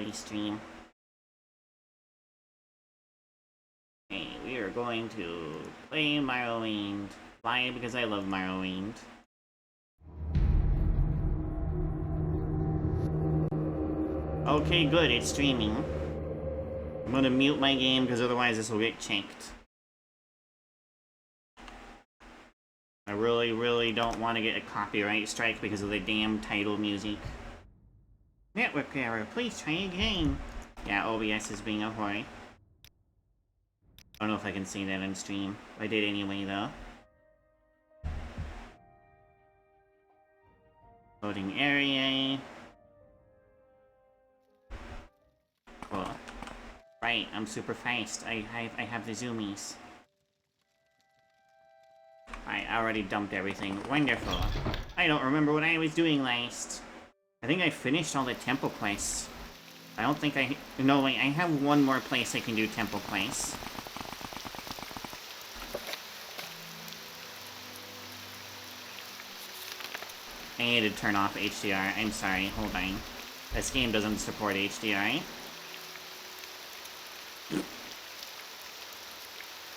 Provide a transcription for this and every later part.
quality stream. Okay, we are going to play Morrowind. Why? Because I love Morrowind. Okay, good, it's streaming. I'm gonna mute my game because otherwise this will get checked. I really don't want to get a copyright strike because of the damn title music. Network error, please try again. Yeah, OBS is being a whore. I don't know if I can see that on stream. I did anyway, though. Loading area. Cool. Right, I'm super fast. I have the zoomies. I already dumped everything. Wonderful. I don't remember what I was doing last. I think I finished all the temple quests. I don't think I... No, wait, I have one more place I can do temple quests. I need to turn off HDR. I'm sorry, hold on. This game doesn't support HDR.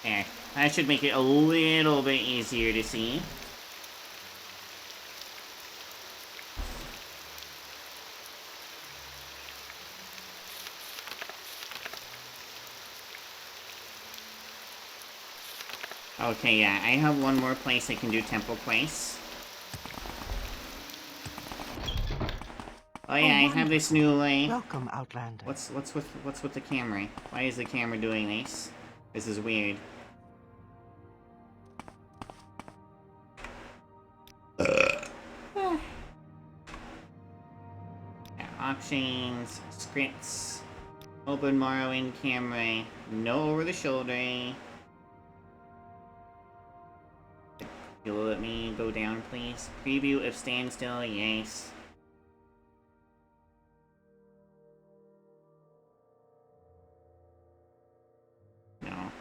There. That should make it a little bit easier to see. Okay, yeah, I have one more place I can do temple quests. Oh yeah, I have this new Welcome, Outlander. What's with the camera? Why is the camera doing this? This is weird. Yeah, options, scripts, open Morrowind camera, no over the shoulder. You'll let me go down, please. Preview if standstill, yes. No.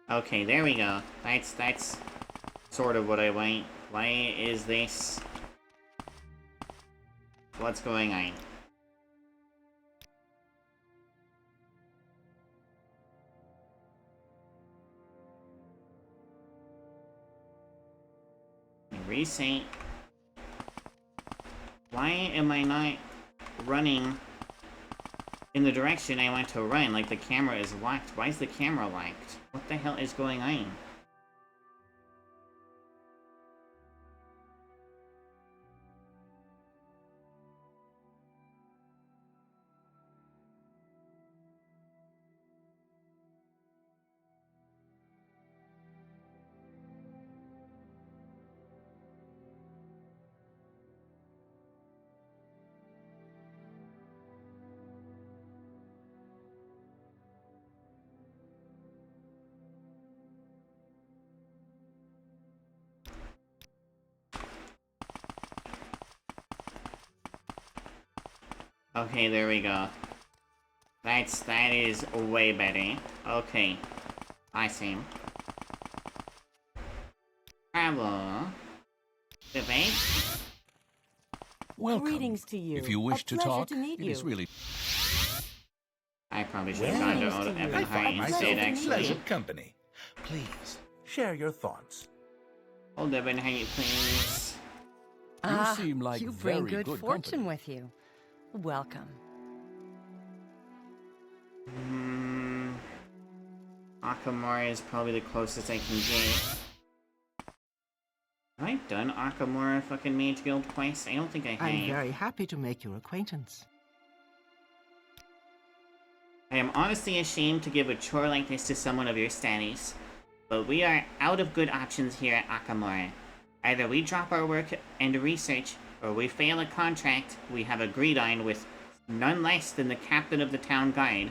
Okay, there we go. That's sort of what I want. Why is this? What's going on? Reset. Why am I not running in the direction I want to run? Like the camera is locked. Why is the camera locked? What the hell is going on? Okay, there we go. That is way better. Okay. I see. Travel. Debate. Welcome. Greetings to you. If you wish to talk, to meet it you. is really... I probably should have gone to I Evan myself instead, in actually. pleasant company. Please, share your thoughts. Hold Evan Height, please. You seem like you bring very good fortune company. with you. Welcome. Akamora is probably the closest I can get. Have I done Akamora fucking Mage Guild twice? I don't think I have. I'm very happy to make your acquaintance. I am honestly ashamed to give a chore like this to someone of your status, but we are out of good options here at Akamora. Either we drop our work and research, or we fail a contract we have agreed on with none less than the captain of the town guard,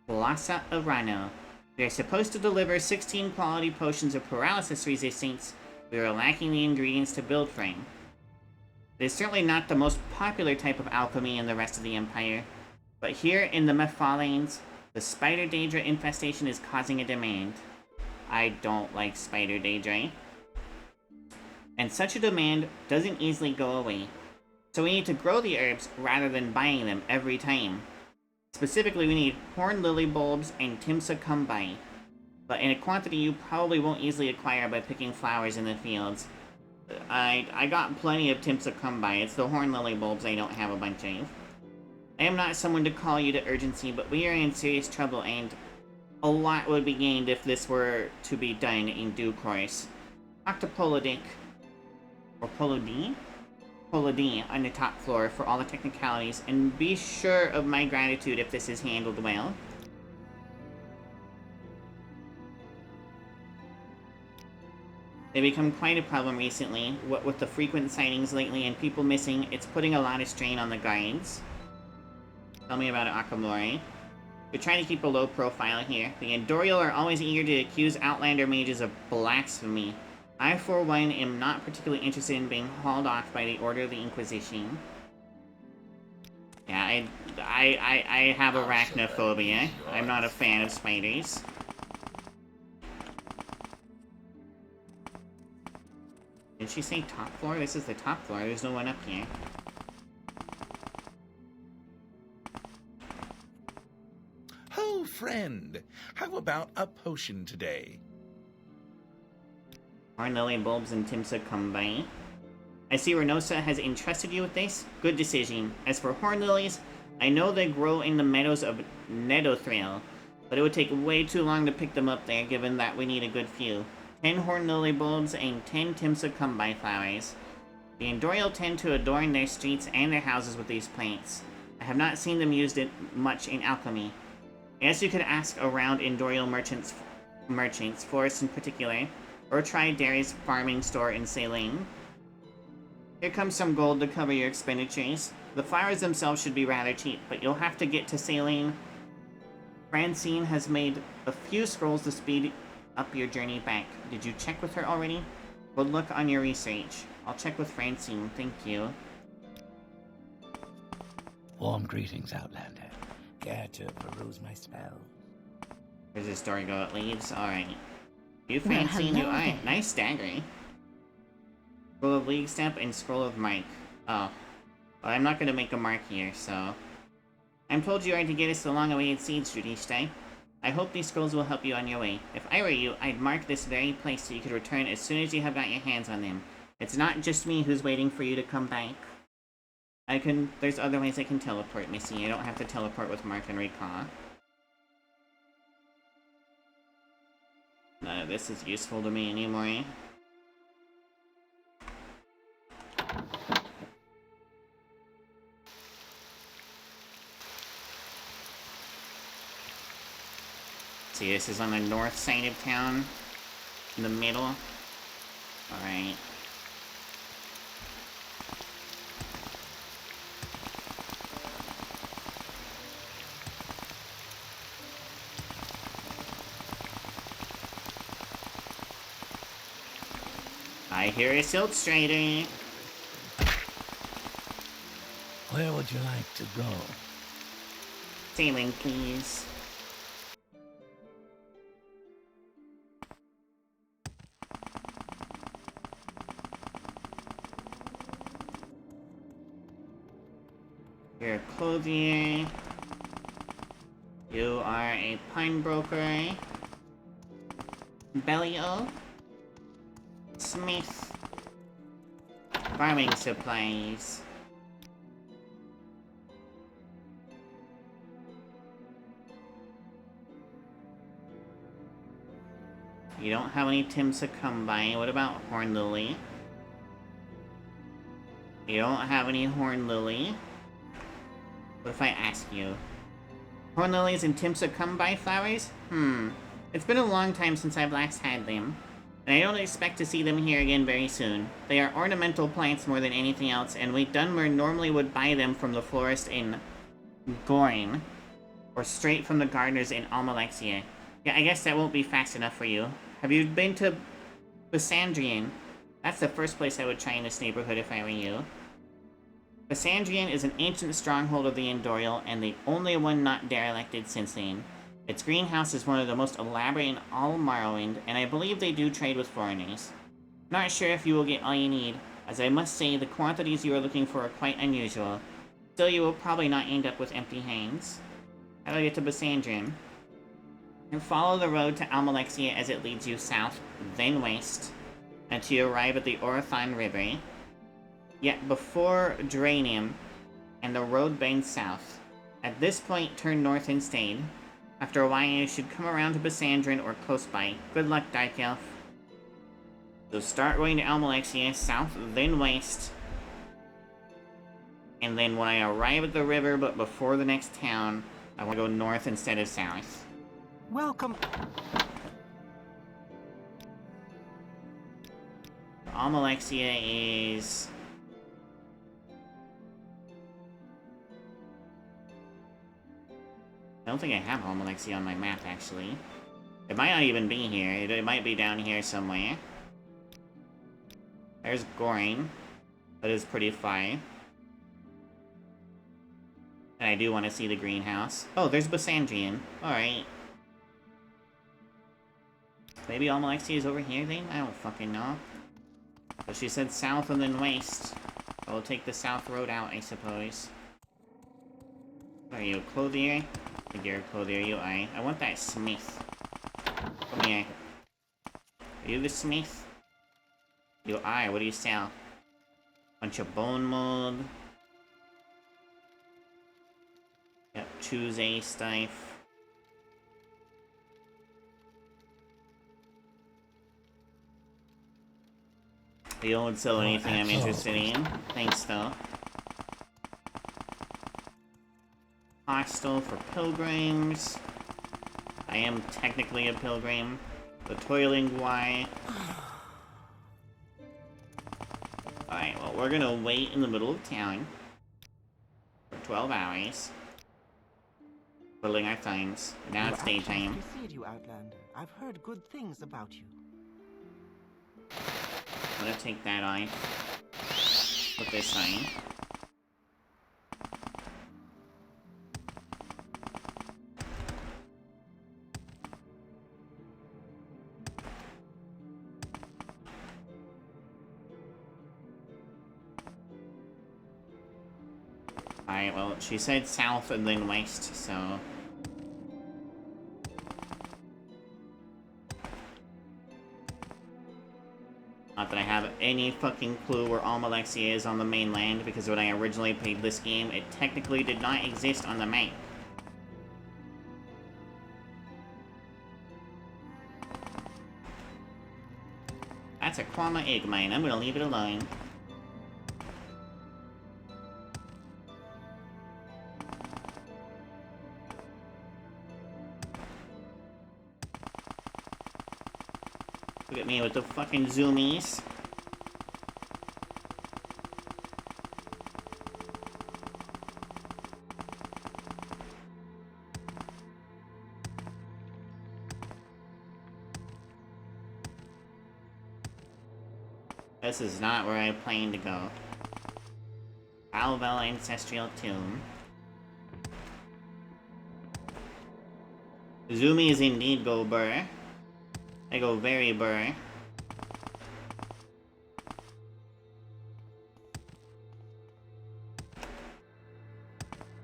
Blasa Arano. We are supposed to deliver 16 quality potions of paralysis resistance. We are lacking the ingredients to build from. It is certainly not the most popular type of alchemy in the rest of the Empire, but here in the Mephalines, the spider daedra infestation is causing a demand. I don't like spider daydream. And such a demand doesn't easily go away. So we need to grow the herbs rather than buying them every time. Specifically, we need horn lily bulbs and timsa cumbi, but in a quantity you probably won't easily acquire by picking flowers in the fields. I got plenty of timsa cumbi. It's the horn lily bulbs I don't have a bunch of. I am not someone to call you to urgency, but we are in serious trouble, and a lot would be gained if this were to be done in due course. Talk to Polodic, or Polodine on the top floor for all the technicalities, and be sure of my gratitude if this is handled well. They've become quite a problem recently, what with the frequent sightings lately and people missing. It's putting a lot of strain on the guards. Tell me about it, Akamori. We're trying to keep a low profile here. The Andorial are always eager to accuse Outlander mages of blasphemy. I, for one, am not particularly interested in being hauled off by the Order of the Inquisition. Yeah, I have arachnophobia. I'm not a fan of spiders. Did she say top floor? This is the top floor. There's no one up here. Oh, friend, how about a potion today? Horn lily bulbs and timsa cumbi. I see Renosa has entrusted you with this. Good decision. As for horn lilies, I know they grow in the meadows of Nedothril, but it would take way too long to pick them up there, given that we need a good few. 10 horn lily bulbs and 10 timsa cumbi flowers. The Andorial tend to adorn their streets and their houses with these plants. I have not seen them used much in alchemy. I guess you could ask around Andorial merchants, florists in particular, or try Derry's farming store in Saline. Here comes some gold to cover your expenditures. The flowers themselves should be rather cheap, but you'll have to get to Saline. Francine has made a few scrolls to speed up your journey back. Did you check with her already? Good luck on your research. I'll check with Francine, thank you. Warm greetings, Outlander. Care to peruse my spell? Where's this story go? It leaves? Alright. You, Well, Francine, hello you. Alright, there. nice staggering. Scroll of League Step and Scroll of Mark. Oh. Well, I'm not gonna make a mark here, so... I'm told you are to get us the long-awaited seeds, Judiste. I hope these scrolls will help you on your way. If I were you, I'd mark this very place so you could return as soon as you have got your hands on them. It's not just me who's waiting for you to come back. There's other ways I can teleport, Missy. I don't have to teleport with Mark and Recall. None of this is useful to me anymore. See, this is on the north side of town. In the middle. Alright. I hear a Silk Strider. Where would you like to go? Sailing, please. You're a clothier. You are a pine broker. Belial. Smith. Farming supplies. You don't have any timsa cumbi. What about horn lily? You don't have any horn lily. What if I ask you? Horn lilies and timsa cumbi flowers? It's been a long time since I've last had them, and I don't expect to see them here again very soon. They are ornamental plants more than anything else, and we Dunmer normally would buy them from the florist in Gorin, or straight from the gardeners in Almalexia. Yeah, I guess that won't be fast enough for you. Have you been to Basandrian? That's the first place I would try in this neighborhood if I were you. Basandrian is an ancient stronghold of the Andorial, and the only one not derelicted since then. Its greenhouse is one of the most elaborate in all Morrowind, and I believe they do trade with foreigners. Not sure if you will get all you need, as I must say the quantities you are looking for are quite unusual. Still, you will probably not end up with empty hands. How do I get to Basandrin? And follow the road to Almalexia as it leads you south, then west, until you arrive at the Orathon River. Yet before Dranium, and the road bends south. At this point, turn north instead. After a while, you should come around to Basandrin or close by. Good luck, Dark Elf. So start going to Almalexia, south, then west. And then when I arrive at the river, but before the next town, I want to go north instead of south. Welcome. Almalexia is... I don't think I have Almalexia on my map, actually. It might not even be here. It might be down here somewhere. There's Goring. That is pretty far. And I do want to see the greenhouse. Oh, there's Basandrian. Alright. Maybe Almalexia is over here then? I don't fucking know. But she said south and then west. I will take the south road out, I suppose. Are you a clothier? I think you're a clothier, you are. I want that smith. Come here. Are you the smith? You are. What do you sell? Bunch of bone mold. Yep, choose a stuff. You don't sell anything I'm interested in. Thanks, though. Hostel for pilgrims. I am technically a pilgrim. The toiling why. Alright, well, we're gonna wait in the middle of town for 12 hours. Twiddling our thumbs. Now it's daytime. To feed you, Outlander. I've heard good things about you. I'm gonna take that off. Put this on. Alright, well, she said south and then west, so... Not that I have any fucking clue where Almalexia is on the mainland, because when I originally played this game, it technically did not exist on the map. That's a Quama egg mine. I'm gonna leave it alone. Look at me with the fucking zoomies. This is not where I planned to go. Alvel Ancestral Tomb. Zoomies indeed go burr. I go very burr.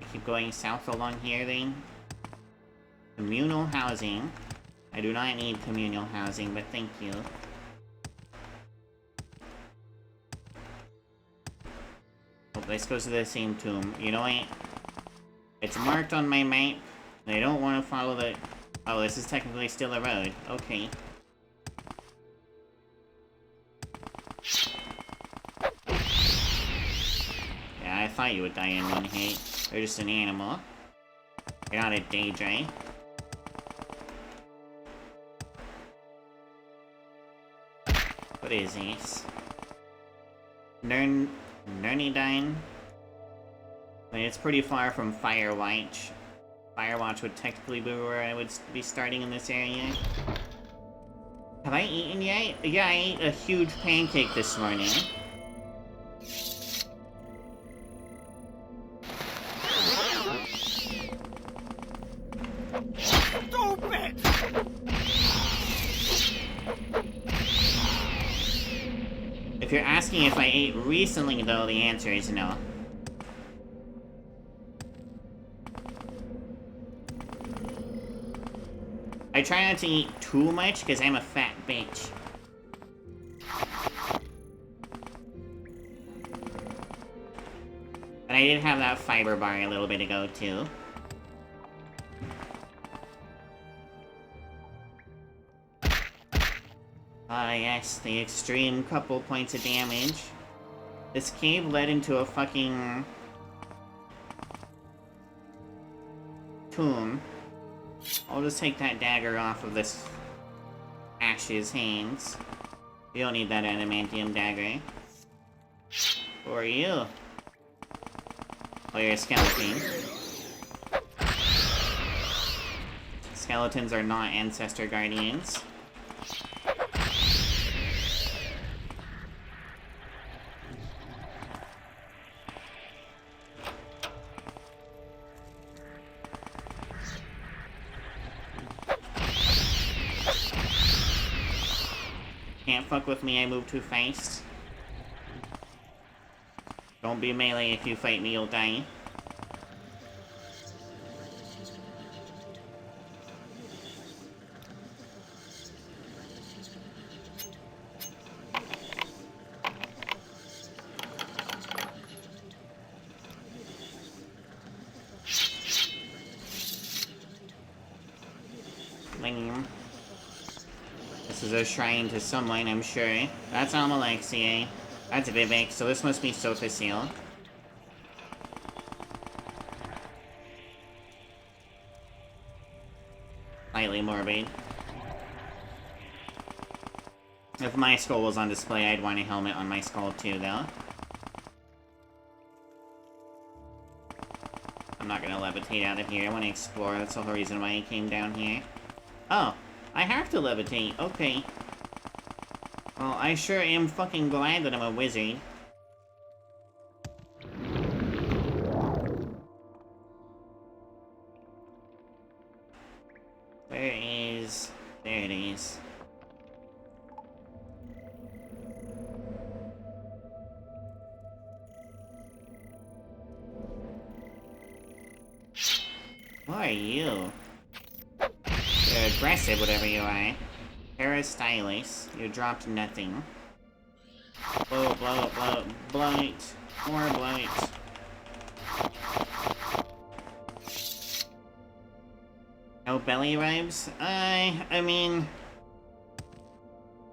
I keep going south along here then. Communal housing. I do not need communal housing, but thank you. Oh, this goes to the same tomb. You know what? It's marked on my map. And I don't want to follow the... Oh, this is technically still a road. Okay. Yeah, I thought you would die in one hit. You're just an animal. You're not a Daedra. What is this? Nernidine? I mean, it's pretty far from Firewatch. Firewatch would technically be where I would be starting in this area. Have I eaten yet? Yeah, I ate a huge pancake this morning. If you're asking if I ate recently, though, the answer is no. I try not to eat too much, because I'm a fat bitch. But I did have that fiber bar a little bit ago, too. Ah, yes, the extreme couple points of damage. This cave led into a fucking tomb. I'll just take that dagger off of this Ash's hands. You don't need that adamantium dagger. Who are you? Oh, you're a skeleton. Skeletons are not ancestor guardians. Can't fuck with me, I move too fast. Don't be melee, if you fight me, you'll die. Lame. This is a shrine to someone, I'm sure. That's Almalexia. That's Vivek, so this must be Sophasil. Slightly morbid. If my skull was on display, I'd want a helmet on my skull too, though. I'm not gonna levitate out of here, I want to explore, that's the whole reason why I came down here. Oh, I have to levitate, okay. Well, I sure am fucking glad that I'm a wizard. Where is... There it is. Who are you? You're aggressive, whatever you are. Parastylus, you dropped nothing. Blow, blow, blow, blight. More blight. No belly rubs? I mean...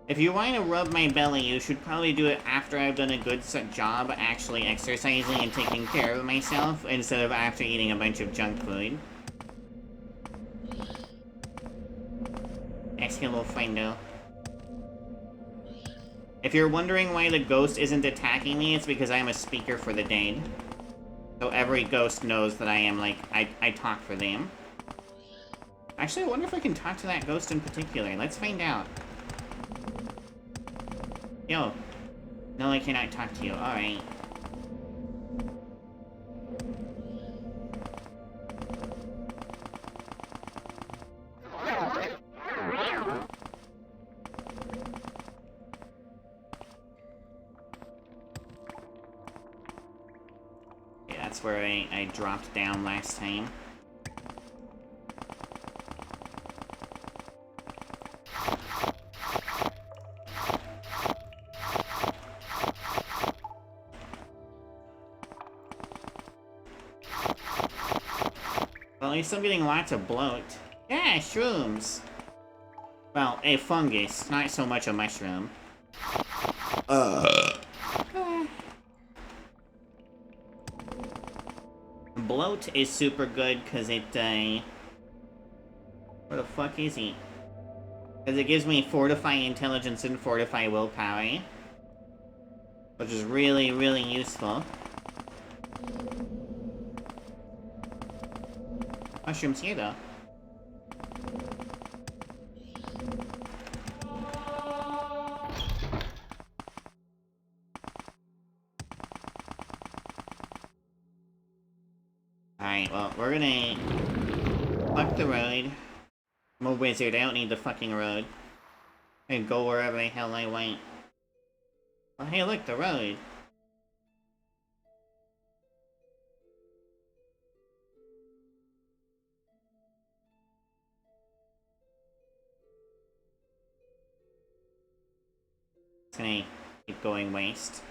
If you want to rub my belly, you should probably do it after I've done a good job actually exercising and taking care of myself, instead of after eating a bunch of junk food. Hello, friendo. If you're wondering why the ghost isn't attacking me, it's because I'm a speaker for the dead. So every ghost knows that I am, like, I talk for them. Actually, I wonder if I can talk to that ghost in particular. Let's find out. Yo. No, I cannot talk to you. Alright. That's where I dropped down last time. Well, at least I'm getting lots of bloat. Yeah, shrooms! Well, a fungus, not so much a mushroom. Bloat is super good because it, where the fuck is he? Because it gives me Fortify Intelligence and Fortify Willpower. Which is really, really useful. Mushrooms here, though. Alright, well, we're gonna... fuck the road. I'm a wizard, I don't need the fucking road. I can go wherever the hell I want. Oh, hey, look, the road. It's gonna keep going west.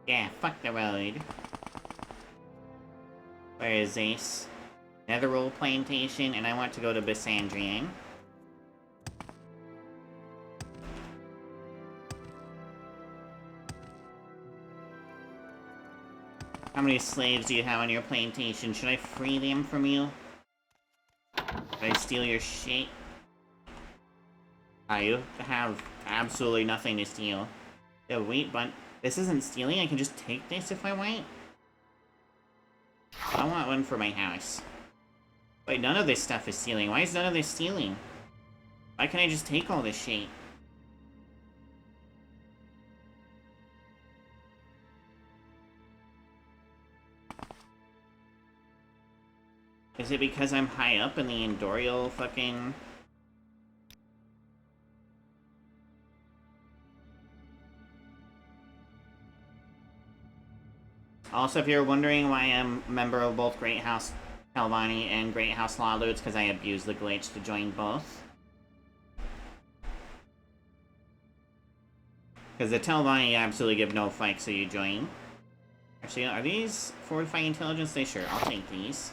Yeah, fuck the road. Where is this? Netherroll Plantation, and I want to go to Bisandrian. How many slaves do you have on your plantation? Should I free them from you? Should I steal your shit? You have absolutely nothing to steal. Yeah, wait, but this isn't stealing. I can just take this if I want. I want one for my house. Wait, none of this stuff is stealing. Why is none of this stealing? Why can't I just take all this shit? Is it because I'm high up in the Endorial fucking... Also, if you're wondering why I'm a member of both Great House Telvanni and Great House Lalu, it's because I abused the glitch to join both. Because the Telvanni absolutely give no fuck, so you join. Actually, are these Fortify Intelligence? They sure, I'll take these.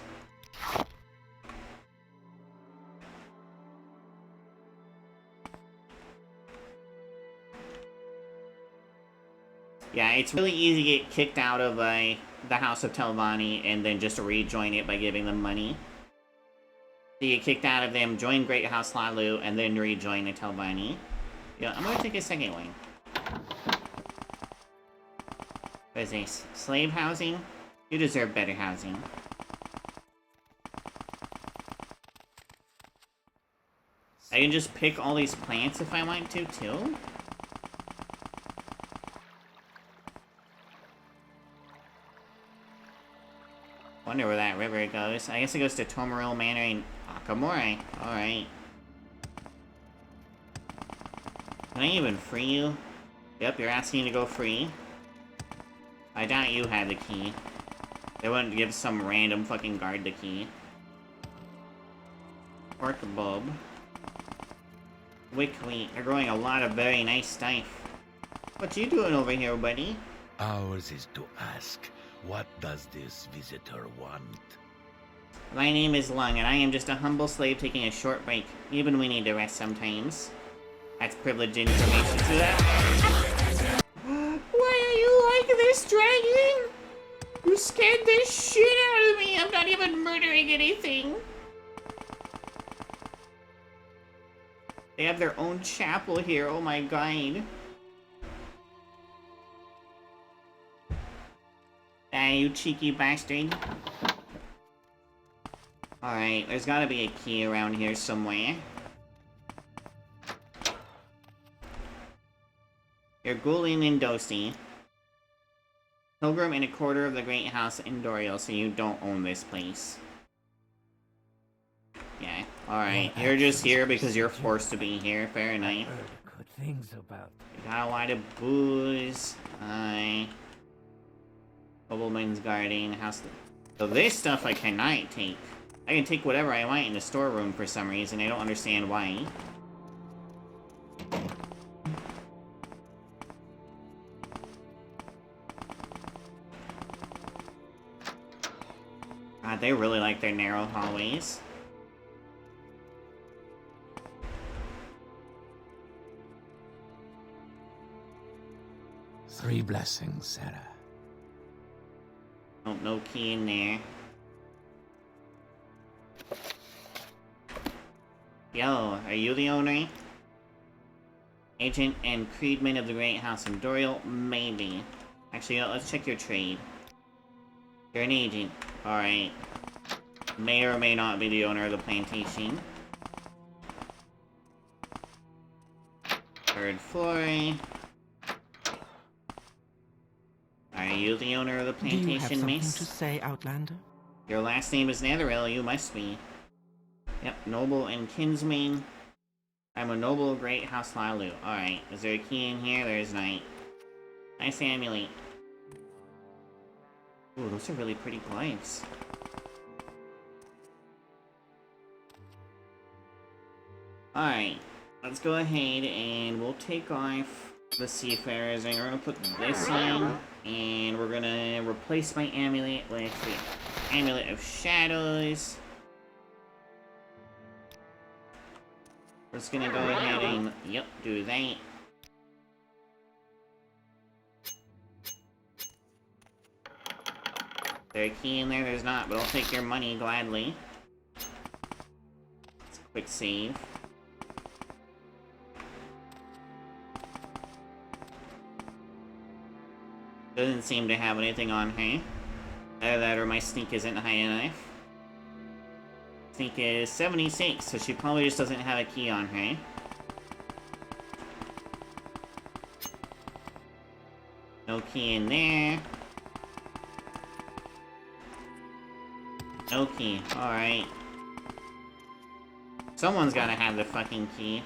Yeah, it's really easy to get kicked out of the House of Telvanni and then just rejoin it by giving them money. So you get kicked out of them, join Great House Lalu, and then rejoin the Telvanni. Yeah, I'm gonna take a second one. What is this? Slave housing? You deserve better housing. I can just pick all these plants if I want to, too? Wonder where that river goes. I guess it goes to Tamriel Manor in Akamore. Alright. Can I even free you? Yep, you're asking to go free. I doubt you had the key. They wouldn't give some random fucking guard the key. Pork bulb. Wickwheat. They're growing a lot of very nice stuff. What you doing over here, buddy? Ours is to ask, what does this visitor want? My name is Lung, and I am just a humble slave taking a short break. Even we need to rest sometimes. That's privileged information to that. Why are you like this, dragon? You scared the shit out of me. I'm not even murdering anything. They have their own chapel here. Oh my god. Ah, you cheeky bastard. Alright, there's gotta be a key around here somewhere. You're Gulin and Dosi. Pilgrim in a quarter of the Great House Endorial, so you don't own this place. Yeah, alright. You're just here because you're forced to be here. Fair enough. I've heard good things about You got a lot of booze. Aye. Nobleman's guarding house. So this stuff I cannot take. I can take whatever I want in the storeroom for some reason. I don't understand why. God, they really like their narrow hallways. Three blessings, Sarah. Nope, no key in there. Yo, are you the owner? Agent and Creedman of the Great House in Dorial? Maybe. Actually, let's check your trade. You're an agent. Alright. May or may not be the owner of the plantation. Third floor. Are you the owner of the Do you have plantation, something miss? to say, Outlander? Your last name is Netheril, you must be. Yep, noble and kinsman. I'm a noble, great house Lalu. Alright, is there a key in here? There is not. Nice amulet. Ooh, those are really pretty glaives. Alright, let's go ahead and we'll take off the Seafarers, and we're gonna put this in, and we're gonna replace my amulet with the Amulet of Shadows. We're just gonna go ahead and, yep, do that. Is there a key in there? There's not, but I'll take your money gladly. It's a quick save. Doesn't seem to have anything on her. Either that or my sneak isn't high enough. Sneak is 76, so she probably just doesn't have a key on her. No key in there. No key, alright. Someone's gotta have the fucking key.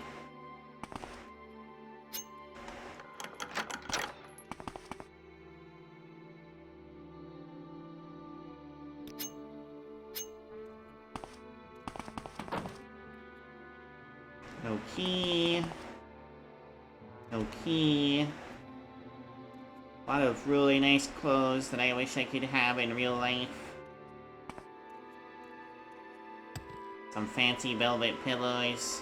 No key. No key. A lot of really nice clothes that I wish I could have in real life. Some fancy velvet pillows.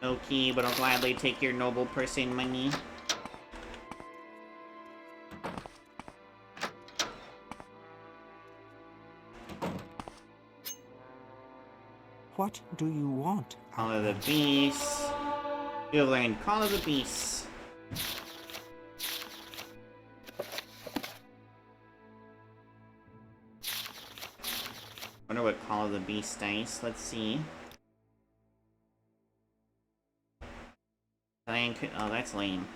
No key, but I'll gladly take your noble person money. What do you want? Call of the Beasts. You have learned Call of the Beasts. Wonder what Call of the Beast dice. Let's see. Oh, that's lame.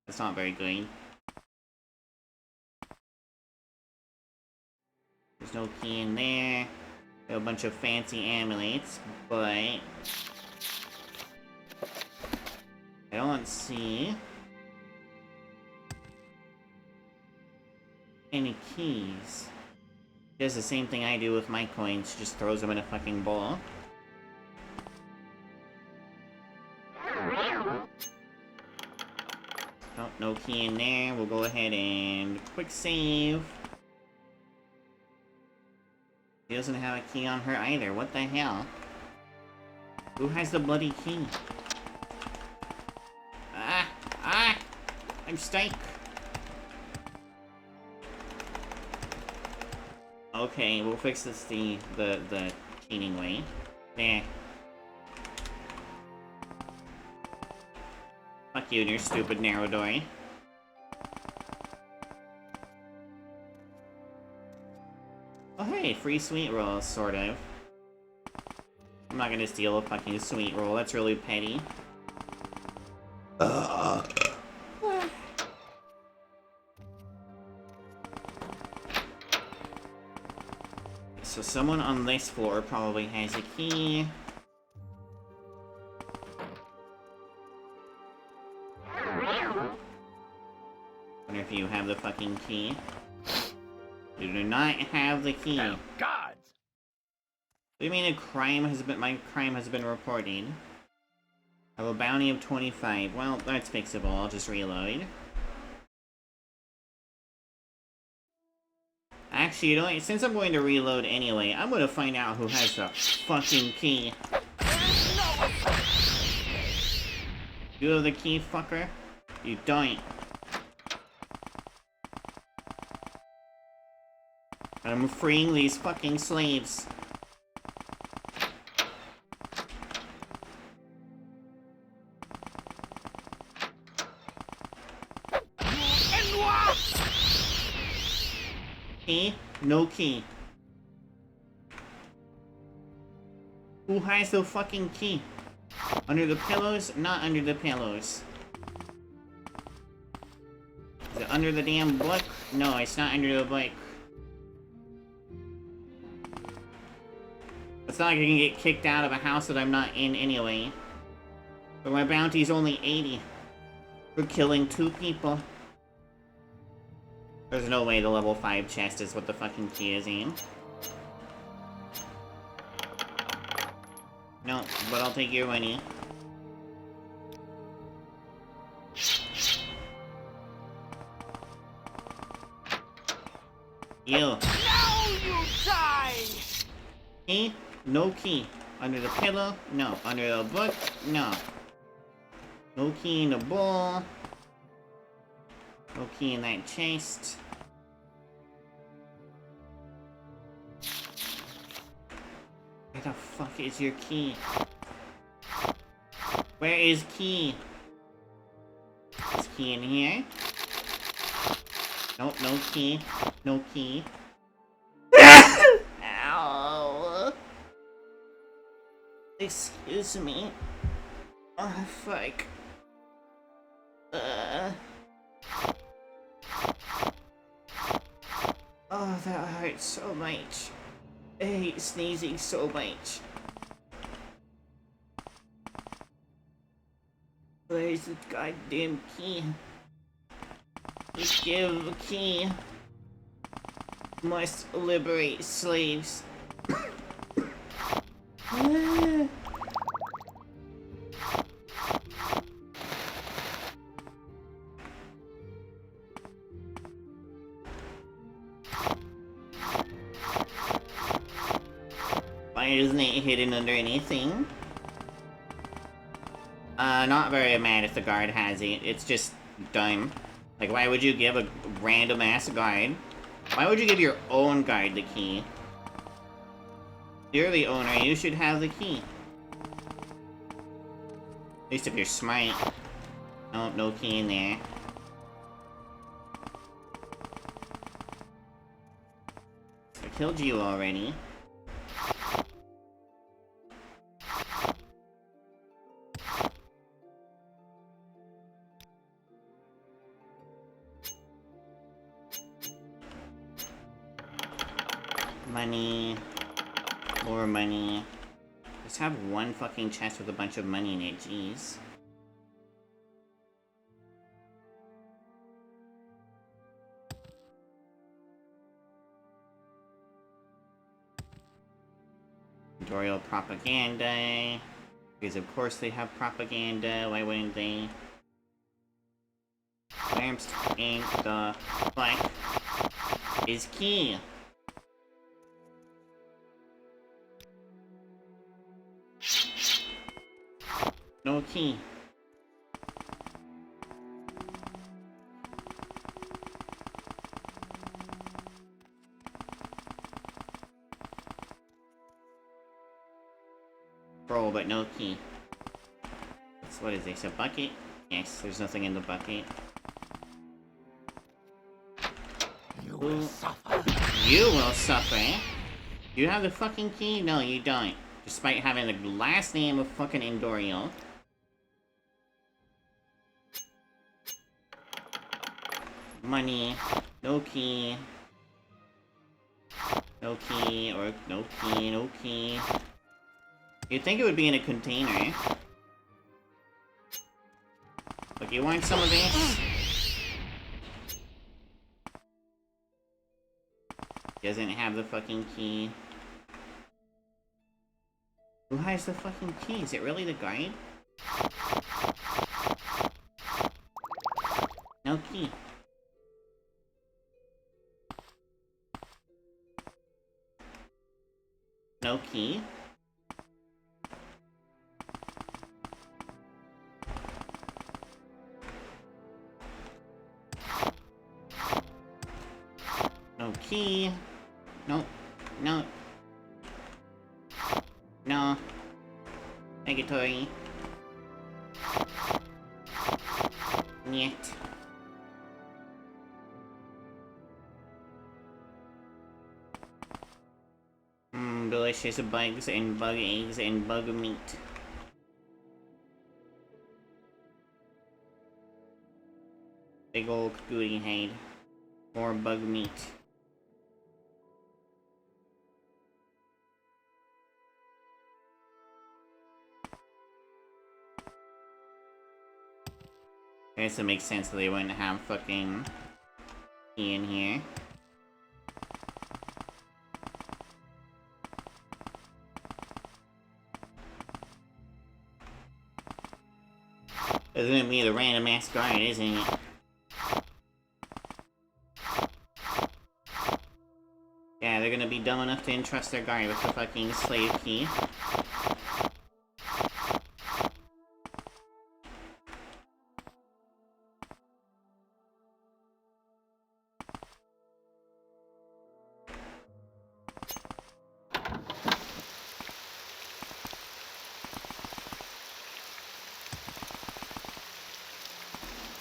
That's not very good. There's no key in there. We have a bunch of fancy amulets, but I don't see any keys. He does the same thing I do with my coins, just throws them in a fucking bowl. Oh, no key in there. We'll go ahead and quick save. She doesn't have a key on her either. What the hell? Who has the bloody key? I'm stuck. Okay, we'll fix this the cheating way. There. Fuck you and your stupid narrow door. Oh hey, free sweet rolls, sort of. I'm not gonna steal a fucking sweet roll, that's really petty. So someone on this floor probably has a key. Wonder if you have the fucking key. You do not have the key. Oh, gods! What do you mean my crime has been reported? I have a bounty of 25. Well, that's fixable. I'll just reload. Actually, you know what? Since I'm going to reload anyway, I'm gonna find out who has the fucking key. You have the key, fucker? You don't. I'm freeing these fucking slaves. Key? No key. Who has the fucking key? Under the pillows? Not under the pillows. Is it under the damn book? No, it's not under the book. It's not like I can get kicked out of a house that I'm not in anyway. But my bounty's only 80 for killing 2 people. There's no way the level 5 chest is what the fucking key is in. No, but I'll take your money. You. Now you die! Key? No key. Under the pillow? No. Under the book? No. No key in the bowl. No key in that chest. Where the fuck is your key? Where is key? Is key in here? Nope, no key. No key. Ow. Excuse me. Oh, fuck. Oh, that hurts so much. I hate sneezing so much. Where's the goddamn key? Just give a key. Must liberate slaves. Why isn't it hidden under anything? Not very mad if the guard has it. It's just dumb. Like, why would you give a random ass guard? Why would you give your own guard the key? You're the owner, you should have the key. At least if you're smart. No, no key in there. I killed you already. Money. More money. Just have one fucking chest with a bunch of money in it, jeez. Tutorial propaganda. Because of course they have propaganda, why wouldn't they? Lamps in the fuck is key. No key. Scroll, but no key. That's, what is this, a bucket? Yes, there's nothing in the bucket. You will suffer. You will suffer. You have the fucking key? No, you don't. Despite having the last name of fucking Endoriel. Money. No key. No key, or no key, no key. You'd think it would be in a container. Look, you want some of this? Doesn't have the fucking key. Who has the fucking key? Is it really the guide? No key. No key. No key. No. No. No. Negatory. Niet. Delicious bugs and bug eggs and bug meat. Big old goody head. More bug meat. I guess it makes sense that they wouldn't have fucking key in here. Isn't it me, the random ass guard, isn't it? Yeah, they're gonna be dumb enough to entrust their guard with the fucking slave key.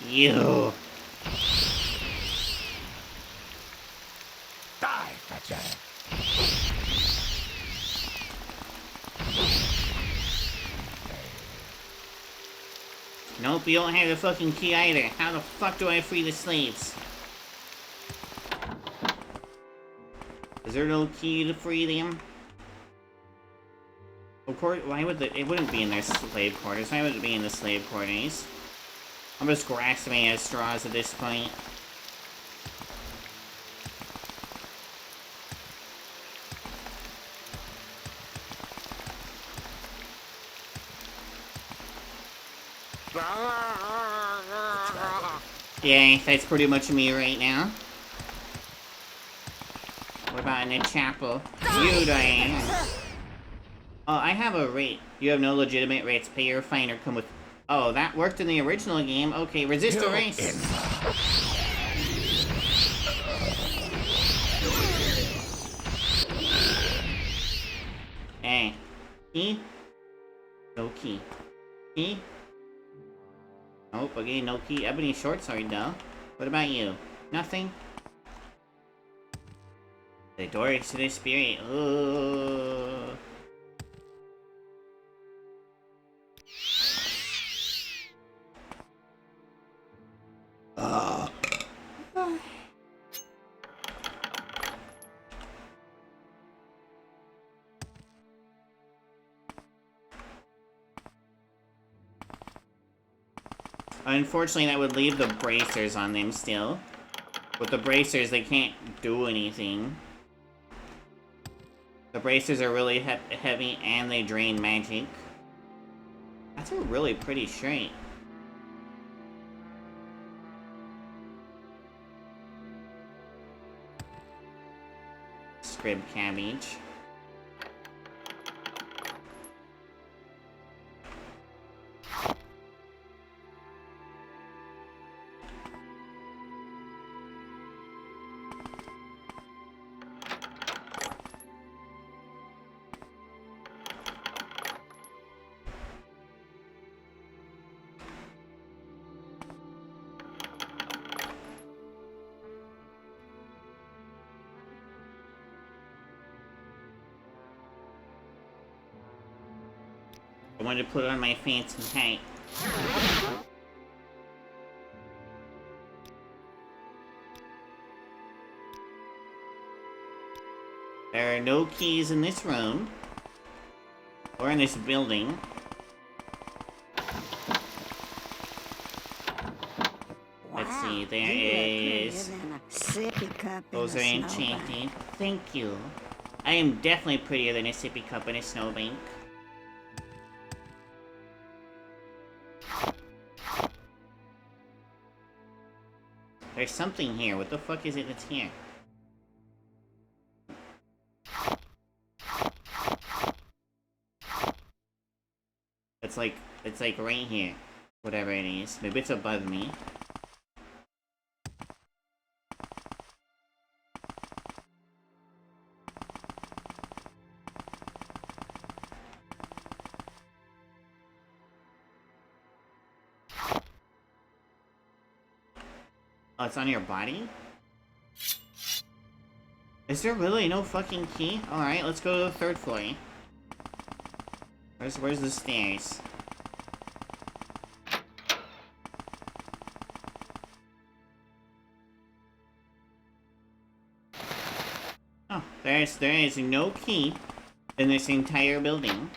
You! Die, Fetcher! Nope, you don't have the fucking key either. How the fuck do I free the slaves? Is there no key to free them? Of course, why would it wouldn't be in their slave quarters. Why would it be in the slave quarters? I'm just grasping at straws at this point. Yeah, that's pretty much me right now. What about in the chapel? You, Diane. Oh, I have a rate. You have no legitimate rates. Pay your fine or come with... Oh, that worked in the original game. Okay, resist erase. Hey. Key? No key. Key? Nope, again, no key. Ebony short sword, though. What about you? Nothing? The door to the spirit. Ooh. Unfortunately, that would leave the bracers on them still. With the bracers, they can't do anything. The bracers are really heavy and they drain magic. That's a really pretty shirt. Scrib cabbage. I wanted to put on my fancy hat. There are no keys in this room. Or in this building. Let's see, there is... Those are enchanted. Thank you. I am definitely prettier than a sippy cup in a snowbank. There's something here. What the fuck is it that's here? It's like right here. Whatever it is. Maybe it's above me. Oh, it's on your body? Is there really no fucking key? Alright, let's go to the third floor. Where's the stairs? Oh, there is no key in this entire building.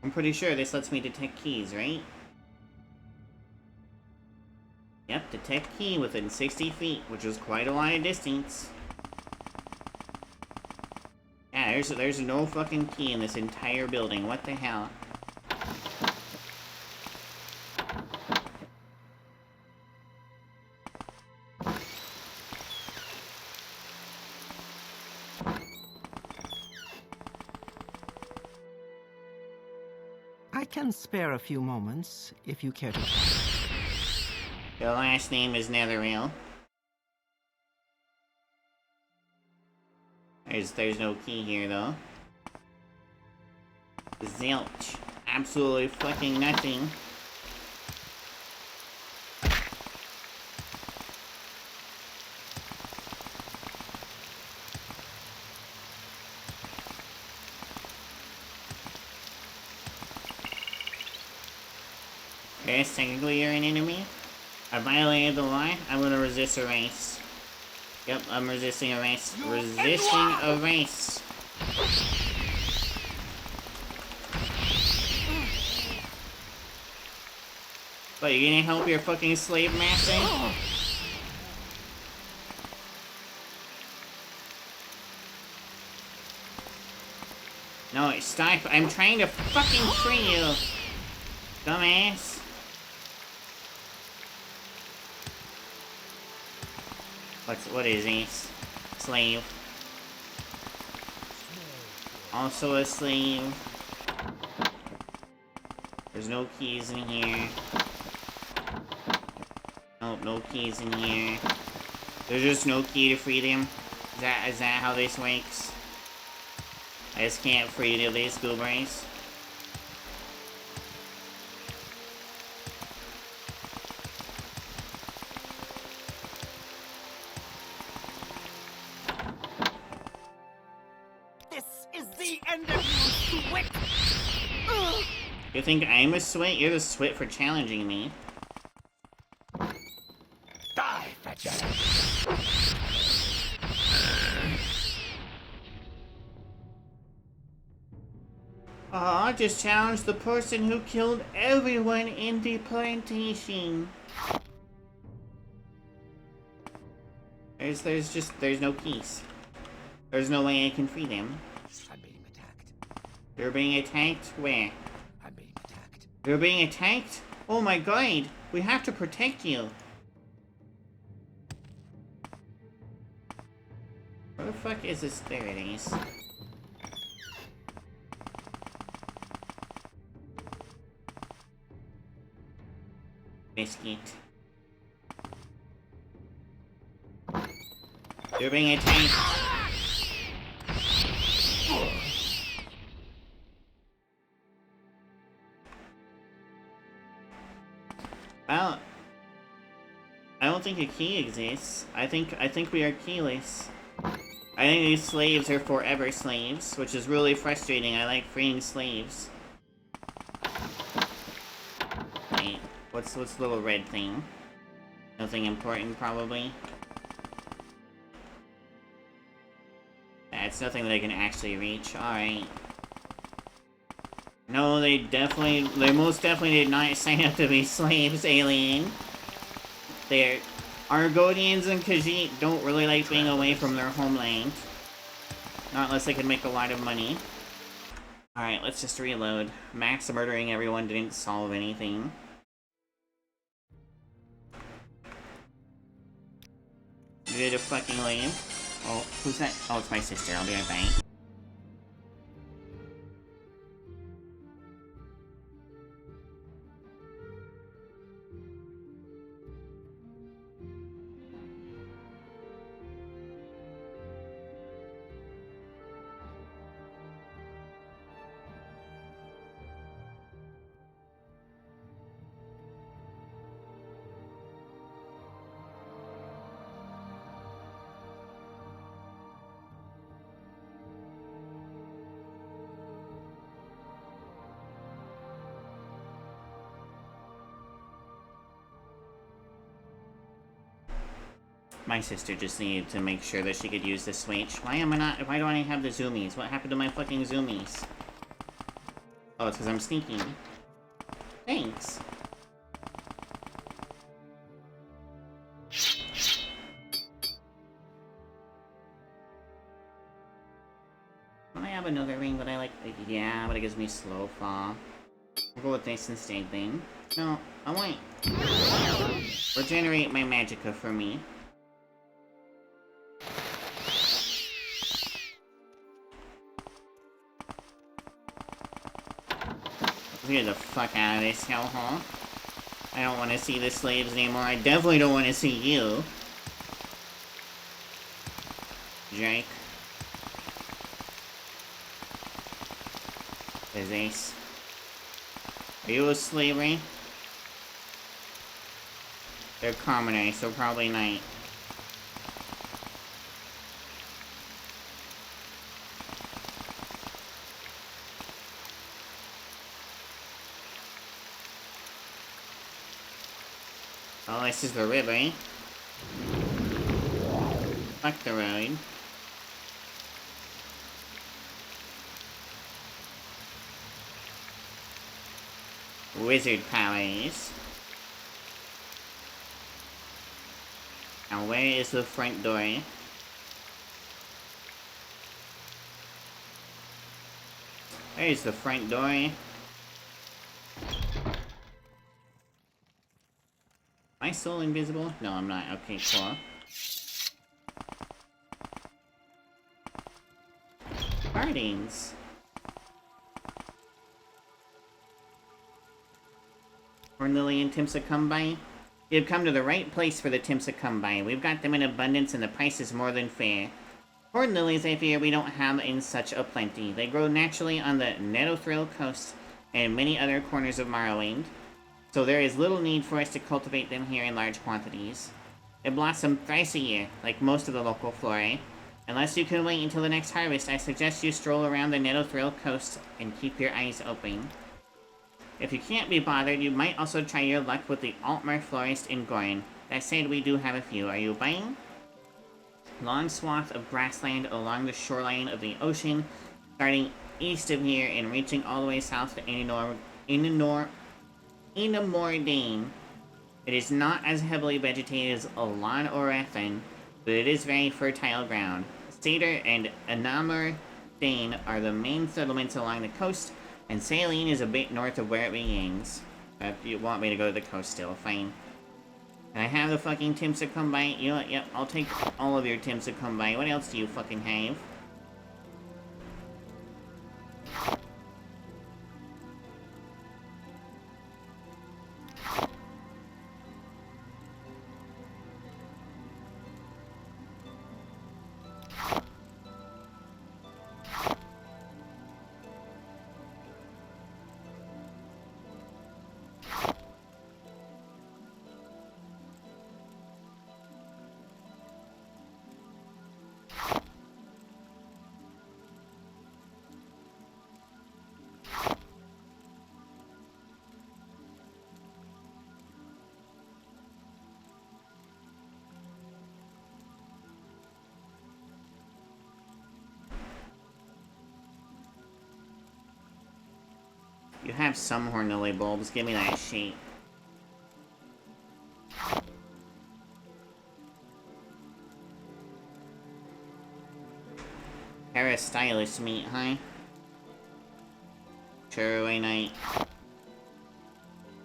I'm pretty sure this lets me detect keys, right? Yep, detect key within 60 feet, which is quite a lot of distance. Yeah, there's no fucking key in this entire building. What the hell? I can spare a few moments if you care to talk. Your last name is Netherreal. There's no key here though. Zilch. Absolutely fucking nothing. Yes, technically you're an enemy. I violated the law. I'm gonna resist erase. Yep, I'm resisting erase. Resisting erase. What, you gonna help your fucking slave master? No, stop. I'm trying to fucking free you. Dumbass. What is this? Slave. Also a slave. There's no keys in here. Nope, no keys in here. There's just no key to free them. Is that how this works? I just can't free these gooberries. You think I'm a swit? You're the swit for challenging me. Die, fetcher! I just challenged the person who killed everyone in the plantation. There's no keys. There's no way I can free them. I'm being attacked. You're being attacked? Where? I'm being attacked. You're being attacked? Oh my god! We have to protect you! Where the fuck is this? There it is. Biscuit. You're being attacked! Well, I don't think a key exists. I think we are keyless. I think these slaves are forever slaves, which is really frustrating. I like freeing slaves. Wait, what's the little red thing? Nothing important, probably. It's nothing that I can actually reach. Alright. No, they most definitely did not sign up to be slaves, alien. Argonians and Khajiit don't really like being away from their homeland. Not unless they can make a lot of money. Alright, let's just reload. Max murdering everyone didn't solve anything. You did a fucking leave. Oh, who's that? Oh, it's my sister. I'll be right back. My sister just needed to make sure that she could use the switch. Why don't I have the zoomies? What happened to my fucking zoomies? Oh, it's because I'm sneaking. Thanks. have another ring, but I like... Yeah, but it gives me slow fall. I'll go with this instead then. No, I want... Regenerate my magicka for me. Let's get the fuck out of this hellhole. I don't want to see the slaves anymore. I definitely don't want to see you. Jake. There's Ace. Are you a slavery? They're commoners, so probably night. Oh, this is the river, eh? Fuck the road. Wizard powers. Now where is the front door? Where is the front door? Am I still invisible? No, I'm not. Okay, cool. Gardens. Horn Lily and Timsacumbi. You have come to the right place for the Timsacumbi. We've got them in abundance and the price is more than fair. Horn lilies, I fear, we don't have in such a plenty. They grow naturally on the Netothril coast and many other corners of Morrowind, so there is little need for us to cultivate them here in large quantities. They blossom thrice a year, like most of the local flora. Unless you can wait until the next harvest, I suggest you stroll around the Netothril coast and keep your eyes open. If you can't be bothered, you might also try your luck with the Altmer Florist in Gorin. That said, we do have a few. Are you buying? Long swath of grassland along the shoreline of the ocean, starting east of here and reaching all the way south to Inamordane. It is not as heavily vegetated as Alan or Ethan, but it is very fertile ground. Cedar and Inamordane are the main settlements along the coast, and Saline is a bit north of where it begins. If you want me to go to the coast still, fine. Can I have the fucking Timsacumbi? You know what, yep, I'll take all of your Timsacumbi. What else do you fucking have? You have some Hornlily bulbs. Give me that shit. Stylus meat, huh? Sure, why not?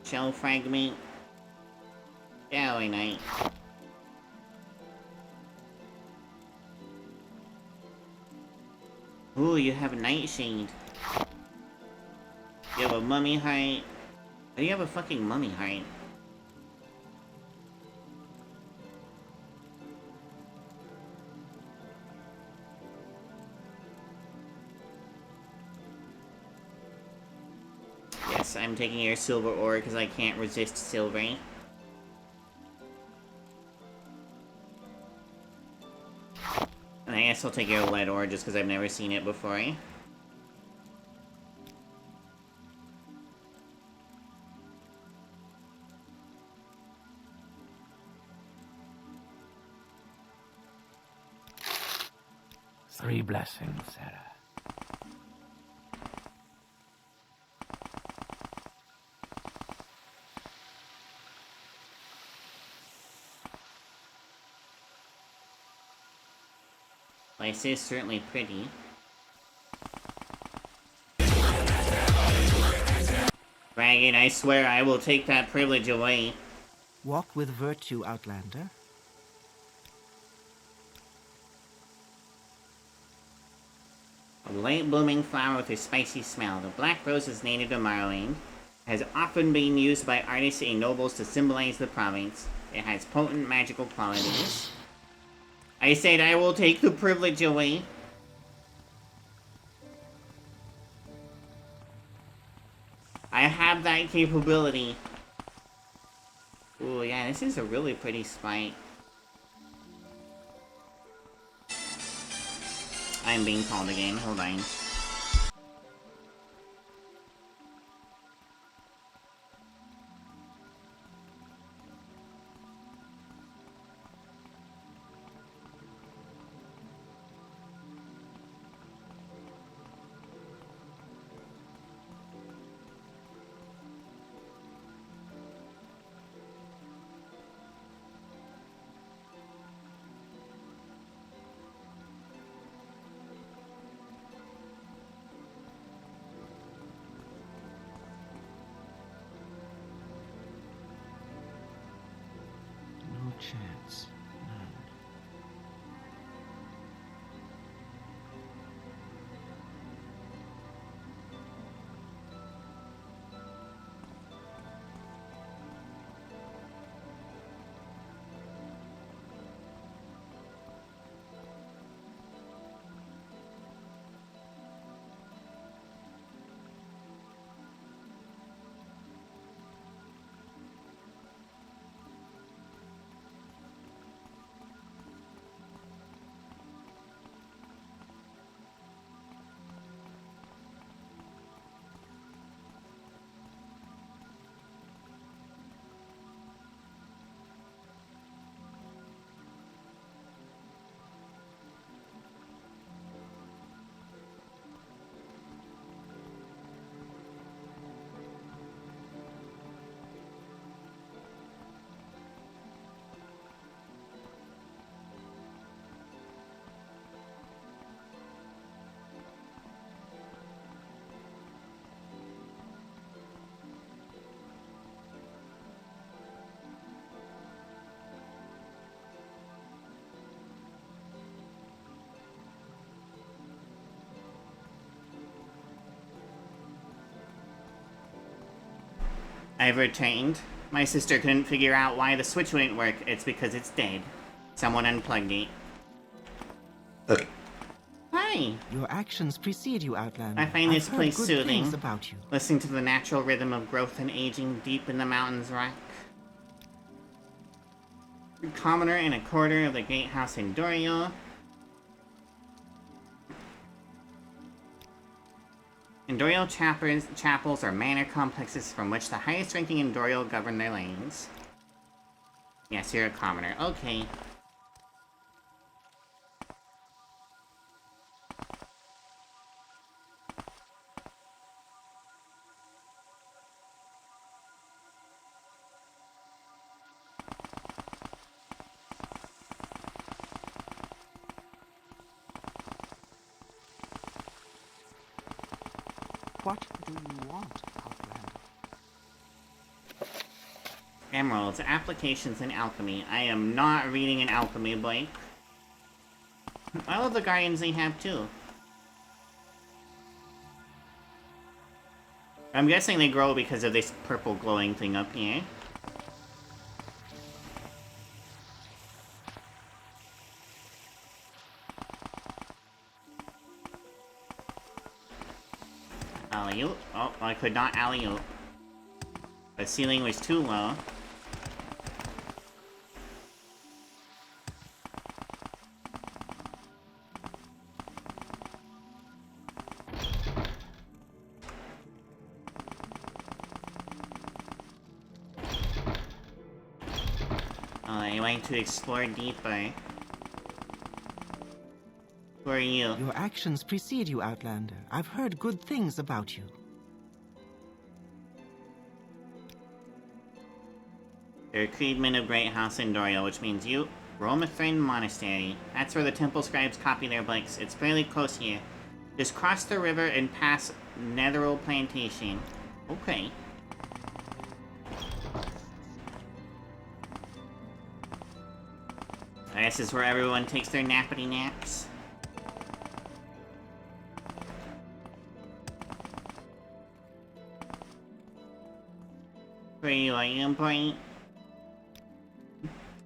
Shell fragment. Yeah, why not? Ooh, you have a nightshade. You have a mummy heart. Why do you have a fucking mummy heart? Yes, I'm taking your silver ore because I can't resist silver. And I guess I'll take your lead ore just because I've never seen it before. Three blessings, Sarah. Place is certainly pretty. Dragon, I swear I will take that privilege away. Walk with virtue, Outlander. A late-blooming flower with a spicy smell. The black rose is native to Morrowind. Has often been used by artists and nobles to symbolize the province. It has potent magical qualities. I said I will take the privilege away. I have that capability. Ooh, yeah, this is a really pretty spike. I'm being called again, hold on. No chance. None. I've returned. My sister couldn't figure out why the switch wouldn't work. It's because it's dead. Someone unplugged it. Hi! Your actions precede you, Outlander. I find this I've heard place good soothing. things about you. Listening to the natural rhythm of growth and aging deep in the mountain's rock. Commoner in a quarter of the great house in Doriel. Endorial chapels are manor complexes from which the highest ranking Endorial govern their lands. Yes, you're a commoner. Okay. What do you want, Outlander? Emeralds, applications in alchemy. I am not reading an alchemy book. I love the guardians they have too. I'm guessing they grow because of this purple glowing thing up here. Alley-oop. Oh, I could not alley-oop. The ceiling was too low. I want to explore deeper. Who are you? Your actions precede you, Outlander. I've heard good things about you. You're a Creedman of Great House in Doriel, which means you. Romathrin Monastery. That's where the temple scribes copy their books. It's fairly close here. Just cross the river and pass Netheril Plantation. Okay. guess is where everyone takes their nappity naps. Pretty important.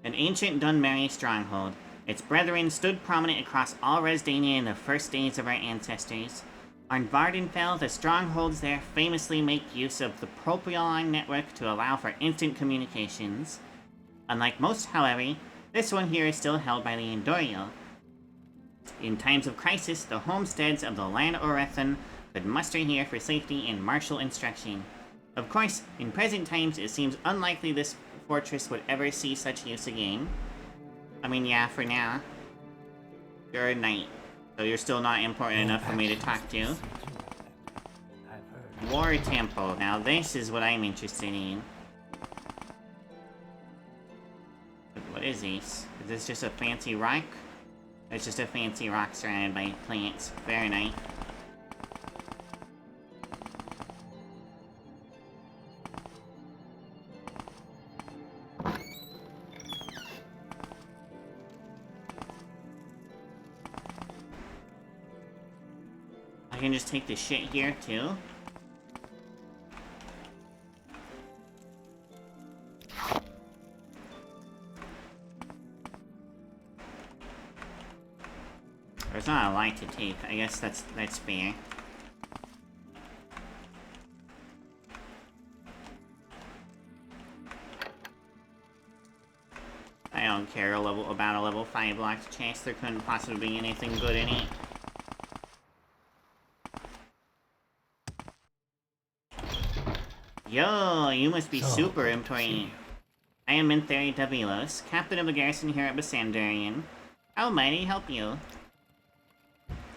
An ancient Dunmerry stronghold. Its brethren stood prominent across all Resdania in the first days of our ancestors. On Vardenfell, the strongholds there famously make use of the Propion network to allow for instant communications. Unlike most, however, this one here is still held by the Andoriel. In times of crisis, the homesteads of the Land Orethan could muster here for safety and martial instruction. Of course, in present times, it seems unlikely this fortress would ever see such use again. I mean, yeah, for now. You're a knight, so you're still not important enough for me to talk to. War Temple. Now this is what I'm interested in. What is this? Is this just a fancy rock? It's just a fancy rock surrounded by plants. Very nice. I can just take the shit here, too. There's not a lot to take. I guess that's fair. I don't care about a level 5 locked chest. There couldn't possibly be anything good in it. Yo, you must be super important. I am Mintheri Davilos, captain of the garrison here at Basandarian. How might I help you?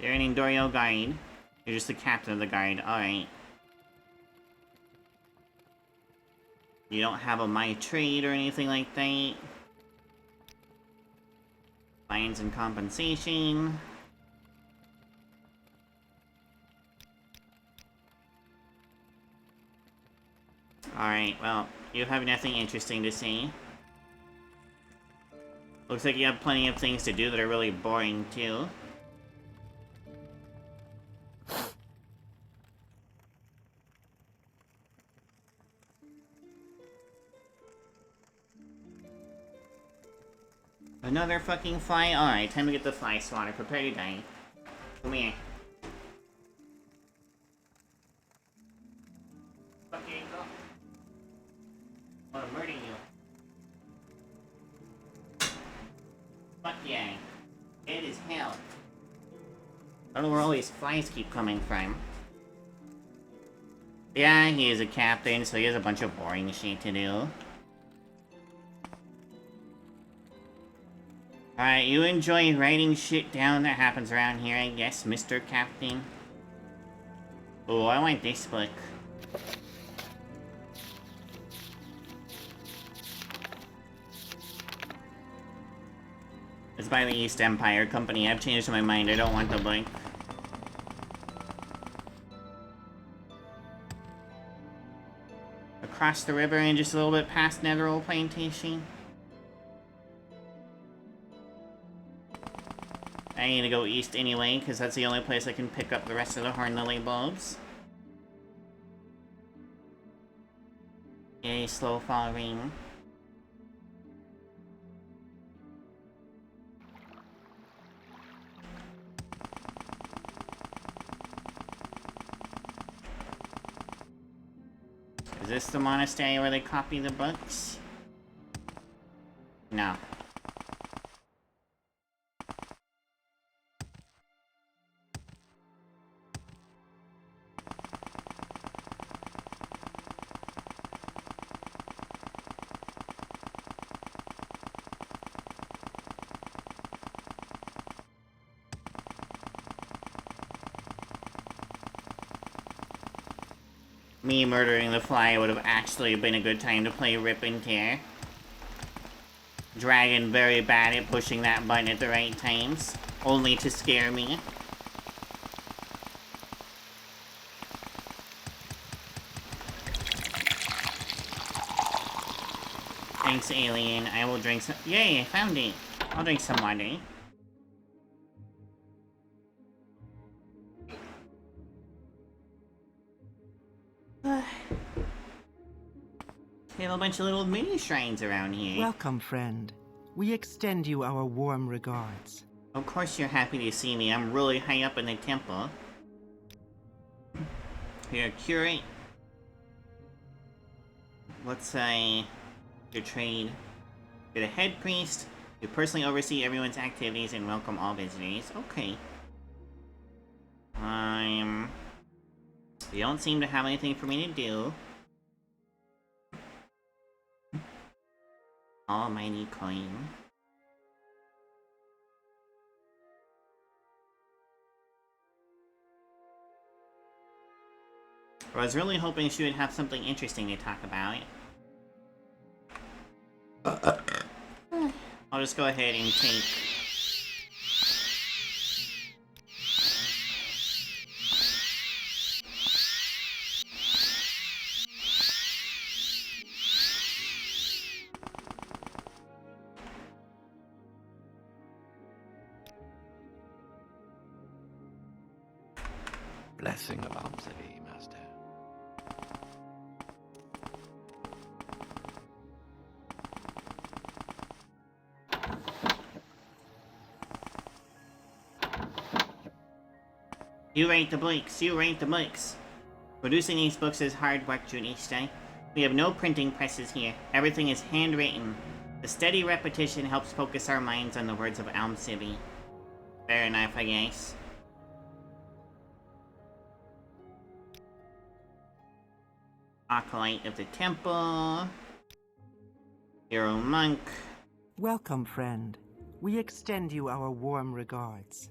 You're an Andoriel guard. You're just the captain of the guard, alright. You don't have a my trade or anything like that. Fines and compensation. Alright, well, you have nothing interesting to say. Looks like you have plenty of things to do that are really boring, too. Another fucking fly? Alright, time to get the fly swatter. Prepare to die. Come here. Fuck you, go. I wanna murder you. Fuck yeah. Dead as hell. I don't know where all these flies keep coming from. Yeah, he is a captain, so he has a bunch of boring shit to do. Alright, you enjoy writing shit down that happens around here, I guess, Mr. Captain. Oh, I want this book. It's by the East Empire Company. I've changed my mind. I don't want the book. Across the river and just a little bit past Netherall Plantation. I need to go east anyway, because that's the only place I can pick up the rest of the Horn Lily bulbs. Yay, slow fall rain. Is this the monastery where they copy the books? No. Me murdering the fly would have actually been a good time to play Rip and Tear. Dragon very bad at pushing that button at the right times, only to scare me. Thanks, alien. I will drink some— Yay, I found it! I'll drink some water. We have a bunch of little mini shrines around here. Welcome, friend. We extend you our warm regards. Of course you're happy to see me. I'm really high up in the temple. You're a curate. Let's say your trade. You're the head priest. You personally oversee everyone's activities and welcome all visitors. Okay. You don't seem to have anything for me to do. Almighty coin. I was really hoping she would have something interesting to talk about. I'll just go ahead and take... Blessing of Amsali, Master. You rate the books, you rate the books. Producing these books is hard work, Junista. We have no printing presses here. Everything is handwritten. The steady repetition helps focus our minds on the words of Almsibi. Fair enough, I guess. Acolyte of the Temple. Hero Monk. Welcome, friend. We extend you our warm regards.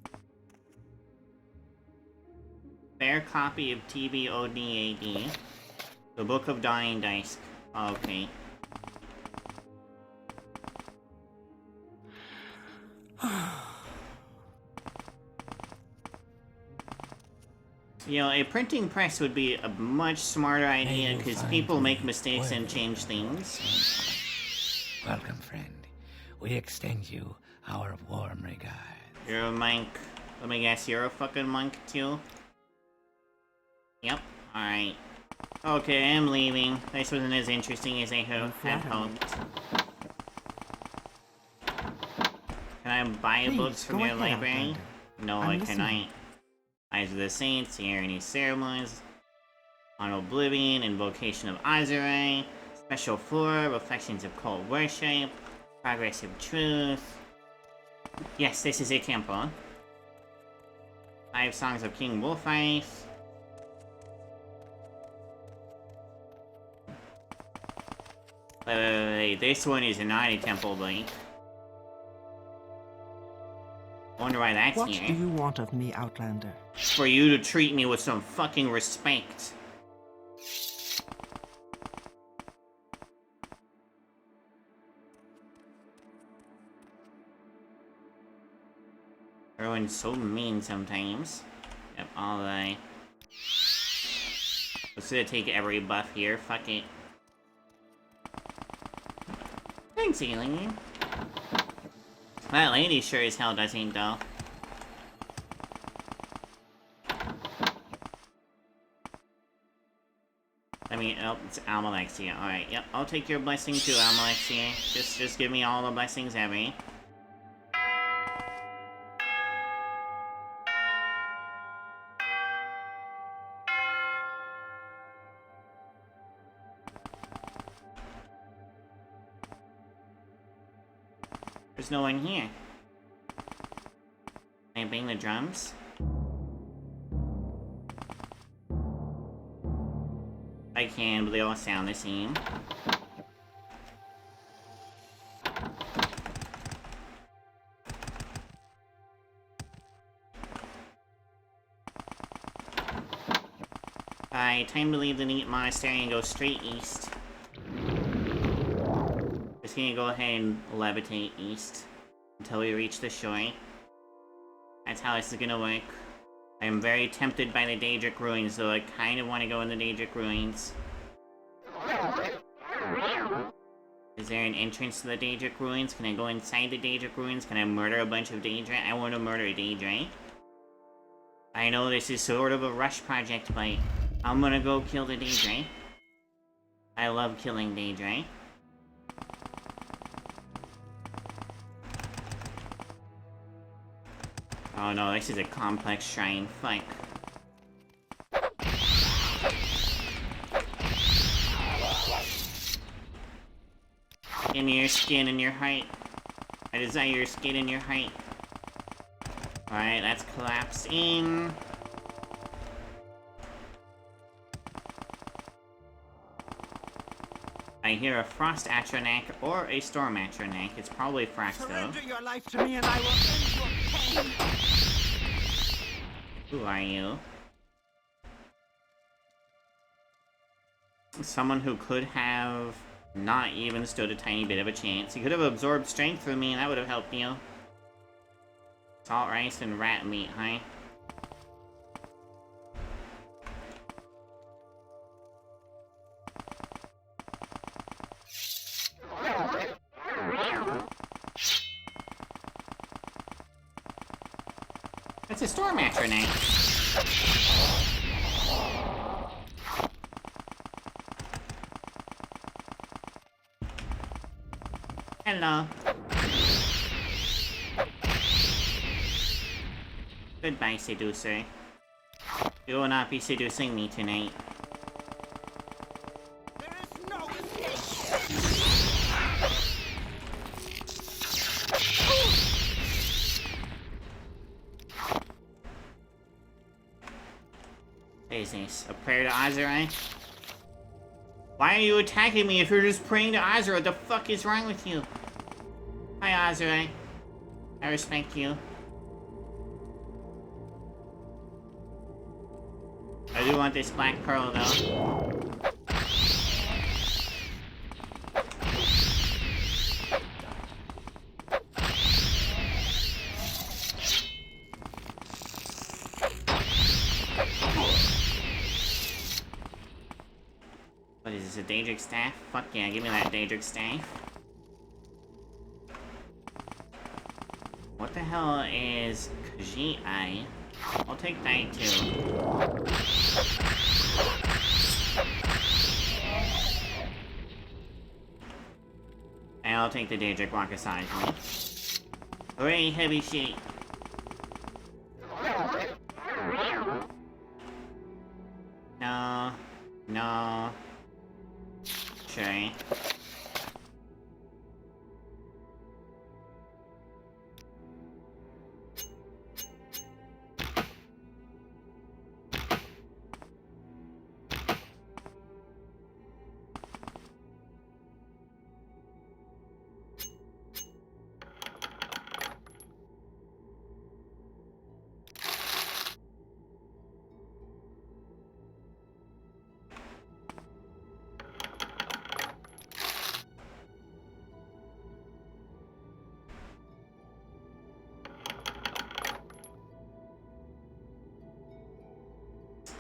Fair copy of TBODAD. The Book of Dying Dice. Okay. You know, a printing press would be a much smarter idea because people make mistakes and change things. Welcome, friend. We extend you our warm regard. You're a monk. Let me guess, you're a fucking monk too? Yep. Alright. Okay, I'm leaving. This wasn't as interesting as I had hoped. Can I buy Please, books from go your ahead, library? Outlander. No, I'm I listening. cannot. Eyes of the Saints, Tyranny Ceremonies, on Oblivion, Invocation of Azurai, Special 4, Reflections of Cold Worship, Progress of Truth. Yes, this is a temple. 5 Songs of King Wolfeyes. Wait, this one is not a temple, Blake. Wonder why that's What here. do you want of me, Outlander? For you to treat me with some fucking respect. Everyone's so mean sometimes. Yep, all right. Let's gonna take every buff here, fuck it. Thanks, Alien. That lady sure as hell doesn't, though. I mean, oh, it's Almalexia. Alright, yep, I'll take your blessing too, Almalexia. Just give me all the blessings ever. There's no one here. Can I bang the drums? I can, but they all sound the same. Alright, time to leave the neat monastery and go straight east. Just gonna go ahead and levitate east until we reach the shore. That's how this is gonna work. I am very tempted by the Daedric Ruins, though I kind of want to go in the Daedric Ruins. Is there an entrance to the Daedric Ruins? Can I go inside the Daedric Ruins? Can I murder a bunch of Daedra? I want to murder a Daedra. I know this is sort of a rush project, but I'm gonna go kill the Daedra. I love killing Daedra. Oh no, this is a complex shrine. Fuck. Give me your skin and your height. I desire your skin and your height. Alright, that's collapsing. I hear a Frost Atronak or a Storm Atronak. It's probably Frost, though. Surrender your life to me and I will end your pain. Who are you? Someone who could have not even stood a tiny bit of a chance. He could have absorbed strength from me and that would have helped you. Salt rice and rat meat, huh? It's a storm atronach. Hello. Goodbye, seducer. You will not be seducing me tonight. There is no escape. What is this? A prayer to Azerai? Why are you attacking me if you're just praying to Azerai? What the fuck is wrong with you? Hi, Azerai. I respect you. I do want this black pearl, though. What is this, a Daedric staff? Fuck yeah, give me that Daedric staff. What the hell is Khajiit? I'll take that too. And I'll take the Daedric Wakasagi. Hooray, heavy shit. No. No. Sure.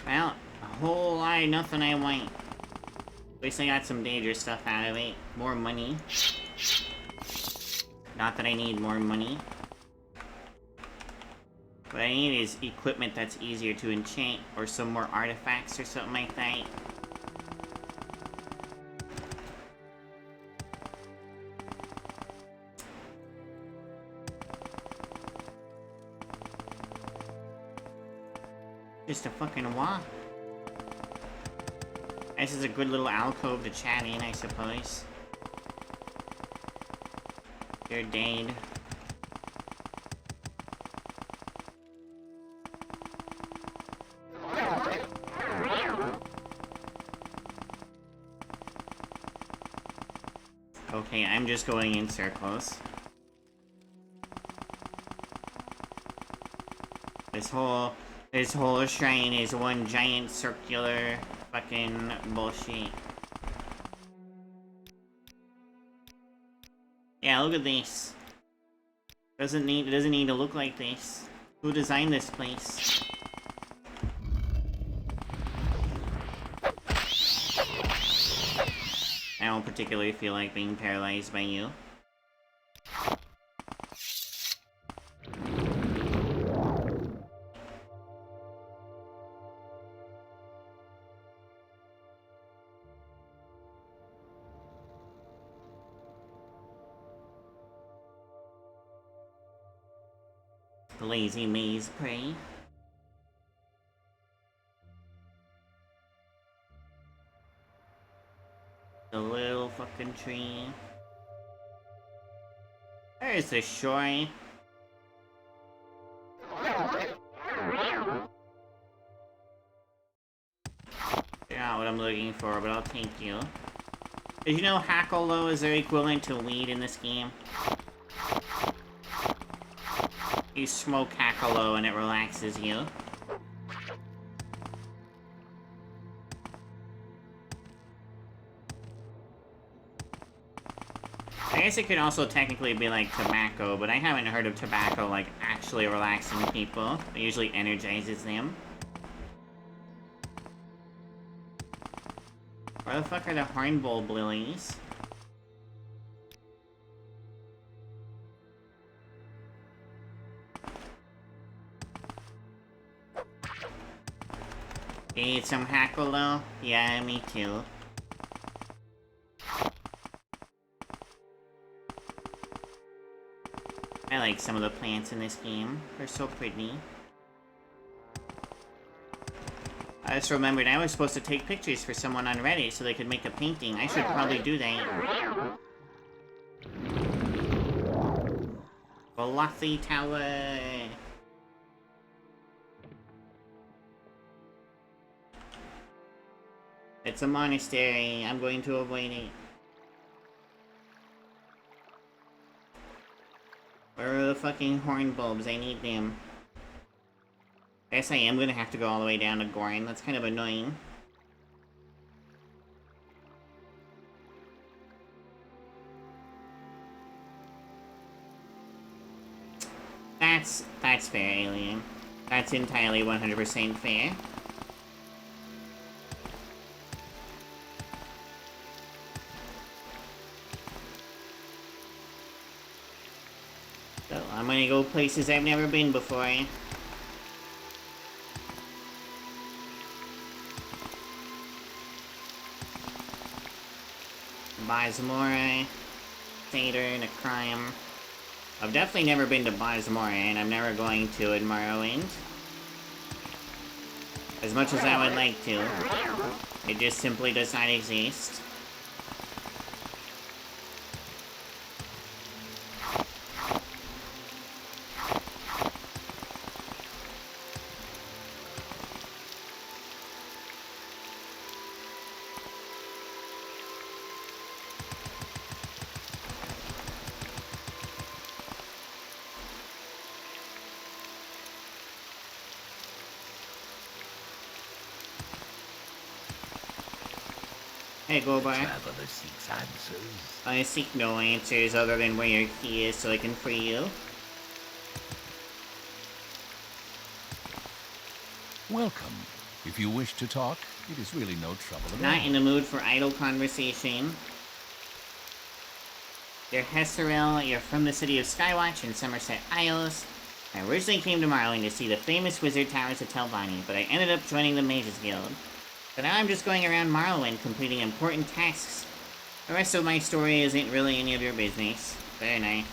Well, a whole lot of nothing I want. At least I got some dangerous stuff out of it. More money. Not that I need more money. What I need is equipment that's easier to enchant, or some more artifacts or something like that. Just a fucking wall. This is a good little alcove to chat in, I suppose. You're dead. Okay, I'm just going in circles. This whole shrine is one giant circular fucking bullshit. Yeah, look at this. It doesn't need to look like this. Who designed this place? I don't particularly feel like being paralyzed by you. Lazy maze prey. The little fucking tree. There's the shore. Not what I'm looking for, but I'll take you. Did you know Hackalo is their equivalent to weed in this game? You smoke Hackalo and it relaxes you. I guess it could also technically be like tobacco, but I haven't heard of tobacco like actually relaxing people. It usually energizes them. Where the fuck are the hornbulb lilies? Need some Hackalo? Yeah, me too. I like some of the plants in this game. They're so pretty. I just remembered I was supposed to take pictures for someone on Reddit so they could make a painting. I should probably do that. Velocity Tower! It's a monastery. I'm going to avoid it. Where are the fucking horn bulbs? I need them. I guess I am gonna have to go all the way down to Gorin. That's kind of annoying. That's fair, Alien. That's entirely 100% fair. So, I'm gonna go places I've never been before. Bazmora, Satyr, Necrime. I've definitely never been to Bazmora, and I'm never going to in Morrowind. As much as I would like to. It just simply does not exist. Hey, Gobar. Traveler seeks answers. I seek no answers other than where your key is so I can free you. Welcome. If you wish to talk, it is really no trouble at all. Not in the mood for idle conversation. You're Hesserel, you're from the city of Skywatch in Somerset Isles. I originally came to Morrowind to see the famous wizard towers of Telvanni, but I ended up joining the Mages Guild. But now I'm just going around Morrowind completing important tasks. The rest of my story isn't really any of your business. Very nice.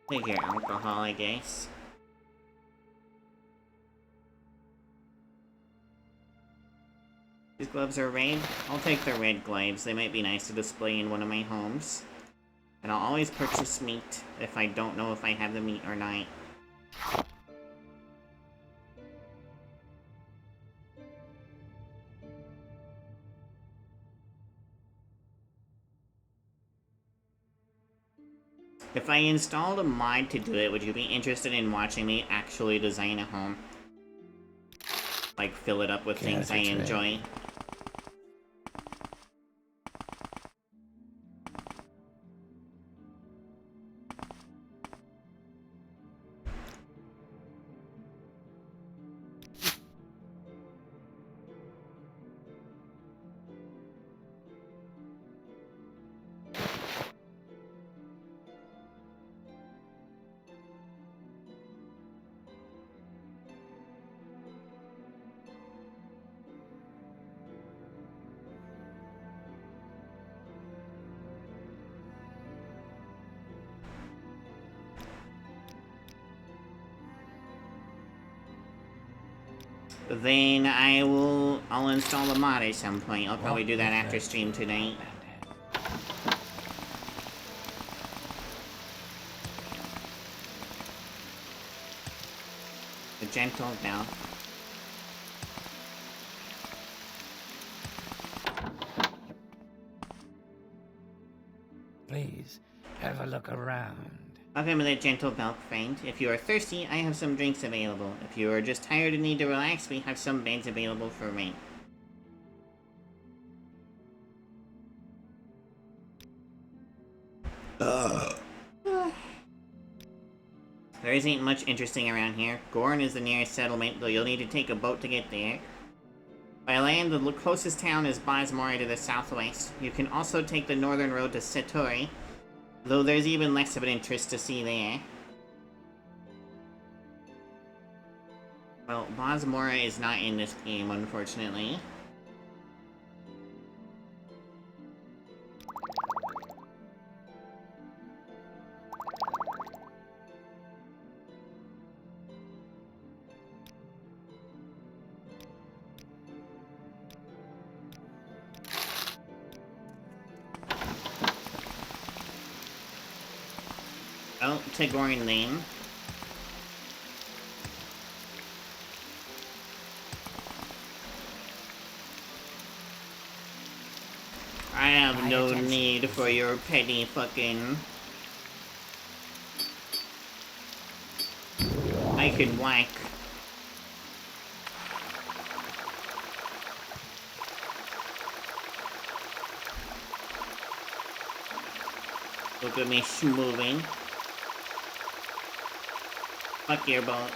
Take your alcohol, I guess. These gloves are red? I'll take the red gloves. They might be nice to display in one of my homes. And I'll always purchase meat if I don't know if I have the meat or not. If I installed a mod to do it, would you be interested in watching me actually design a home? Like, fill it up with things I enjoy? Then I'll install a mod at some point. I'll probably do that after stream tonight. The gentle now. Please, have a look around. Welcome to the Gentle Milk Friend. If you are thirsty, I have some drinks available. If you are just tired and need to relax, we have some beds available for rent. There isn't much interesting around here. Gorn is the nearest settlement, though you'll need to take a boat to get there. By land, the closest town is Bosmora to the southwest. You can also take the northern road to Satori, though there's even less of an interest to see there. Well, Bosmora is not in this game, unfortunately. Oh, Tagorian Lane. I have no need for your petty fucking... I can whack. Look at me moving. Fuck your boat.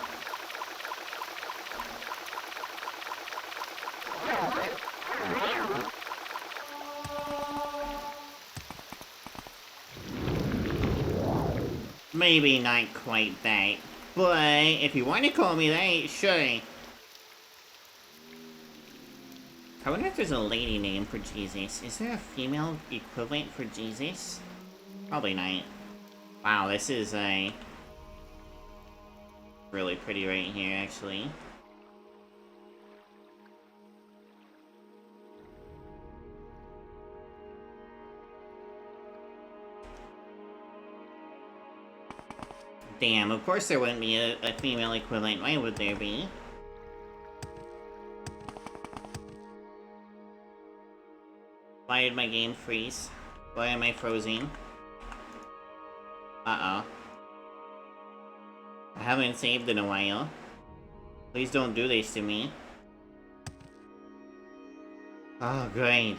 Maybe not quite that, but if you want to call me that, sure. I wonder if there's a lady name for Jesus. Is there a female equivalent for Jesus? Probably not. Wow, this is really pretty right here, actually. Damn, of course there wouldn't be a female equivalent. Why would there be? Why did my game freeze? Why am I frozen? Uh-oh. I haven't saved in a while. Please don't do this to me. Oh, great.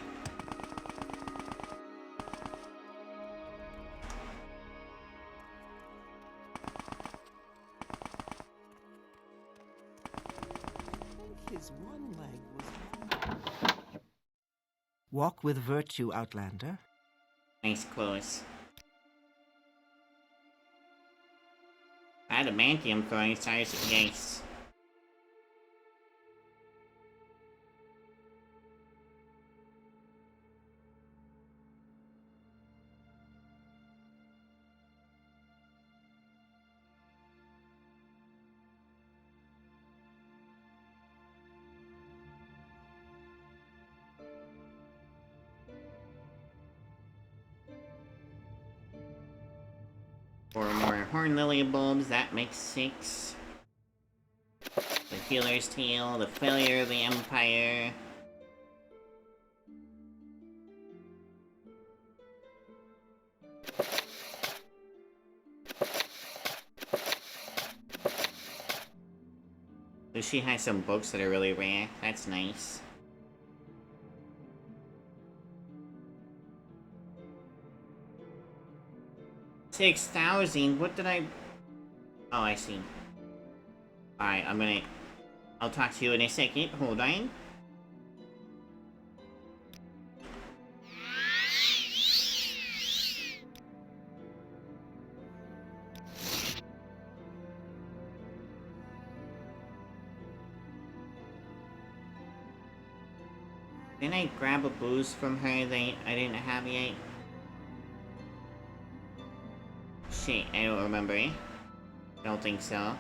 His one leg was... Walk with virtue, Outlander. Nice close. Adamantium throwing stars, yes. Four more Horn Lily bulbs, that makes 6. The Healer's Tail, the Failure of the Empire. But she has some books that are really rare. That's nice. $6,000? What did I... Oh, I see. Alright, I'll talk to you in a second. Hold on. Didn't I grab a booze from her that I didn't have yet? Shit, I don't remember. I don't think so.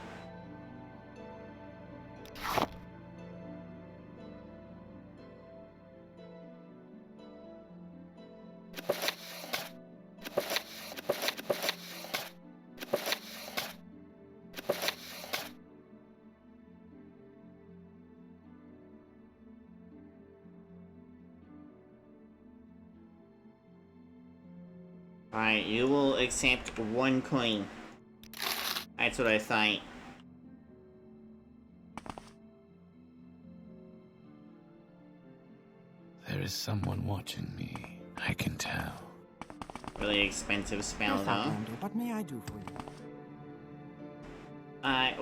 Alright, you will accept 1 coin. That's what I thought. There is someone watching me. I can tell. Really expensive spell, Yes, though. Outlander, what may I do for you?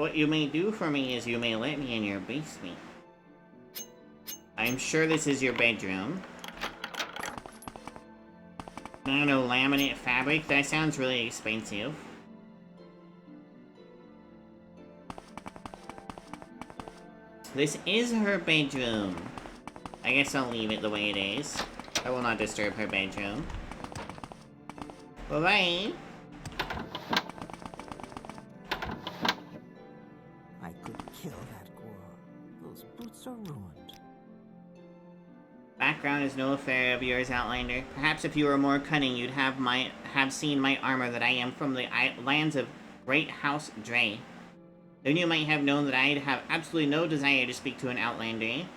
What you may do for me is you may let me in your basement. I'm sure this is your bedroom. I don't know, laminate fabric? That sounds really expensive. This is her bedroom. I guess I'll leave it the way it is. I will not disturb her bedroom. Bye-bye. I could kill that Gor. Those boots are ruined. Background is no affair of yours, Outlander. Perhaps if you were more cunning, you'd have seen my armor that I am from the lands of Great House Dre. Then you might have known that I'd have absolutely no desire to speak to an Outlander.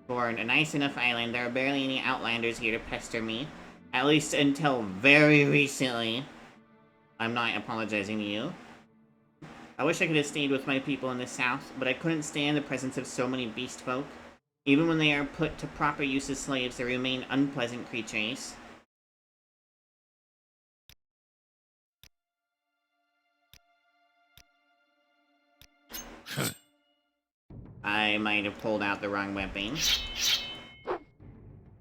For a nice enough island, there are barely any Outlanders here to pester me. At least until very recently. I'm not apologizing to you. I wish I could have stayed with my people in the south, but I couldn't stand the presence of so many beast folk. Even when they are put to proper use as slaves, they remain unpleasant creatures. I might have pulled out the wrong weapon.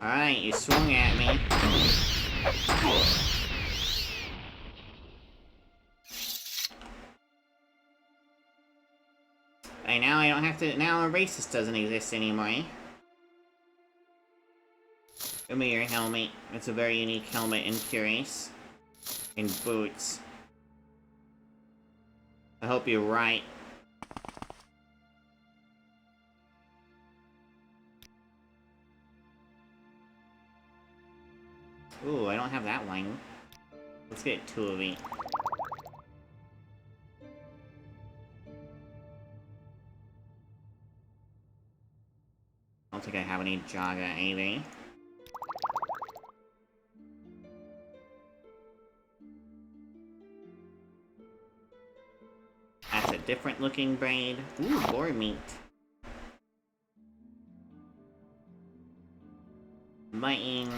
Alright, you swung at me. And now I don't have to... Now a racist doesn't exist anymore. Give me your helmet. It's a very unique helmet and curious. And boots. I hope you're right. Ooh, I don't have that one. Let's get 2 of each. I don't think I have any Jaga either. That's a different looking braid. Ooh, boar meat. Mutton.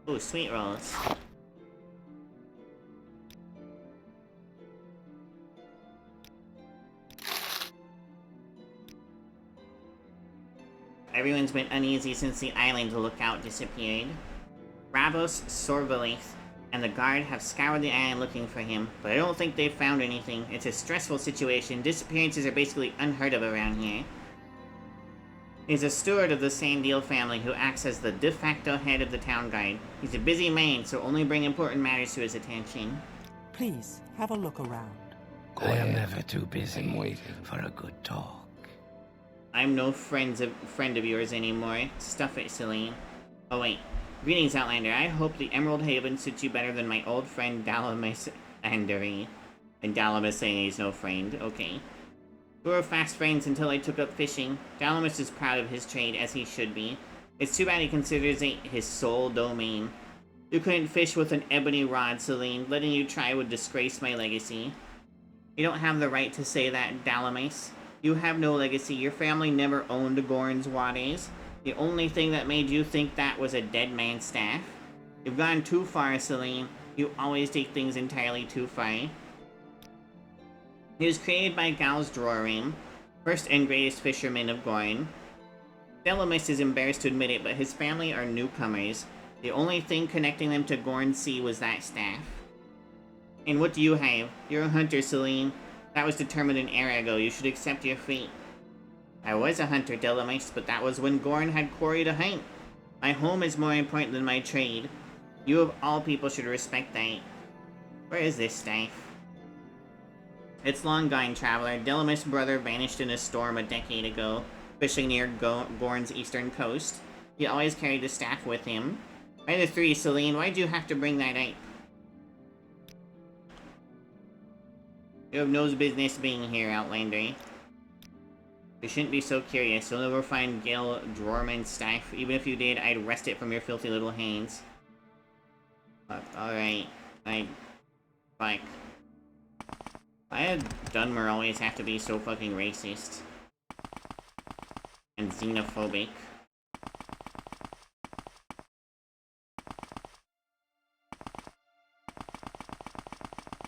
Ooh, sweet rolls. Everyone's been uneasy since the island lookout disappeared. Bravos, Sorvalith, and the guard have scoured the island looking for him, but I don't think they've found anything. It's a stressful situation. Disappearances are basically unheard of around here. He's a steward of the Sandil family who acts as the de facto head of the town guard. He's a busy man, so only bring important matters to his attention. Please, have a look around. I am never too busy for a good talk. I'm no friend of yours anymore. Stuff it, Celine. Oh wait. Greetings, Outlander. I hope the Emerald Haven suits you better than my old friend Dalamis Andary. And Dalamis saying he's no friend. Okay. We were fast friends until I took up fishing. Dalamis is proud of his trade, as he should be. It's too bad he considers it his sole domain. You couldn't fish with an ebony rod, Celine. Letting you try would disgrace my legacy. You don't have the right to say that, Dalamis. You have no legacy. Your family never owned Gorn's Wades. The only thing that made you think that was a dead man's staff. You've gone too far, Celine. You always take things entirely too far. He was created by Gal's Drorim, first and greatest fisherman of Gorn. Dalamis is embarrassed to admit it, but his family are newcomers. The only thing connecting them to Gorn Sea was that staff. And what do you have? You're a hunter, Celine. That was determined an era ago. You should accept your fate. I was a hunter, Dalamis, but that was when Gorn had quarry to hunt. My home is more important than my trade. You of all people should respect that. Where is this staff? It's long gone, traveler. Dalamis' brother vanished in a storm a decade ago, fishing near Gorn's eastern coast. He always carried the staff with him. By the three, Celine, why'd you have to bring that up? You have no business being here, Outlander. You shouldn't be so curious. You'll never find Gil Drorman's staff. Even if you did, I'd wrest it from your filthy little hands. Fuck, alright. Fuck. Why did Dunmer always have to be so fucking racist? And xenophobic?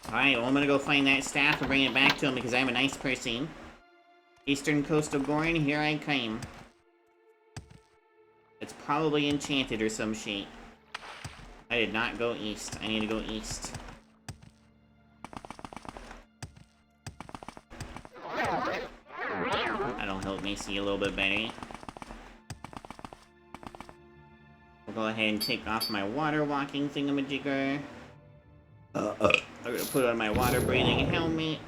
Alright, well I'm gonna go find that staff and bring it back to him because I'm a nice person. Eastern coast of Gorn, here I come. It's probably enchanted or some shit. I did not go east. I need to go east. That'll help me see a little bit better. We'll go ahead and take off my water walking thingamajigger. I'm gonna put on my water breathing helmet.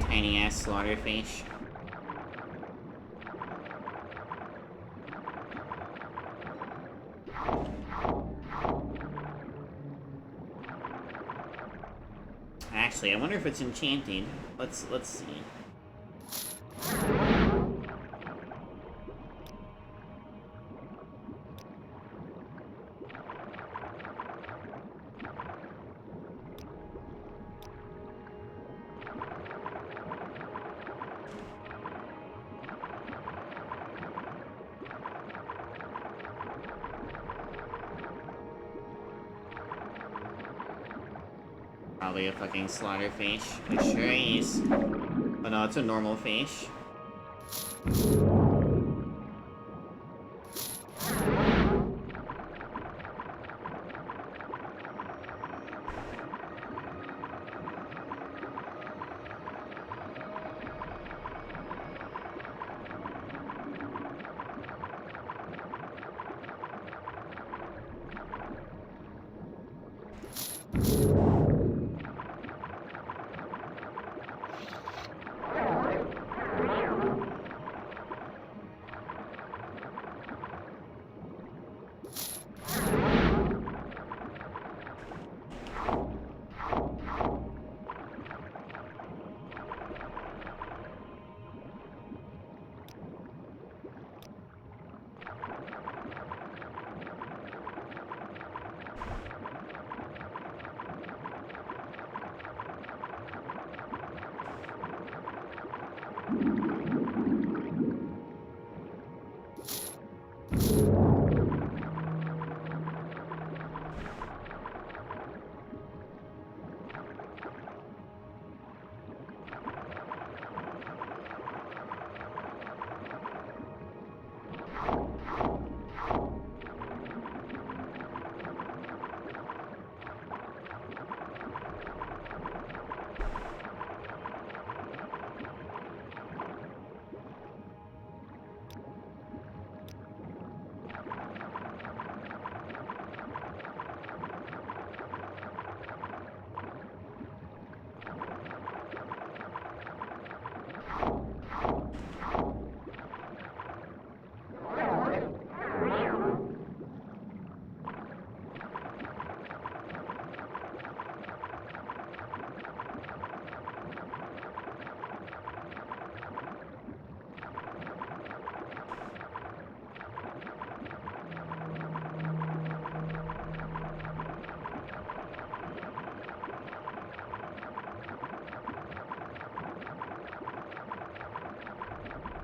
Tiny ass slaughterfish. Actually, I wonder if it's enchanted. Let's see. Probably a fucking slaughterfish. It sure is. Oh no, it's a normal fish.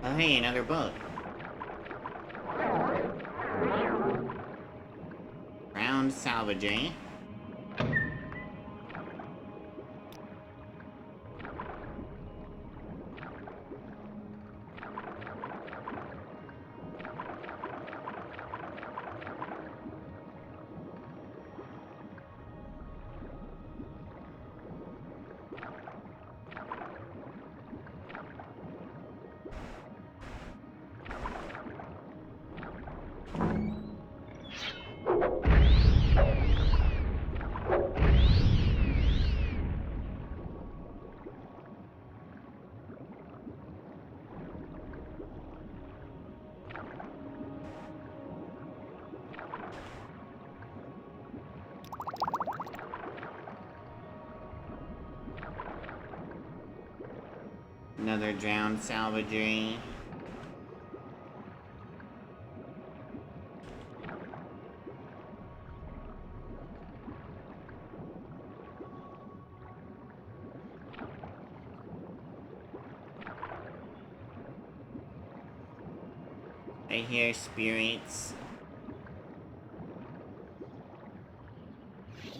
Oh hey, another boat. Round salvage, eh? Another drowned salvagery. I hear spirits.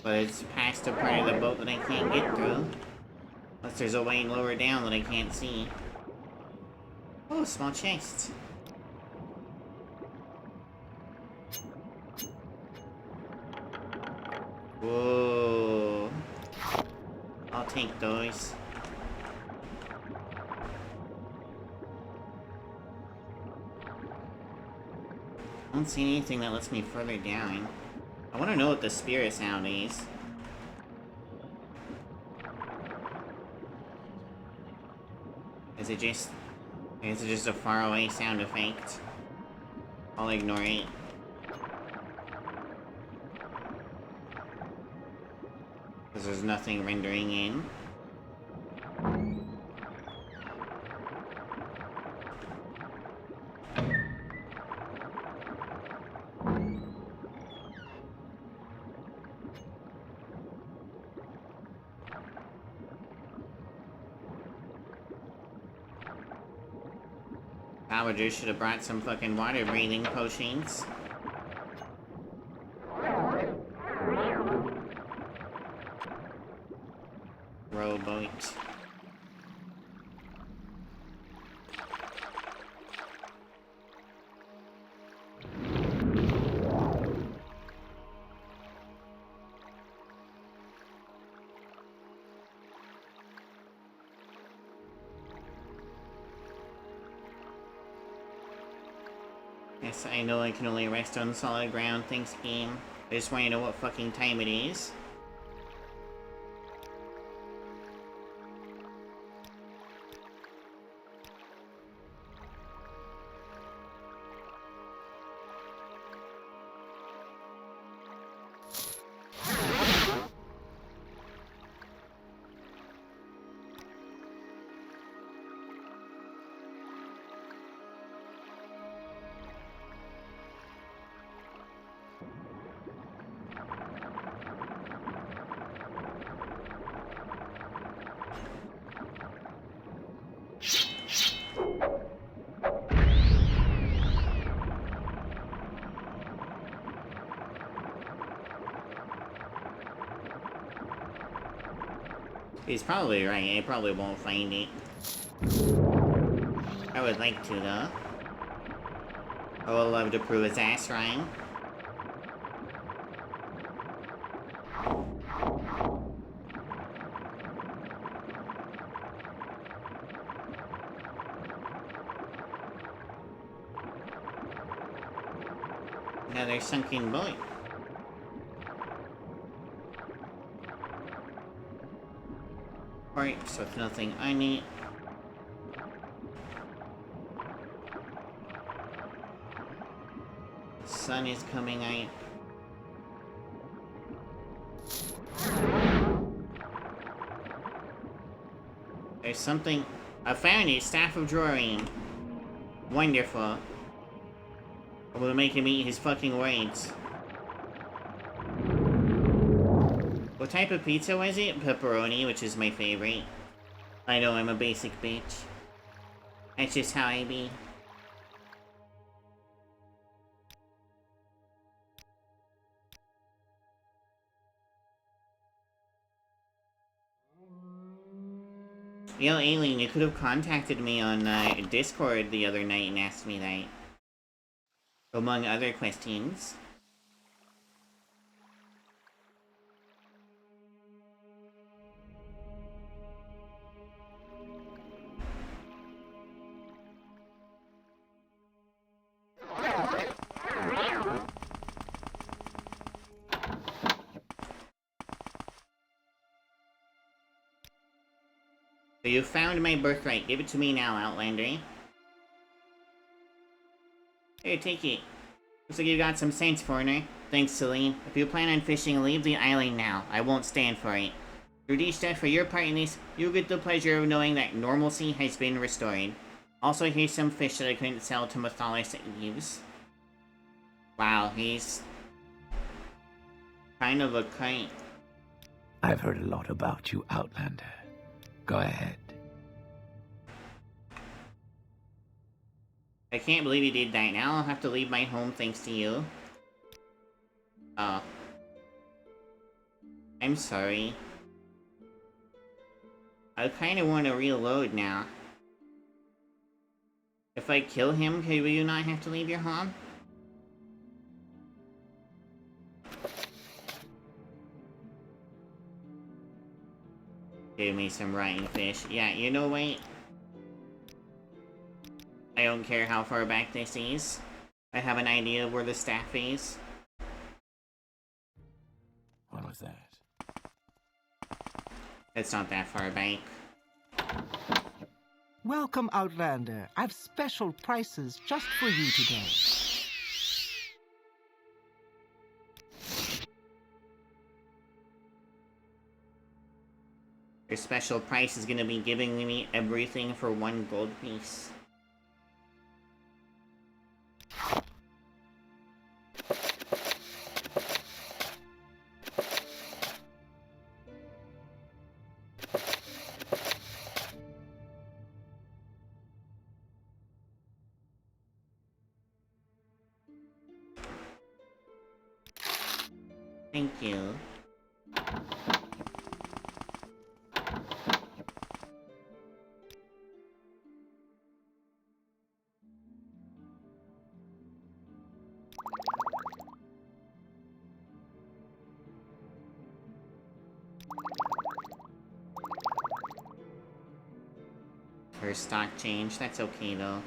But it's past a part of the boat that I can't get through. Unless there's a way lower down that I can't see. Oh, small chest. Whoa. I'll take those. I don't see anything that lets me further down. I want to know what the spirit sound is. Is it just a faraway sound effect? I'll ignore it. Because there's nothing rendering in. Salvagers should have brought some fucking water breathing potions. Rowboat. Yes, I know I can only rest on solid ground, thanks game. I just want to know what fucking time it is. He's probably right, I probably won't find it. I would like to, though. I would love to prove his ass right. Another sunken boat. Alright, so if nothing I need. The sun is coming out. There's something. I found it, Staff of Drawing. Wonderful. I'm gonna make him eat his fucking words. What type of pizza was it? Pepperoni, which is my favorite. I know I'm a basic bitch. That's just how I be. Yo, Alien, you could have contacted me on Discord the other night and asked me that. Among other questions. So you found my birthright. Give it to me now, Outlander. Here, take it. Looks like you got some sense, foreigner. Thanks, Celine. If you plan on fishing, leave the island now. I won't stand for it. Rudishta, for your part in this, you get the pleasure of knowing that normalcy has been restored. Also, here's some fish that I couldn't sell to Mathalis Eves. Wow, he's kind of a kite. I've heard a lot about you, Outlander. Go ahead. I can't believe you did that. Now I'll have to leave my home thanks to you. Oh. I'm sorry. I kind of want to reload now. If I kill him, will you not have to leave your home? Give me some rotten fish. Yeah, you know what? I don't care how far back this is. I have an idea of where the staff is. What was that? It's not that far back. Welcome, Outlander. I've special prices just for you today. Your special price is gonna be giving me everything for 1 gold piece. Thank you. For stock change, that's okay though.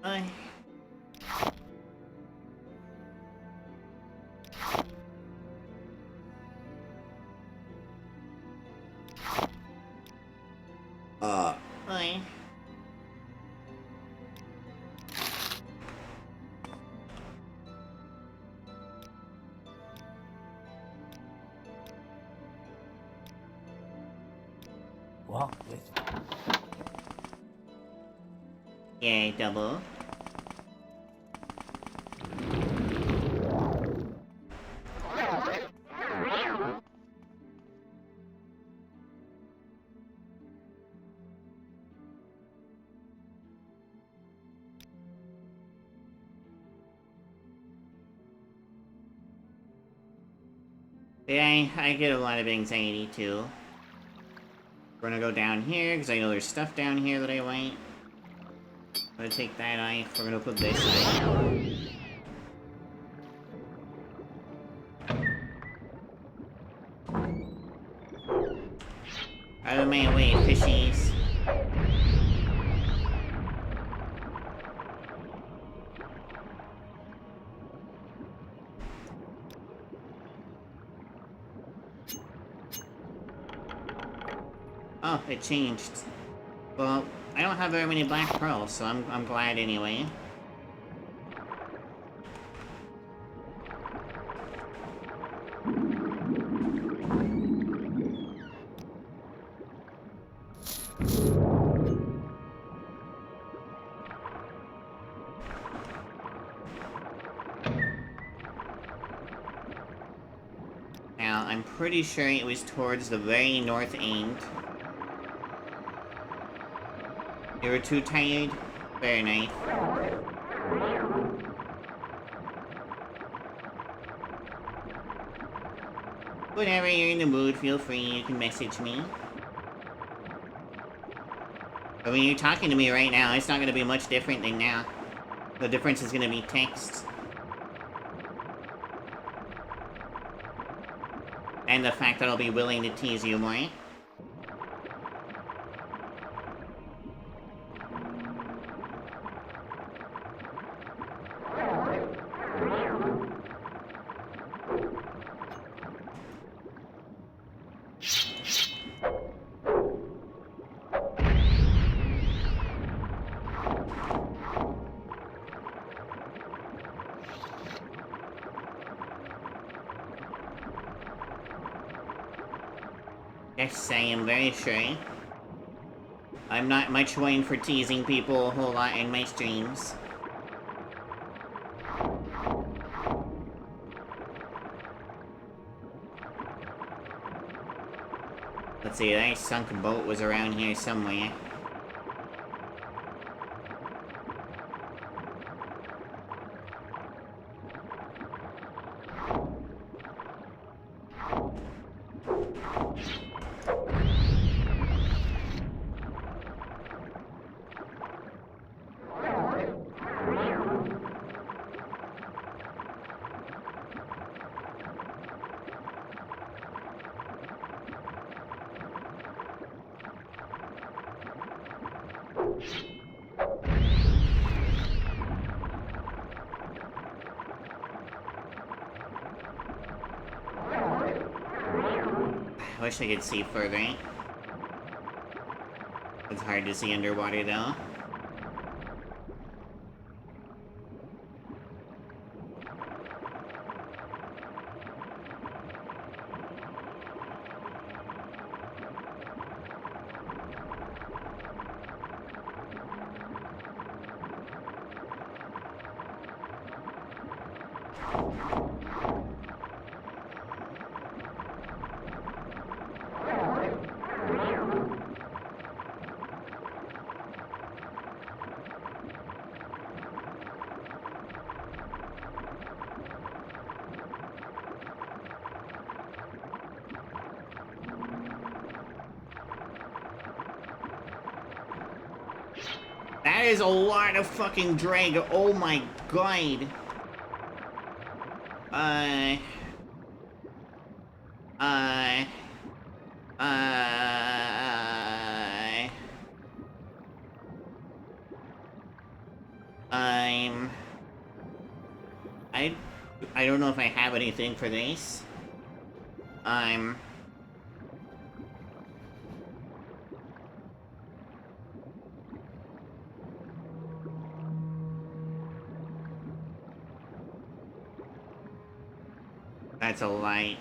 Ay. Ay. Walk with me. Yay, double. Yeah, I get a lot of anxiety too. We're gonna go down here, because I know there's stuff down here that I want. I'm gonna take that off. We're gonna put this on. Out of my way, fishies. Oh, it changed. Well, I don't have very many black pearls, so I'm glad anyway. pretty sure it was towards the very north end. You were too tired? Fair enough. Whenever you're in the mood, feel free, you can message me. But when you're talking to me right now, it's not gonna be much different than now. The difference is gonna be text. And the fact that I'll be willing to tease you more. Yes, I am very sure. I'm not much one for teasing people a whole lot in my streams. Let's see, that sunk boat was around here somewhere. I wish I could see further. It's hard to see underwater though. That is a lot of fucking drag. Oh my god. I don't know if I have anything for this. That's a light.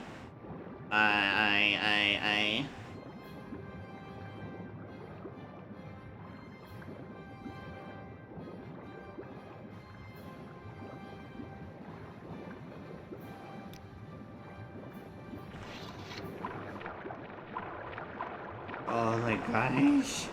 Oh my gosh.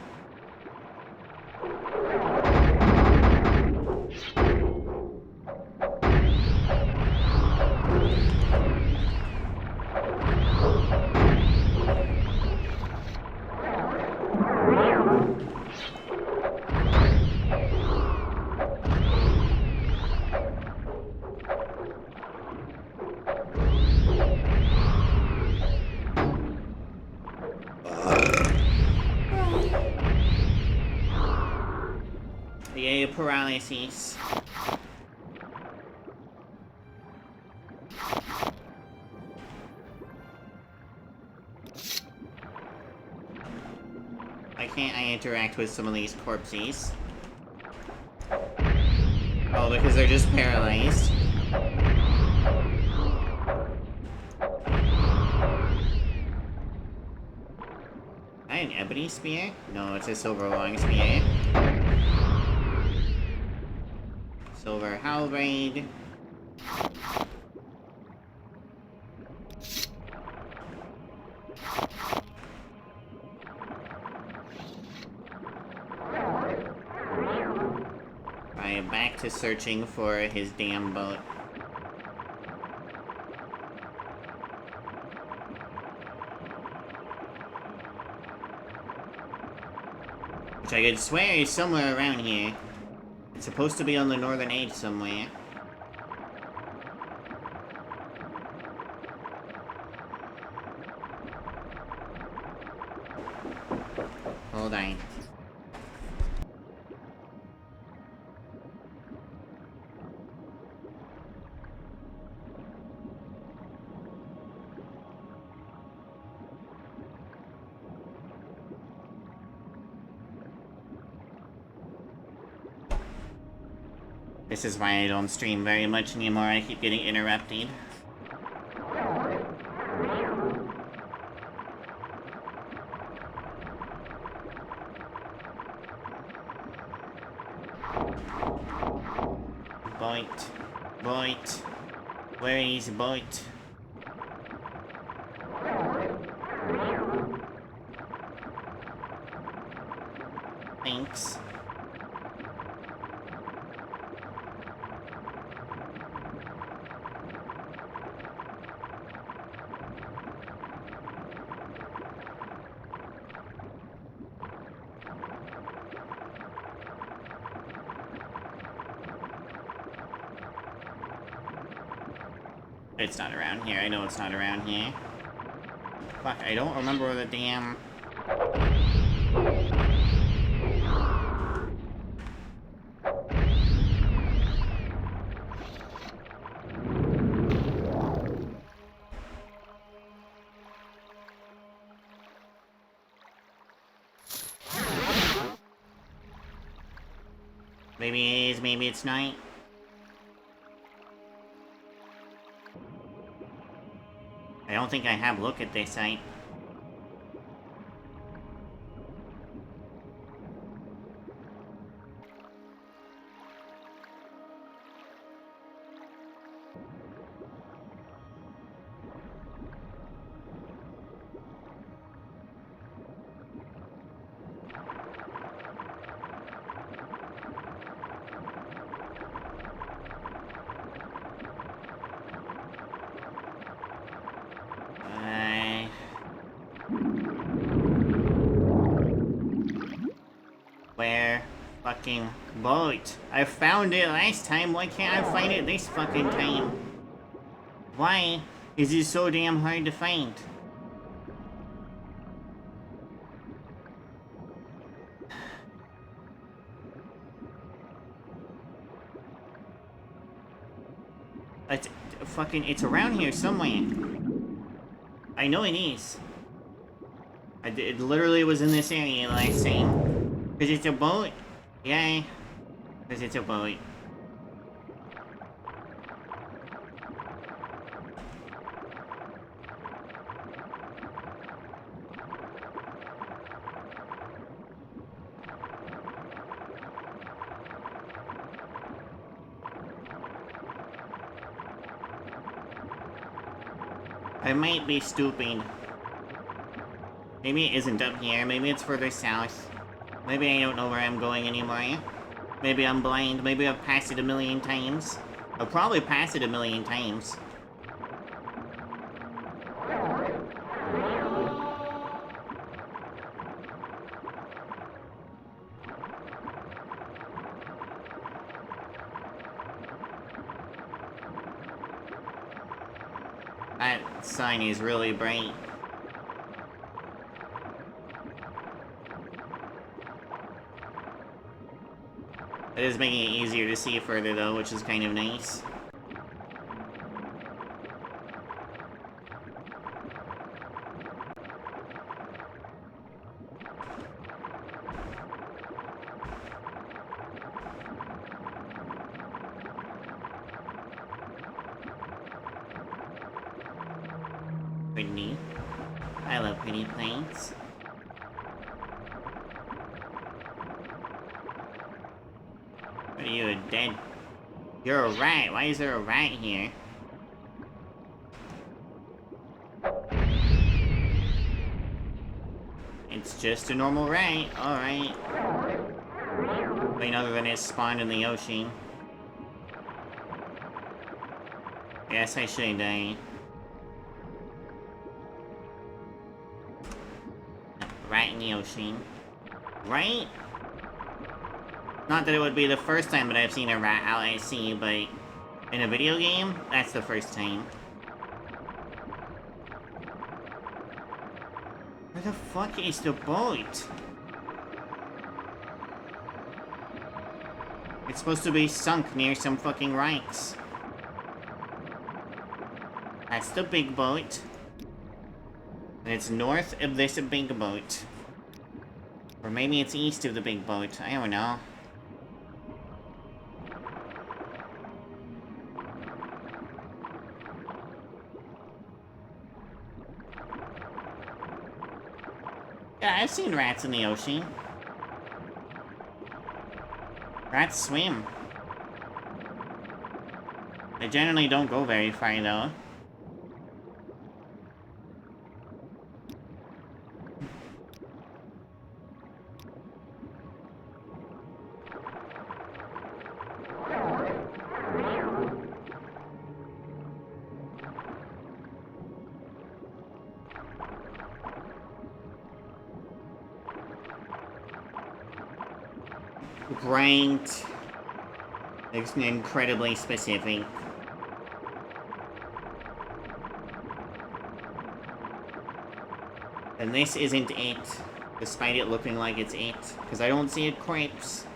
Yay, paralysis. Why can't I interact with some of these corpses? Oh, because they're just paralyzed. An ebony spear? No, it's a silver long spear. Silver halberd. back to searching for his damn boat. Which I could swear is somewhere around here. It's supposed to be on the northern edge somewhere. Hold on. This is why I don't stream very much anymore. I keep getting interrupted. Boit. Boit. Where is Boit? Thanks. It's not around here. I know it's not around here. Fuck, I don't remember where the damn... Maybe it is, maybe it's not. I don't think I have looked at this site. Where fucking boat? I found it last time, why can't I find it this fucking time? Why is it so damn hard to find? It's around here somewhere. I know it is. It literally was in this area last time. Cause it's a boat? Yeah. Cause it's a boat. I might be stupid. Maybe it isn't up here, maybe it's further south. Maybe I don't know where I'm going anymore. Maybe I'm blind, maybe I've passed it a million times. I've probably passed it a million times. That sign is really bright. It is making it easier to see further though, which is kind of nice. Pretty. I love pretty things. What are you, a dead? You're a rat. Why is there a rat here? It's just a normal rat. Alright. I mean, other than it spawned in the ocean. Yes, I should die. Right in the ocean. Right? Not that it would be the first time that I've seen a rat out at sea, but in a video game, that's the first time. Where the fuck is the boat? It's supposed to be sunk near some fucking rocks. That's the big boat. And it's north of this big boat. Or maybe it's east of the big boat. I don't know. Yeah, I've seen rats in the ocean. Rats swim. They generally don't go very far, though. Right. It's incredibly specific. And this isn't it, despite it looking like it's it, because I don't see a corpse.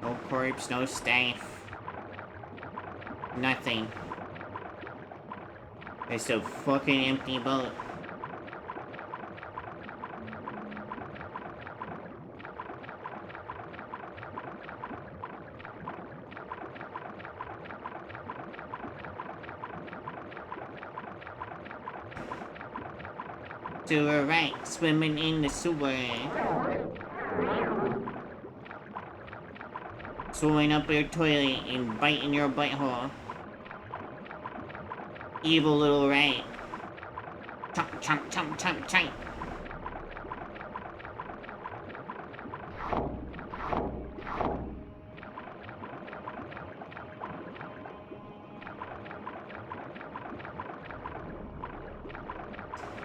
No corpse, no staff. Nothing. It's a fucking empty boat. Sewer rat swimming in the sewer. Swimming up your toilet and biting your butthole. Evil little rat. Chomp, chomp, chomp, chomp, chomp.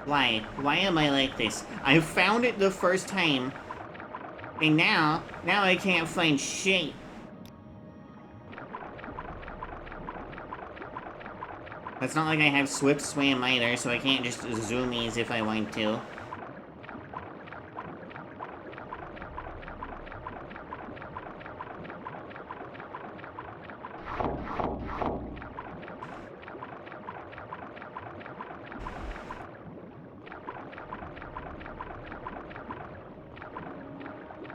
Why? Why am I like this? I found it the first time. And now I can't find shit. It's not like I have Swift Swim either, so I can't just zoomies if I want to.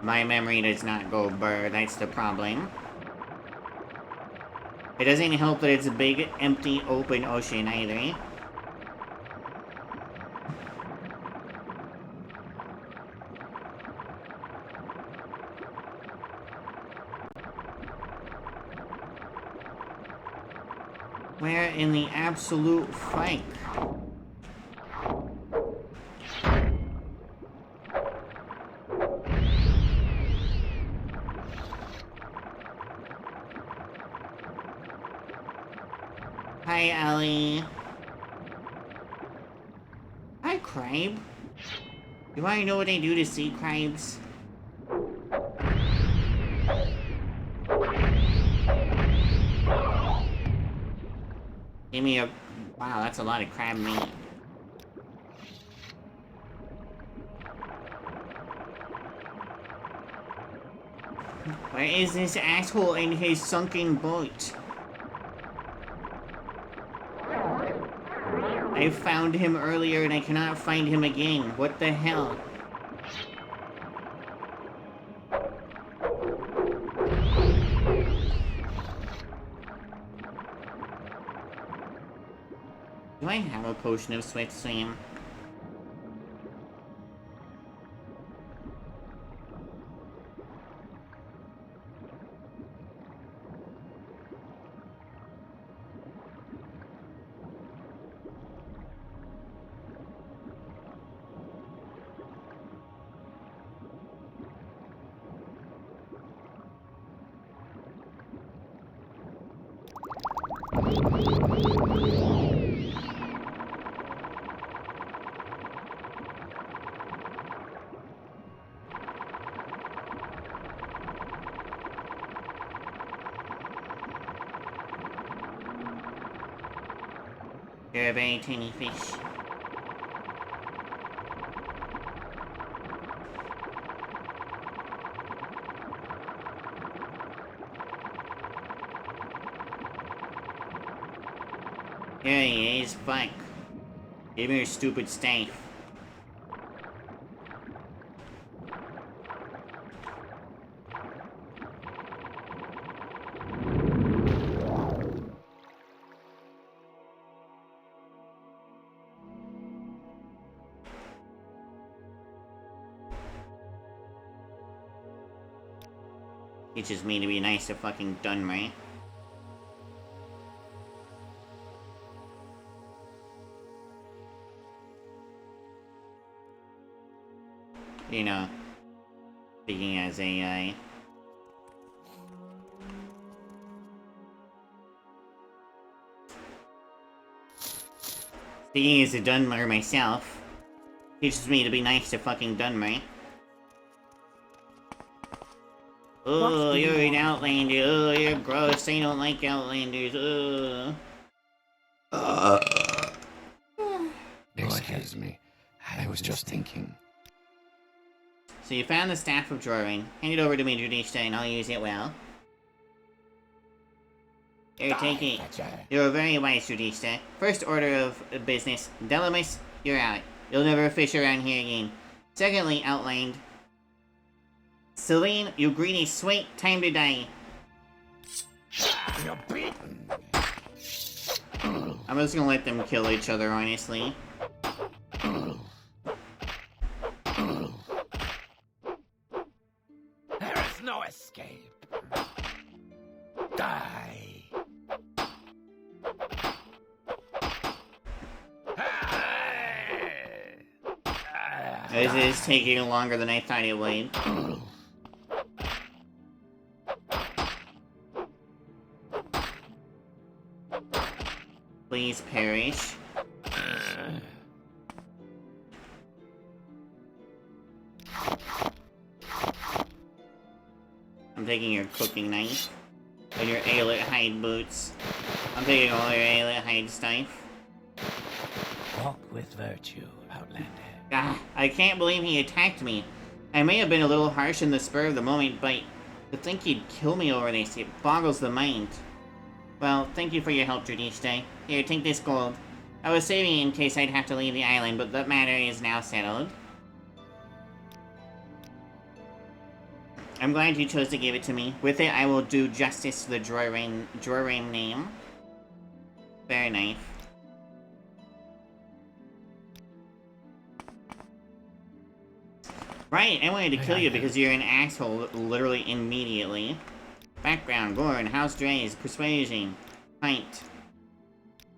My memory does not go blur, that's the problem. It doesn't help that it's a big, empty, open ocean either. Where in the absolute fuck? Hi, Ellie. Hi, Cribe. You wanna know what they do to sea crabs? Give me a... Wow, that's a lot of crab meat. Where is this asshole in his sunken boat? I found him earlier and I cannot find him again. What the hell? Do I have a potion of Swift Swim? You're a very tiny fish. Here he is, fuck. Give me your stupid staff. Teaches me to be nice to fucking Dunray. You know, speaking as AI. Speaking as a Dunmer myself, teaches me to be nice to fucking Dunmer. Oh, you're an Outlander. Oh, you're gross. I don't like Outlanders. Excuse me. I was just thinking. So you found the Staff of Drawing. Hand it over to me, Judishta, and I'll use it well. Here, take it. You're very wise, Judishta. First order of business. Delamus, you're out. You'll never fish around here again. Secondly, Outland. Celine, you greedy sweet, time to die. You're beaten. I'm just gonna let them kill each other, honestly. There is no escape. Die. This is taking longer than I thought it would. Please perish. I'm taking your cooking knife and your Aelid hide boots. I'm taking all your Aelid hide stuff. Walk with virtue, Outlander. Ah, I can't believe he attacked me. I may have been a little harsh in the spur of the moment, but to think he'd kill me over this, it boggles the mind. Well, thank you for your help, Judishta. Here, take this gold. I was saving it in case I'd have to leave the island, but that matter is now settled. I'm glad you chose to give it to me. With it, I will do justice to the Jorraim name. Very nice. Right, I wanted to kill you because you're an asshole literally immediately. Background, Gorn, House Dreys, Persuasion, Pint.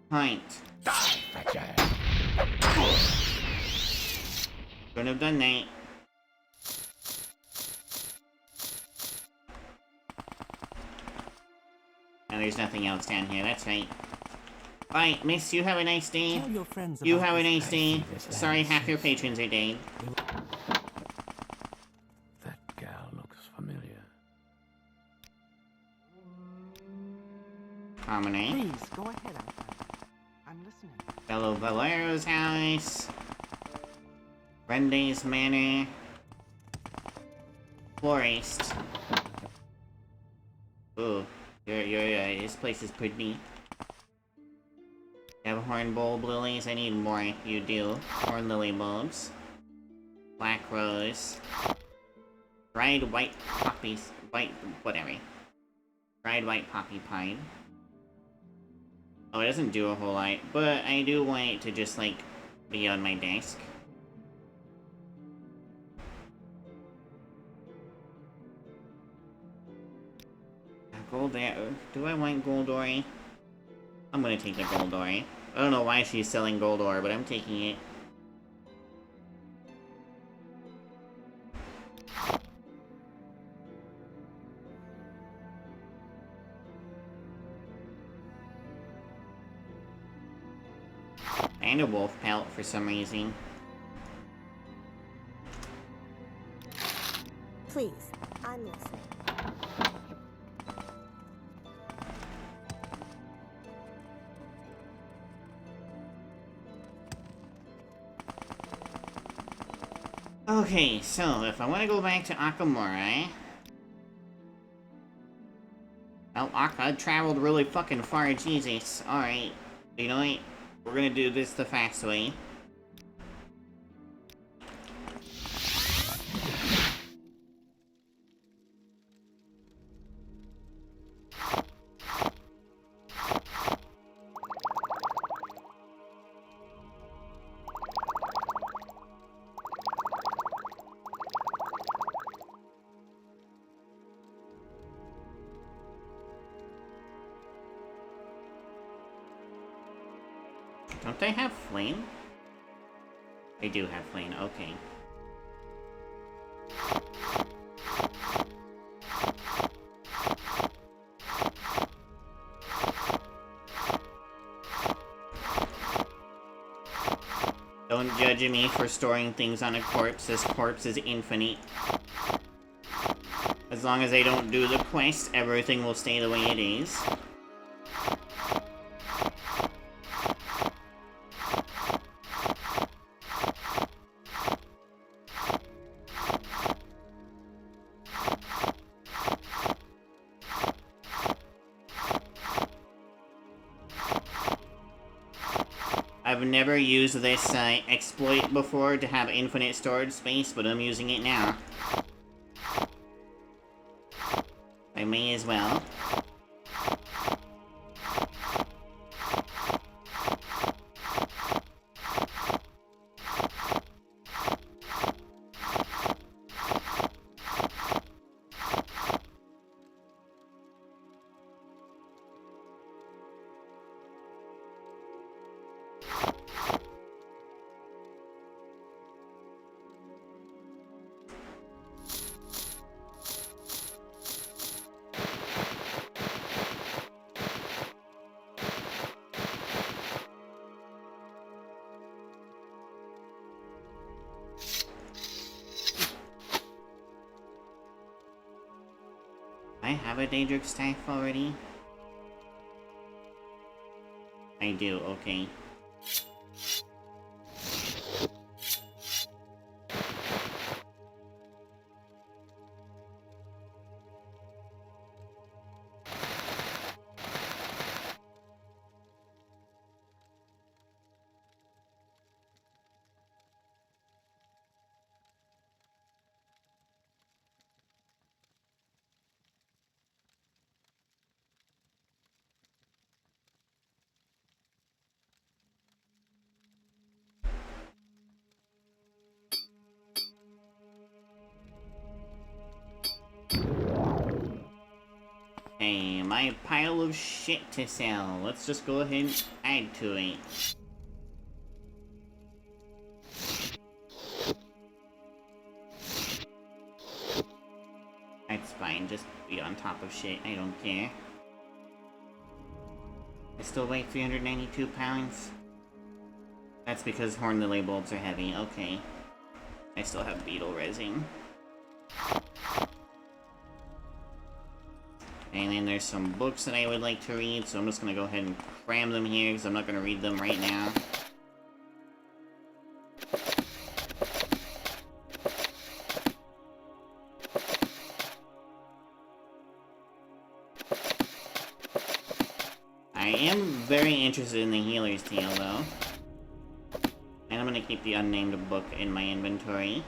Pint. Die, Fetcher. Couldn't have done that. And there's nothing else down here, that's right. Alright, miss, you have a nice day. Tell your friends You about have a this nice day. this Sorry, land half your since- patrons are dead. That gal looks familiar. Promenade. Please, go ahead, Outlander. I'm listening. Fellow Valero's house. Rende's Manor. Florist. Ooh, this place is pretty neat. You have horn bulb lilies? I need more. You do. Horn lily bulbs. Black rose. Dried white poppies. Whatever. Dried white poppy pine. Oh, it doesn't do a whole lot, but I do want it to just, like, be on my desk. Gold arrow. Do I want gold ore? I'm gonna take the gold ore. I don't know why she's selling gold ore, but I'm taking it. And a wolf pelt for some reason. Please, I'm listening. Okay, so if I want to go back to Akamura... Well, Akka traveled really fucking far, Jesus. Alright. You know what? We're gonna do this the fast way. Don't they have flame? They do have flame, okay. Don't judge me for storing things on a corpse. This corpse is infinite. As long as I don't do the quest, everything will stay the way it is. I've never used this exploit before to have infinite storage space, but I'm using it now. I may as well. I have a Daedric staff already? I do, okay. Hey, my pile of shit to sell. Let's just go ahead and add to it. That's fine, just be on top of shit, I don't care. I still weigh 392 pounds. That's because horn lily bulbs are heavy, okay. I still have beetle resin. And then there's some books that I would like to read, so I'm just gonna go ahead and cram them here, because I'm not gonna read them right now. I am very interested in the Healer's Tale, though. And I'm gonna keep the unnamed book in my inventory.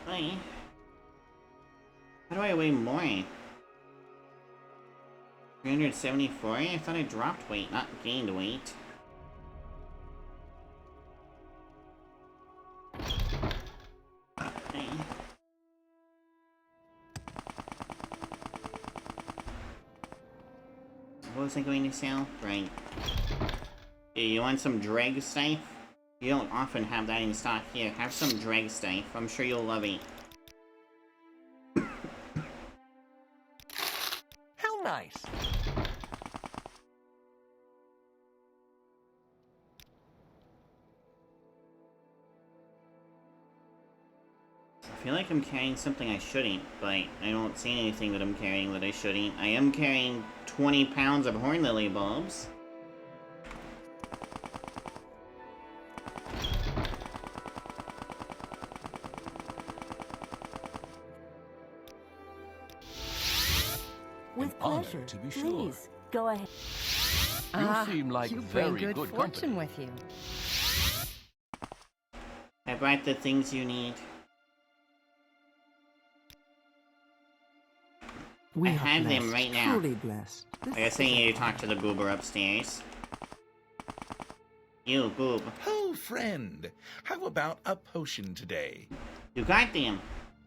Hi. How do I weigh more? 374? I thought I dropped weight, not gained weight. Okay. What was I going to sell? Right. Hey, you want some dreg stuff? You don't often have that in stock here. Have some dreg stuff. I'm sure you'll love it. right. I feel like I'm carrying something I shouldn't, but I don't see anything that I'm carrying that I shouldn't. I am carrying 20 pounds of horn lily bulbs. With honor, pleasure. to be sure. Please, go ahead. You seem like you very bring good good fortune company. with you. I brought the things you need. We I are have them blessed, right now. truly blessed. I This guess I is need an to talk to the goober upstairs. You, goob. Oh, friend, how about a potion today? You got them.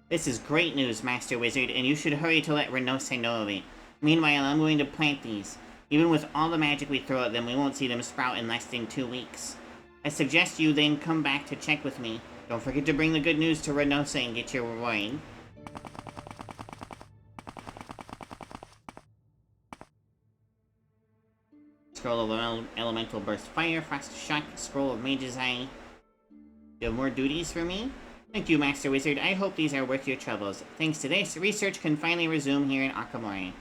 This is great news, Master Wizard, and you should hurry to let Renose know of it. Meanwhile, I'm going to plant these. Even with all the magic we throw at them, we won't see them sprout in less than 2 weeks. I suggest you then come back to check with me. Don't forget to bring the good news to Renose and get your reward. Scroll of Elemental Burst Fire, Frost Shock, Scroll of Mage's Eye. You have more duties for me? Thank you, Master Wizard. I hope these are worth your troubles. Thanks to this, research can finally resume here in Akamori.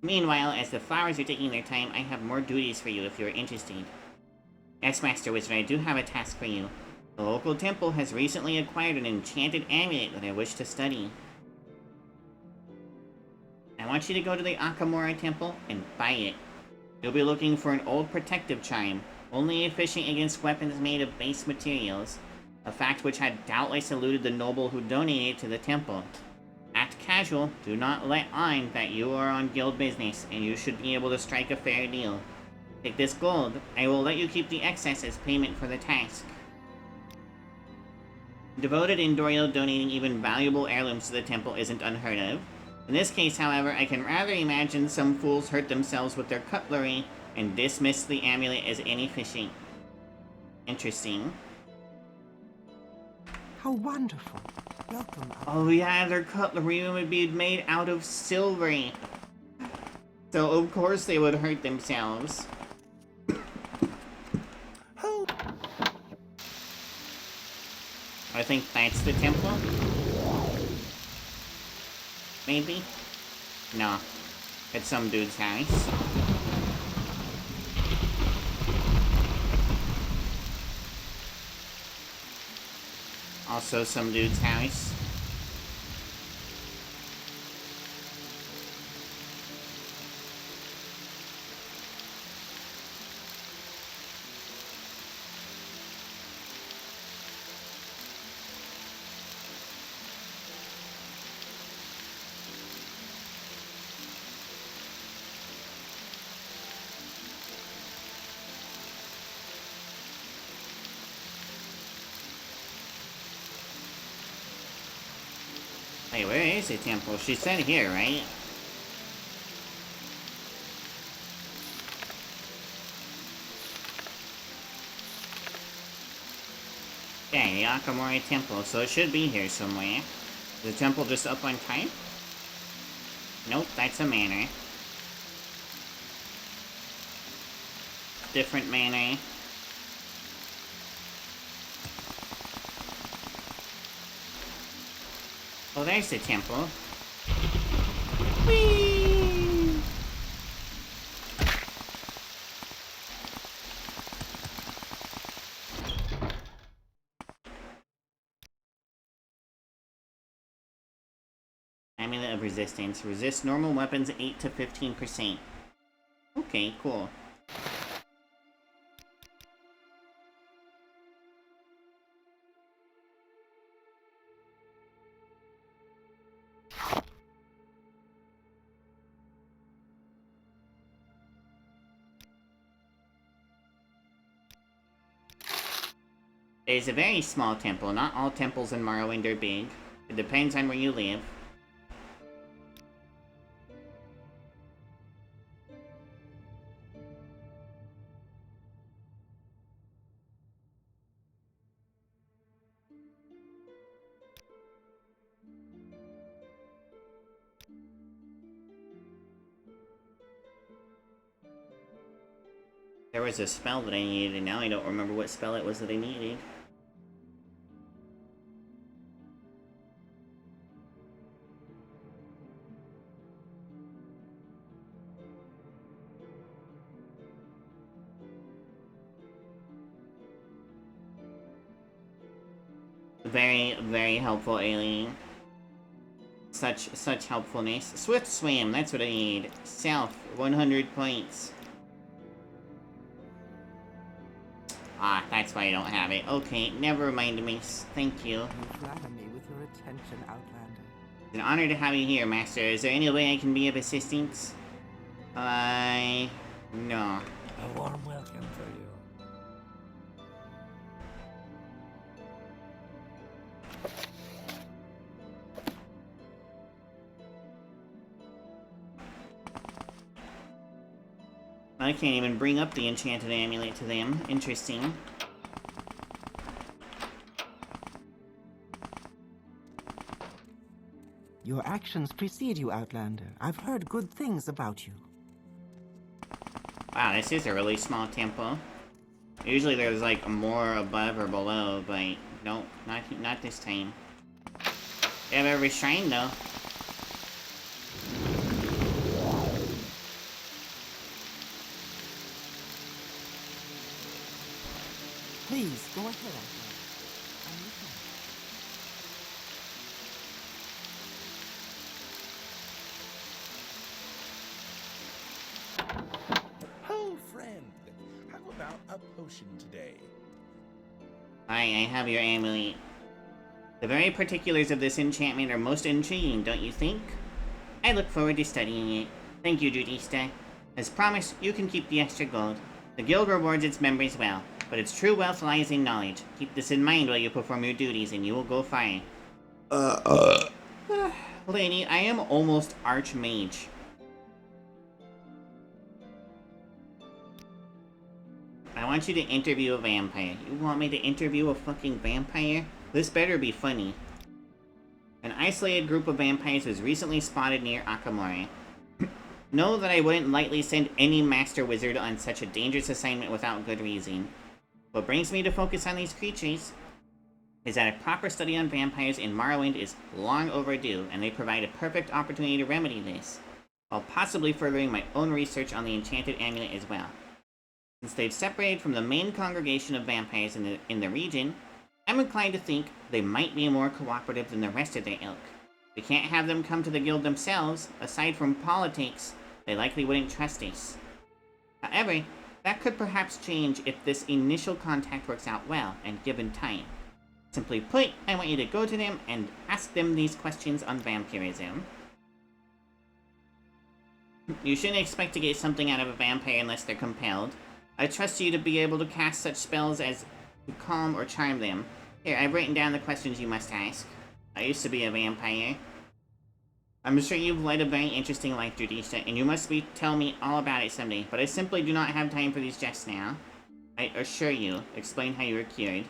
Meanwhile, as the flowers are taking their time, I have more duties for you if you are interested. Yes, Master Wizard, I do have a task for you. The local temple has recently acquired an enchanted amulet that I wish to study. I want you to go to the Akamori Temple and buy it. You'll be looking for an old protective charm, only efficient against weapons made of base materials, a fact which had doubtless eluded the noble who donated it to the temple. Act casual, do not let on that you are on guild business, and you should be able to strike a fair deal. Take this gold, I will let you keep the excess as payment for the task. Devoted Indorio donating even valuable heirlooms to the temple isn't unheard of. In this case, however, I can rather imagine some fools hurt themselves with their cutlery and dismiss the amulet as inefficient. Interesting. how wonderful. Welcome. Oh yeah, their cutlery would be made out of silver. So of course they would hurt themselves. Oh, I think that's the temple. Maybe? No. It's some dude's house. Also some dude's house. Hey, where is the temple? She said here, right? Yeah, the Akamori Temple, so it should be here somewhere. Is the temple just up on time? Nope, that's a manor. Different manor. Oh, there's the temple. Whee! Amulet of Resistance. Resist normal weapons 8 to 15%. Okay, cool. There's a very small temple. Not all temples in Morrowind are big. It depends on where you live. was a spell that I needed, and now I don't remember what spell it was that I needed. Very, very helpful, alien. Such helpfulness. Swift Swim, that's what I need. Self, 100 points. Ah, that's why I don't have it. Okay, never mind, miss. Thank you. You flatter me with your attention, Outlander. It's an honor to have you here, Master. Is there any way I can be of assistance? No. A warm welcome for you. I can't even bring up the enchanted amulet to them. Interesting. Your actions precede you, Outlander. I've heard good things about you. Wow, this is a really small temple. Usually there's like more above or below, but no, not this time. They have every shrine though. Please, go ahead, Outlander. I'm listening. Oh, friend, how about a potion today? I have your amulet. The very particulars of this enchantment are most intriguing, don't you think? I look forward to studying it. Thank you, Judista. As promised, you can keep the extra gold. The guild rewards its members well, but its true wealth lies in knowledge. Keep this in mind while you perform your duties, and you will go far. Lady, I am almost Archmage. I want you to interview a vampire. You want me to interview a fucking vampire? This better be funny. An isolated group of vampires was recently spotted near Akamori. Know that I wouldn't lightly send any master wizard on such a dangerous assignment without good reason. What brings me to focus on these creatures is that a proper study on vampires in Morrowind is long overdue, and they provide a perfect opportunity to remedy this, while possibly furthering my own research on the enchanted amulet as well. Since they've separated from the main congregation of vampires in the region, I'm inclined to think they might be more cooperative than the rest of their ilk. We can't have them come to the guild themselves. Aside from politics, they likely wouldn't trust us. However, that could perhaps change if this initial contact works out well and given time. Simply put, I want you to go to them and ask them these questions on vampirism. You shouldn't expect to get something out of a vampire unless they're compelled. I trust you to be able to cast such spells as to calm or charm them. Here, I've written down the questions you must ask. I used to be a vampire. I'm sure you've led a very interesting life, Judista, and you must tell me all about it someday, but I simply do not have time for these just now. I assure you, explain how you were cured.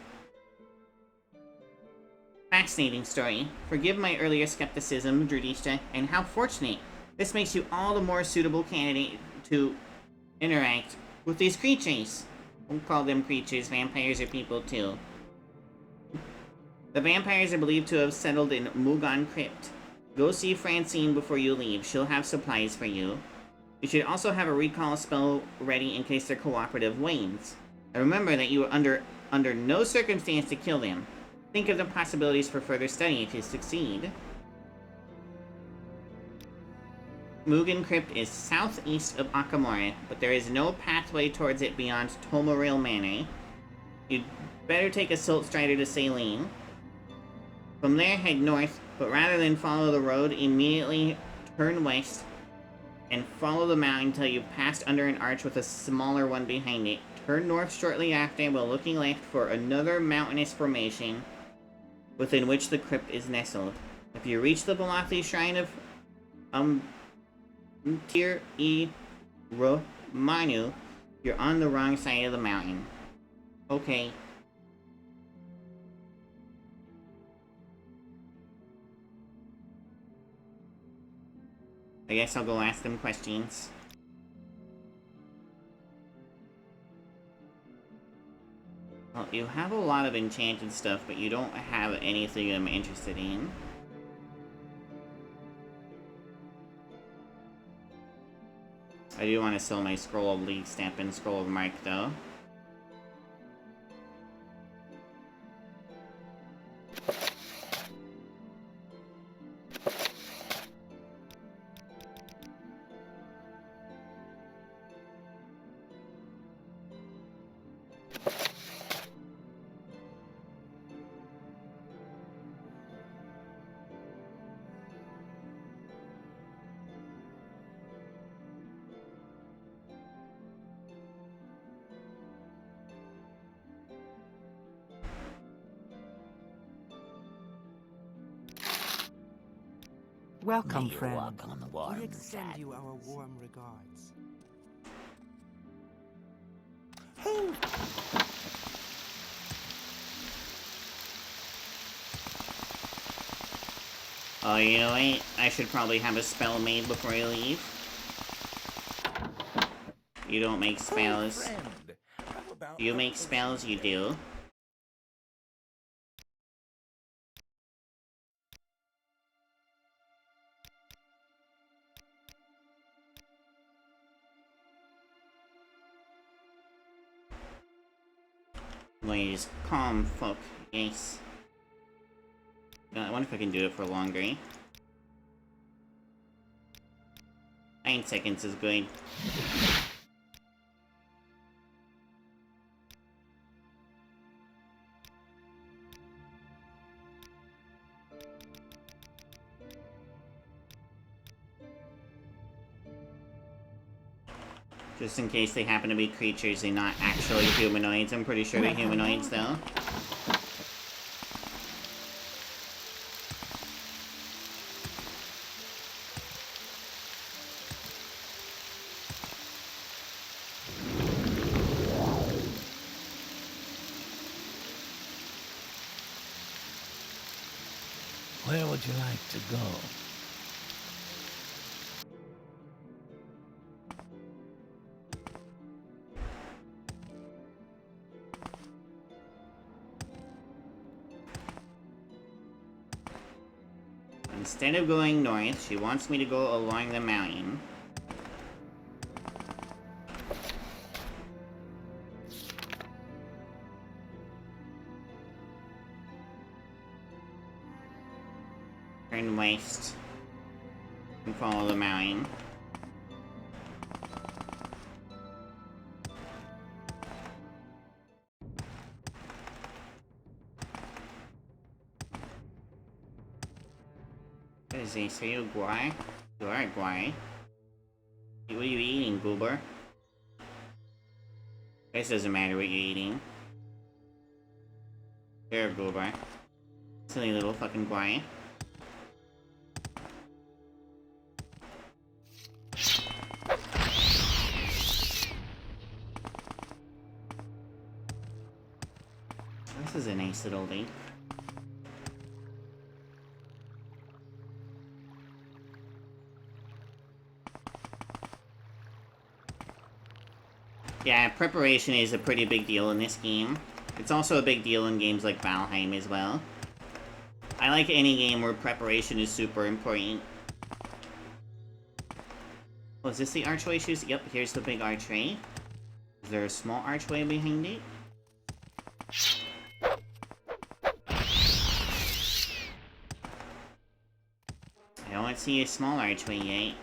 Fascinating story. Forgive my earlier skepticism, Judista, and how fortunate. This makes you all the more suitable candidate to interact with these creatures. We'll call them creatures. Vampires are people too. The vampires are believed to have settled in Mugan Crypt. Go see Francine before you leave. She'll have supplies for you. You should also have a recall spell ready in case their cooperative wanes. And remember that you are under no circumstance to kill them. Think of the possibilities for further study if you succeed. Mugan Crypt is southeast of Akamori, but there is no pathway towards it beyond Tamriel Manor. You'd better take a Silt Strider to Saline. From there, head north, but rather than follow the road, immediately turn west and follow the mountain until you've passed under an arch with a smaller one behind it. Turn north shortly after while looking left for another mountainous formation within which the crypt is nestled. If you reach the Velothi Shrine of Tir E Romanu, you're on the wrong side of the mountain. Okay. I guess I'll go ask them questions. Well, you have a lot of enchanted stuff, but you don't have anything I'm interested in. I do want to sell my Scroll of League Stamp and Scroll of Mark, though. Welcome, May you friend. walk on the warm We extend sands. you our warm regards. Oh, you know what? I should probably have a spell made before I leave. You don't make spells. Friend, how about You a make potion spells, you today? do. Please, calm folk. Yes. I wonder if I can do it for longer. 9 seconds is good. Just in case they happen to be creatures and not actually humanoids. I'm pretty sure they're humanoids, though. Where would you like to go? Instead of going north, she wants me to go along the mountain. Turn west. And follow the mountain. What is this? Are you Guai? You are Guai. What are you eating, Goober? This doesn't matter what you're eating. You're a Goober. Silly little fucking Guai. This is a nice little leaf. Yeah, preparation is a pretty big deal in this game. It's also a big deal in games like Valheim as well. I like any game where preparation is super important. Oh, is this the archway shoes? Yep, here's the big archway. Is there a small archway behind it? I don't see a small archway yet.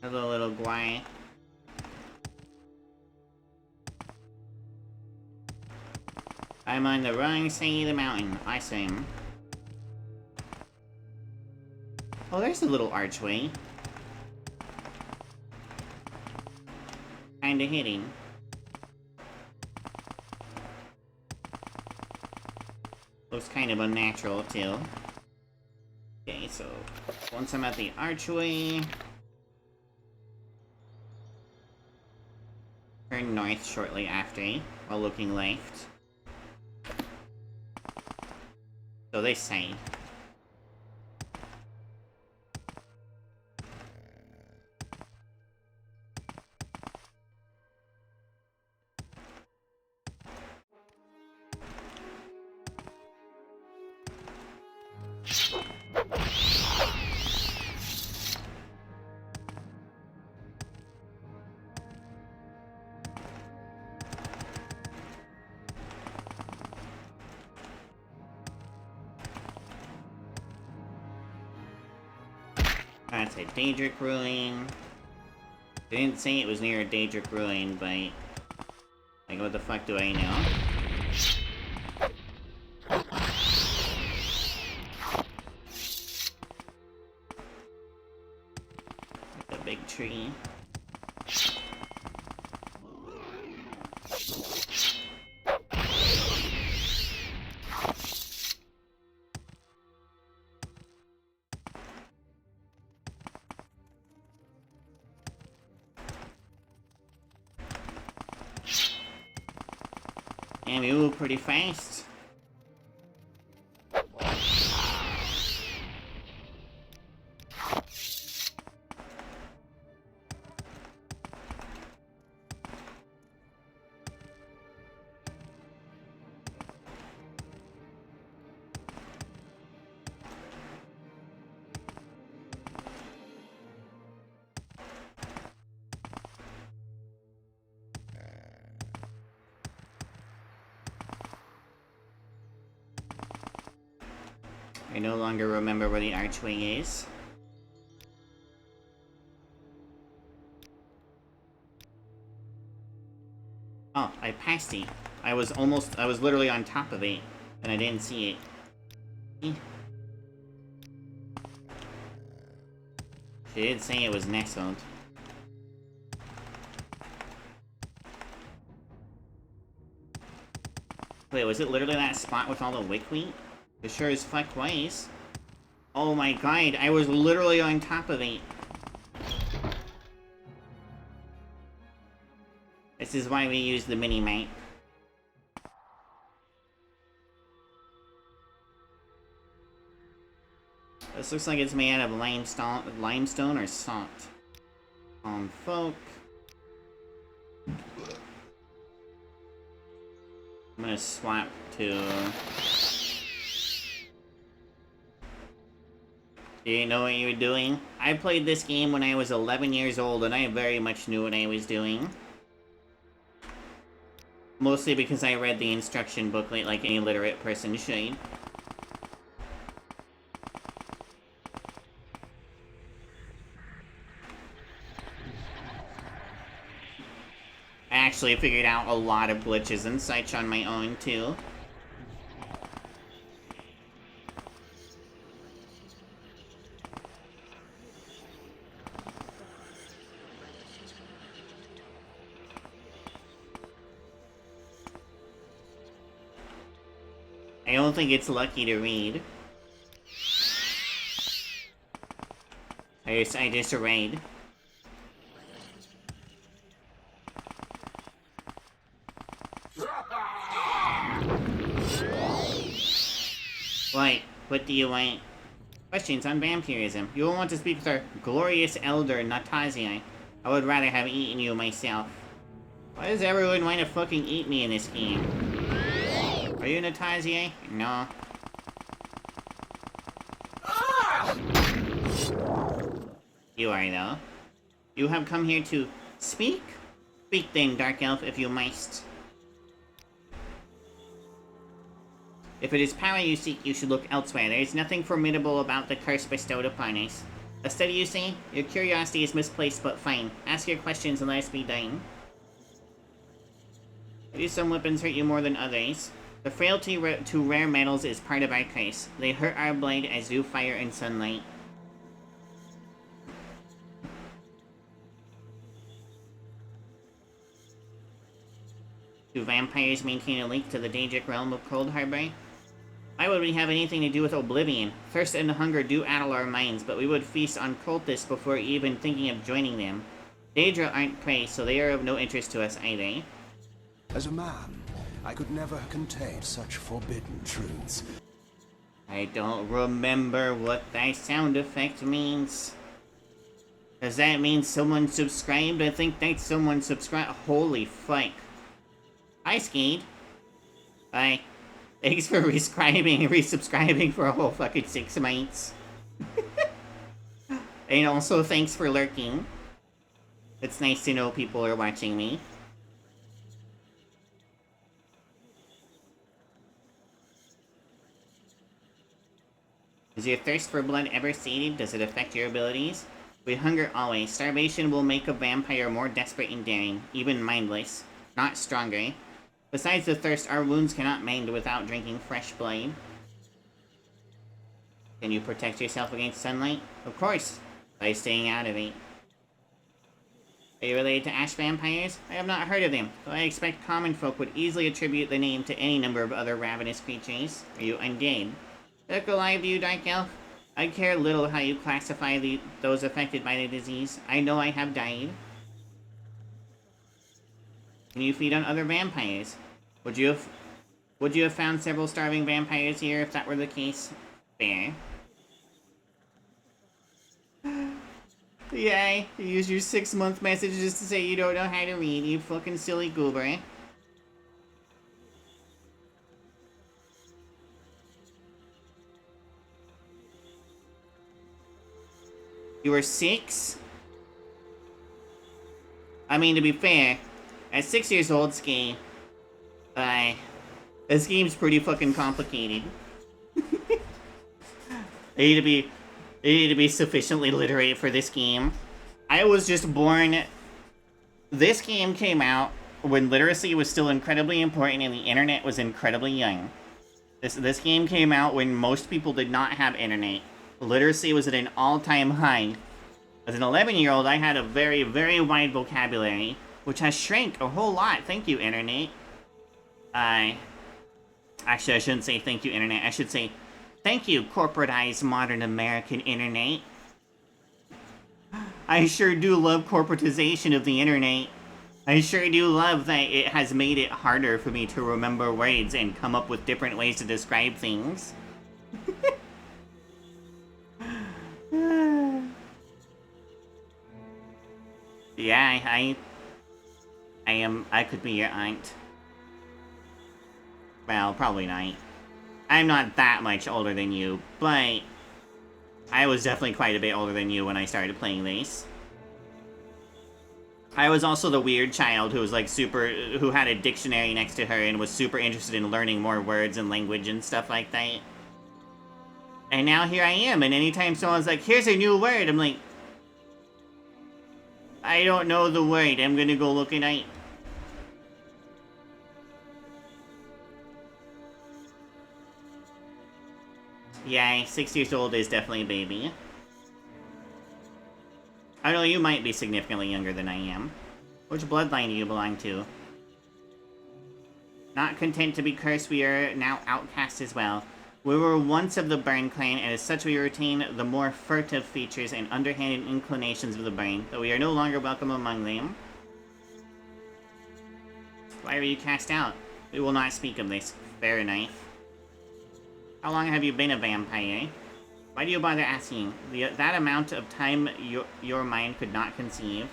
Hello, little Guai. I'm on the wrong side of the mountain. I see him. Oh, there's a little archway. Kinda hitting. Looks kind of unnatural, too. Okay, so once I'm at the archway... Turn north shortly after, while looking left. So they say. That's a Daedric ruin. They didn't say it was near a Daedric ruin, but... like, what the fuck do I know? The big tree. Damn, you move pretty fast. I no longer remember where the archway is. Oh, I passed it. I was literally on top of it, and I didn't see it. She did say it was nestled. Wait, was it literally that spot with all the wickweed? It sure as fuck was. Oh my god, I was literally on top of it. This is why we use the mini-map. This looks like it's made out of limestone or salt. Folk. I'm gonna swap to... Do you know what you were doing? I played this game when I was 11 years old, and I very much knew what I was doing. Mostly because I read the instruction booklet like any literate person should. I actually figured out a lot of glitches and such on my own, too. I don't think it's lucky to read. I just read. What do you want? Questions on vampirism. You will want to speak with our glorious elder, Natasia. I would rather have eaten you myself. Why does everyone want to fucking eat me in this game? Are you Natasia? No. You are, though. You have come here to speak? Speak then, Dark Elf, if you must. If it is power you seek, you should look elsewhere. There is nothing formidable about the curse bestowed upon us. A study, you say? Your curiosity is misplaced, but fine. Ask your questions and let us be done. Maybe some weapons hurt you more than others. The frailty to rare metals is part of our curse. They hurt our blade as do fire and sunlight. Do vampires maintain a link to the Daedric realm of Cold Harbor? Why would we have anything to do with Oblivion? Thirst and hunger do addle our minds, but we would feast on cultists before even thinking of joining them. Daedra aren't prey, so they are of no interest to us either. As a man, I could never contain such forbidden truths. I don't remember what that sound effect means. Does that mean someone subscribed? I think that's someone subscribed. Holy fuck. Hi, Skeed. Bye. Thanks for resubscribing for a whole fucking 6 months. And also, thanks for lurking. It's nice to know people are watching me. Is your thirst for blood ever sated? Does it affect your abilities? We hunger always. Starvation will make a vampire more desperate and daring, even mindless, not stronger. Besides the thirst, our wounds cannot mend without drinking fresh blood. Can you protect yourself against sunlight? Of course, by staying out of it. Are you related to ash vampires? I have not heard of them, though I expect common folk would easily attribute the name to any number of other ravenous creatures. Are you undead? Look alive to you, Dark Elf. I care little how you classify those affected by the disease. I know I have died. Can you feed on other vampires? Would you have found several starving vampires here if that were the case? Fair. Yeah, you use your 6-month message just to say you don't know how to read, you fucking silly goober. You were 6? I mean, to be fair, at 6 years old, Ski, this game's pretty fucking complicated. I need to be sufficiently literate for this game. I was just born... This game came out when literacy was still incredibly important and the internet was incredibly young. This game came out when most people did not have internet. Literacy was at an all-time high. As an 11-year-old, I had a very, very wide vocabulary, which has shrank a whole lot. Thank you, internet. Actually, I shouldn't say thank you, internet. I should say, thank you, corporatized modern American internet. I sure do love corporatization of the internet. I sure do love that it has made it harder for me to remember words and come up with different ways to describe things. Yeah, I could be your aunt. Well, probably not. I'm not that much older than you, but I was definitely quite a bit older than you when I started playing this. I was also the weird child who was like who had a dictionary next to her and was super interested in learning more words and language and stuff like that. And now here I am, and anytime someone's like, here's a new word, I'm like, I don't know the word, I'm gonna go look it up. Yeah, 6 years old is definitely a baby. I know you might be significantly younger than I am. Which bloodline do you belong to? Not content to be cursed, we are now outcast as well. We were once of the Burn clan, and as such we retain the more furtive features and underhanded inclinations of the Burn, though we are no longer welcome among them. Why were you cast out? We will not speak of this. Fair enough. How long have you been a vampire? Why do you bother asking? That amount of time your mind could not conceive.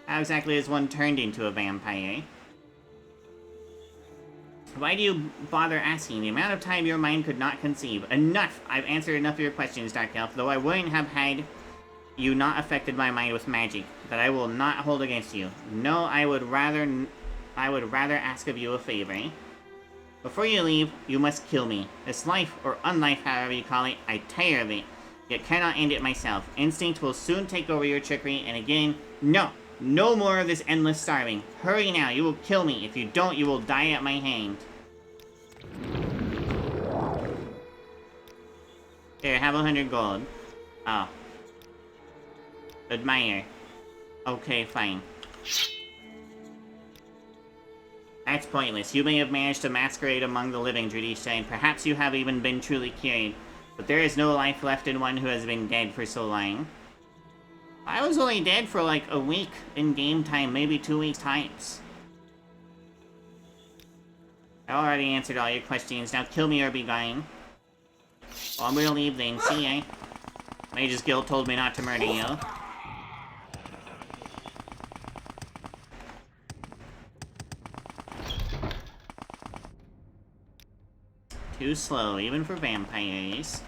How exactly is one turned into a vampire? Why do you bother asking? The amount of time your mind could not conceive. Enough! I've answered enough of your questions, Dark Elf, though I wouldn't have had you not affected my mind with magic, that I will not hold against you. No, I would rather ask of you a favor. Before you leave, you must kill me. This life, or unlife, however you call it, I tire of it, yet cannot end it myself. Instinct will soon take over your trickery, and again, no! No more of this endless starving. Hurry now, you will kill me. If you don't, you will die at my hand. Here, have 100 gold. Oh. Admire. Okay, fine. That's pointless. You may have managed to masquerade among the living, Dradisha, and perhaps you have even been truly cured. But there is no life left in one who has been dead for so long. I was only dead for like a week in game time, maybe 2 weeks times. I already answered all your questions. Now kill me or be gone. Well, I'm gonna leave then. See ya. Mage's Guild told me not to murder you. Too slow, even for vampires.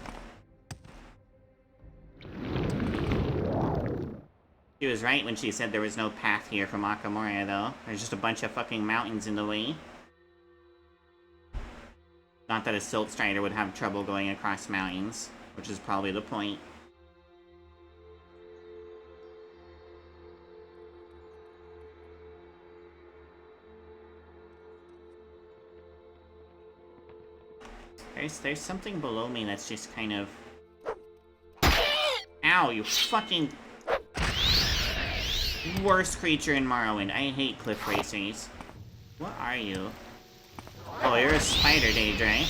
She was right when she said there was no path here from Akamora, though. There's just a bunch of fucking mountains in the way. Not that a Silt Strider would have trouble going across mountains, which is probably the point. There's something below me that's just kind of... Ow, you fucking... Worst creature in Morrowind. I hate cliff racers. What are you? Oh, you're a spider, Daedra.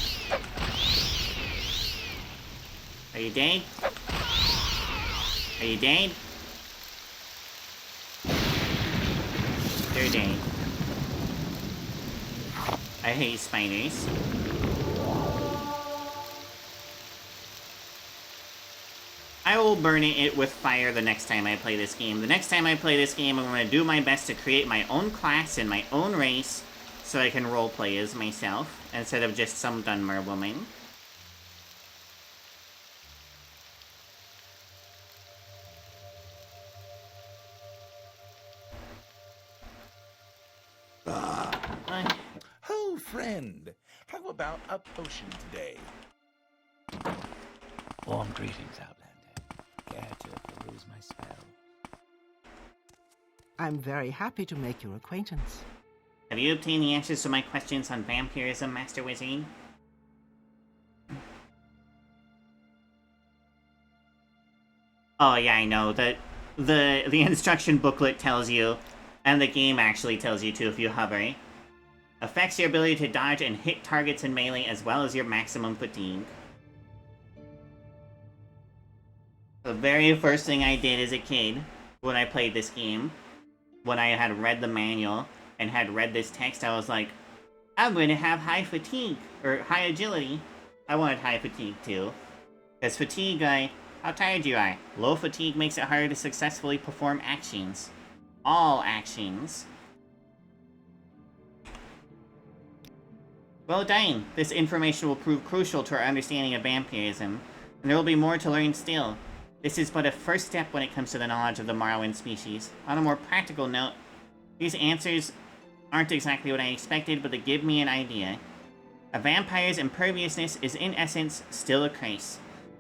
Are you dead? Are you dead? You're dead. I hate spiders. I will burn it with fire the next time I play this game. The next time I play this game, I'm going to do my best to create my own class and my own race so I can roleplay as myself instead of just some Dunmer woman. Oh, friend. How about a potion today? Warm greetings, Outlander. Care to peruse my spell? I'm very happy to make your acquaintance. Have you obtained the answers to my questions on vampirism, Master Wizard? Oh yeah, I know. The instruction booklet tells you, and the game actually tells you too if you hover. Affects your ability to dodge and hit targets in melee as well as your maximum fatigue. The very first thing I did as a kid when I played this game, when I had read the manual and had read this text, I was like, I'm going to have high fatigue, or high agility. I wanted high fatigue too. Because fatigue, how tired you are. Low fatigue makes it harder to successfully perform actions. All actions. Well done. This information will prove crucial to our understanding of vampirism, and there will be more to learn still. This is but a first step when it comes to the knowledge of the Morrowind species. On a more practical note, these answers aren't exactly what I expected, but they give me an idea. A vampire's imperviousness is in essence still a curse.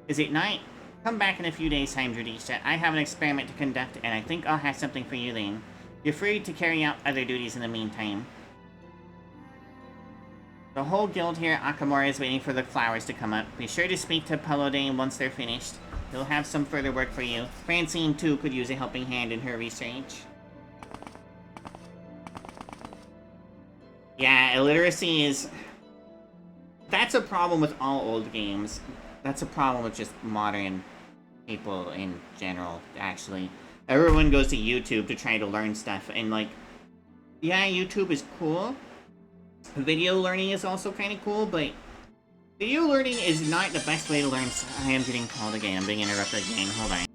Is it not? Come back in a few days' time, Judisha. I have an experiment to conduct, and I think I'll have something for you then. You're free to carry out other duties in the meantime. The whole guild here at Akamora is waiting for the flowers to come up. Be sure to speak to Pelodane once they're finished. He'll have some further work for you. Francine, too, could use a helping hand in her research. Yeah, illiteracy is... That's a problem with all old games. That's a problem with just modern people in general, actually. Everyone goes to YouTube to try to learn stuff, and like... Yeah, YouTube is cool. Video learning is also kind of cool, but... Video learning is not the best way to learn... I am getting called again. I'm being interrupted again. Hold on.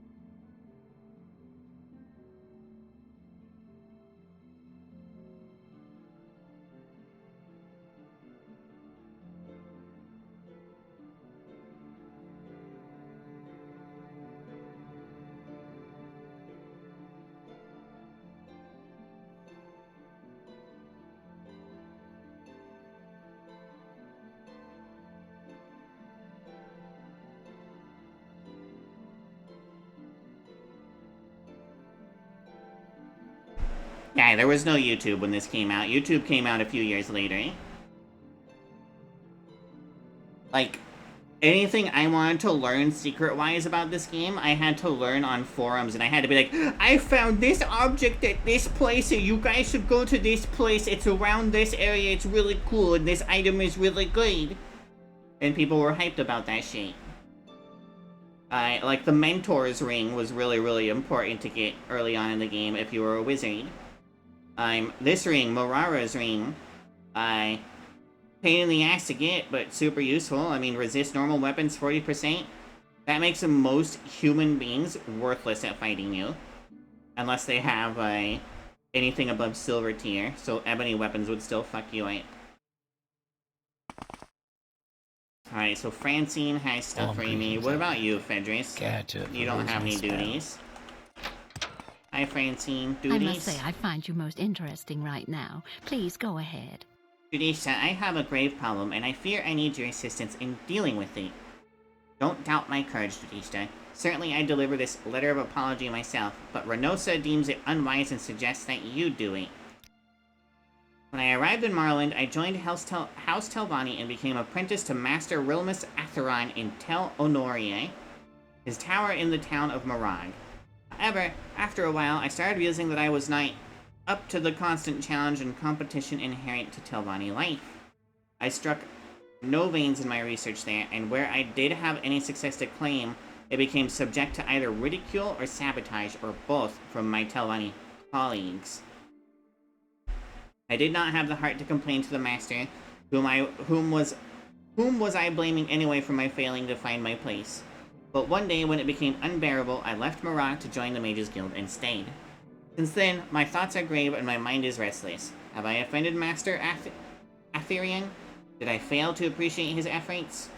Yeah, there was no YouTube when this came out. YouTube came out a few years later. Like, anything I wanted to learn secret-wise about this game, I had to learn on forums, and I had to be like, I found this object at this place, and you guys should go to this place. It's around this area, it's really cool, and this item is really good. And people were hyped about that shit. Like, the Mentor's Ring was really, really important to get early on in the game if you were a wizard. This ring, Morara's Ring, pain in the ass to get, but super useful. I mean, resist normal weapons 40%. That makes most human beings worthless at fighting you. Unless they have, anything above silver tier, so ebony weapons would still fuck you up. Alright, so Francine has stuff for me. What about you, Fedris? You don't have any duties. Hi, Francine. Duties? I must say, I find you most interesting right now. Please go ahead. Judisha, I have a grave problem, and I fear I need your assistance in dealing with it. Don't doubt my courage, Judisha. Certainly I deliver this letter of apology myself, but Renosa deems it unwise and suggests that you do it. When I arrived in Marland, I joined House Telvanni and became apprentice to Master Rilmus Atheron in Tel Honorie, his tower in the town of Marag. However, after a while, I started realizing that I was not up to the constant challenge and competition inherent to Telvanni life. I struck no veins in my research there, and where I did have any success to claim, it became subject to either ridicule or sabotage, or both, from my Telvanni colleagues. I did not have the heart to complain to the master, whom was I blaming anyway for my failing to find my place. But one day, when it became unbearable, I left Marag to join the Mages Guild and stayed. Since then, my thoughts are grave and my mind is restless. Have I offended Master Atherian? Did I fail to appreciate his efforts?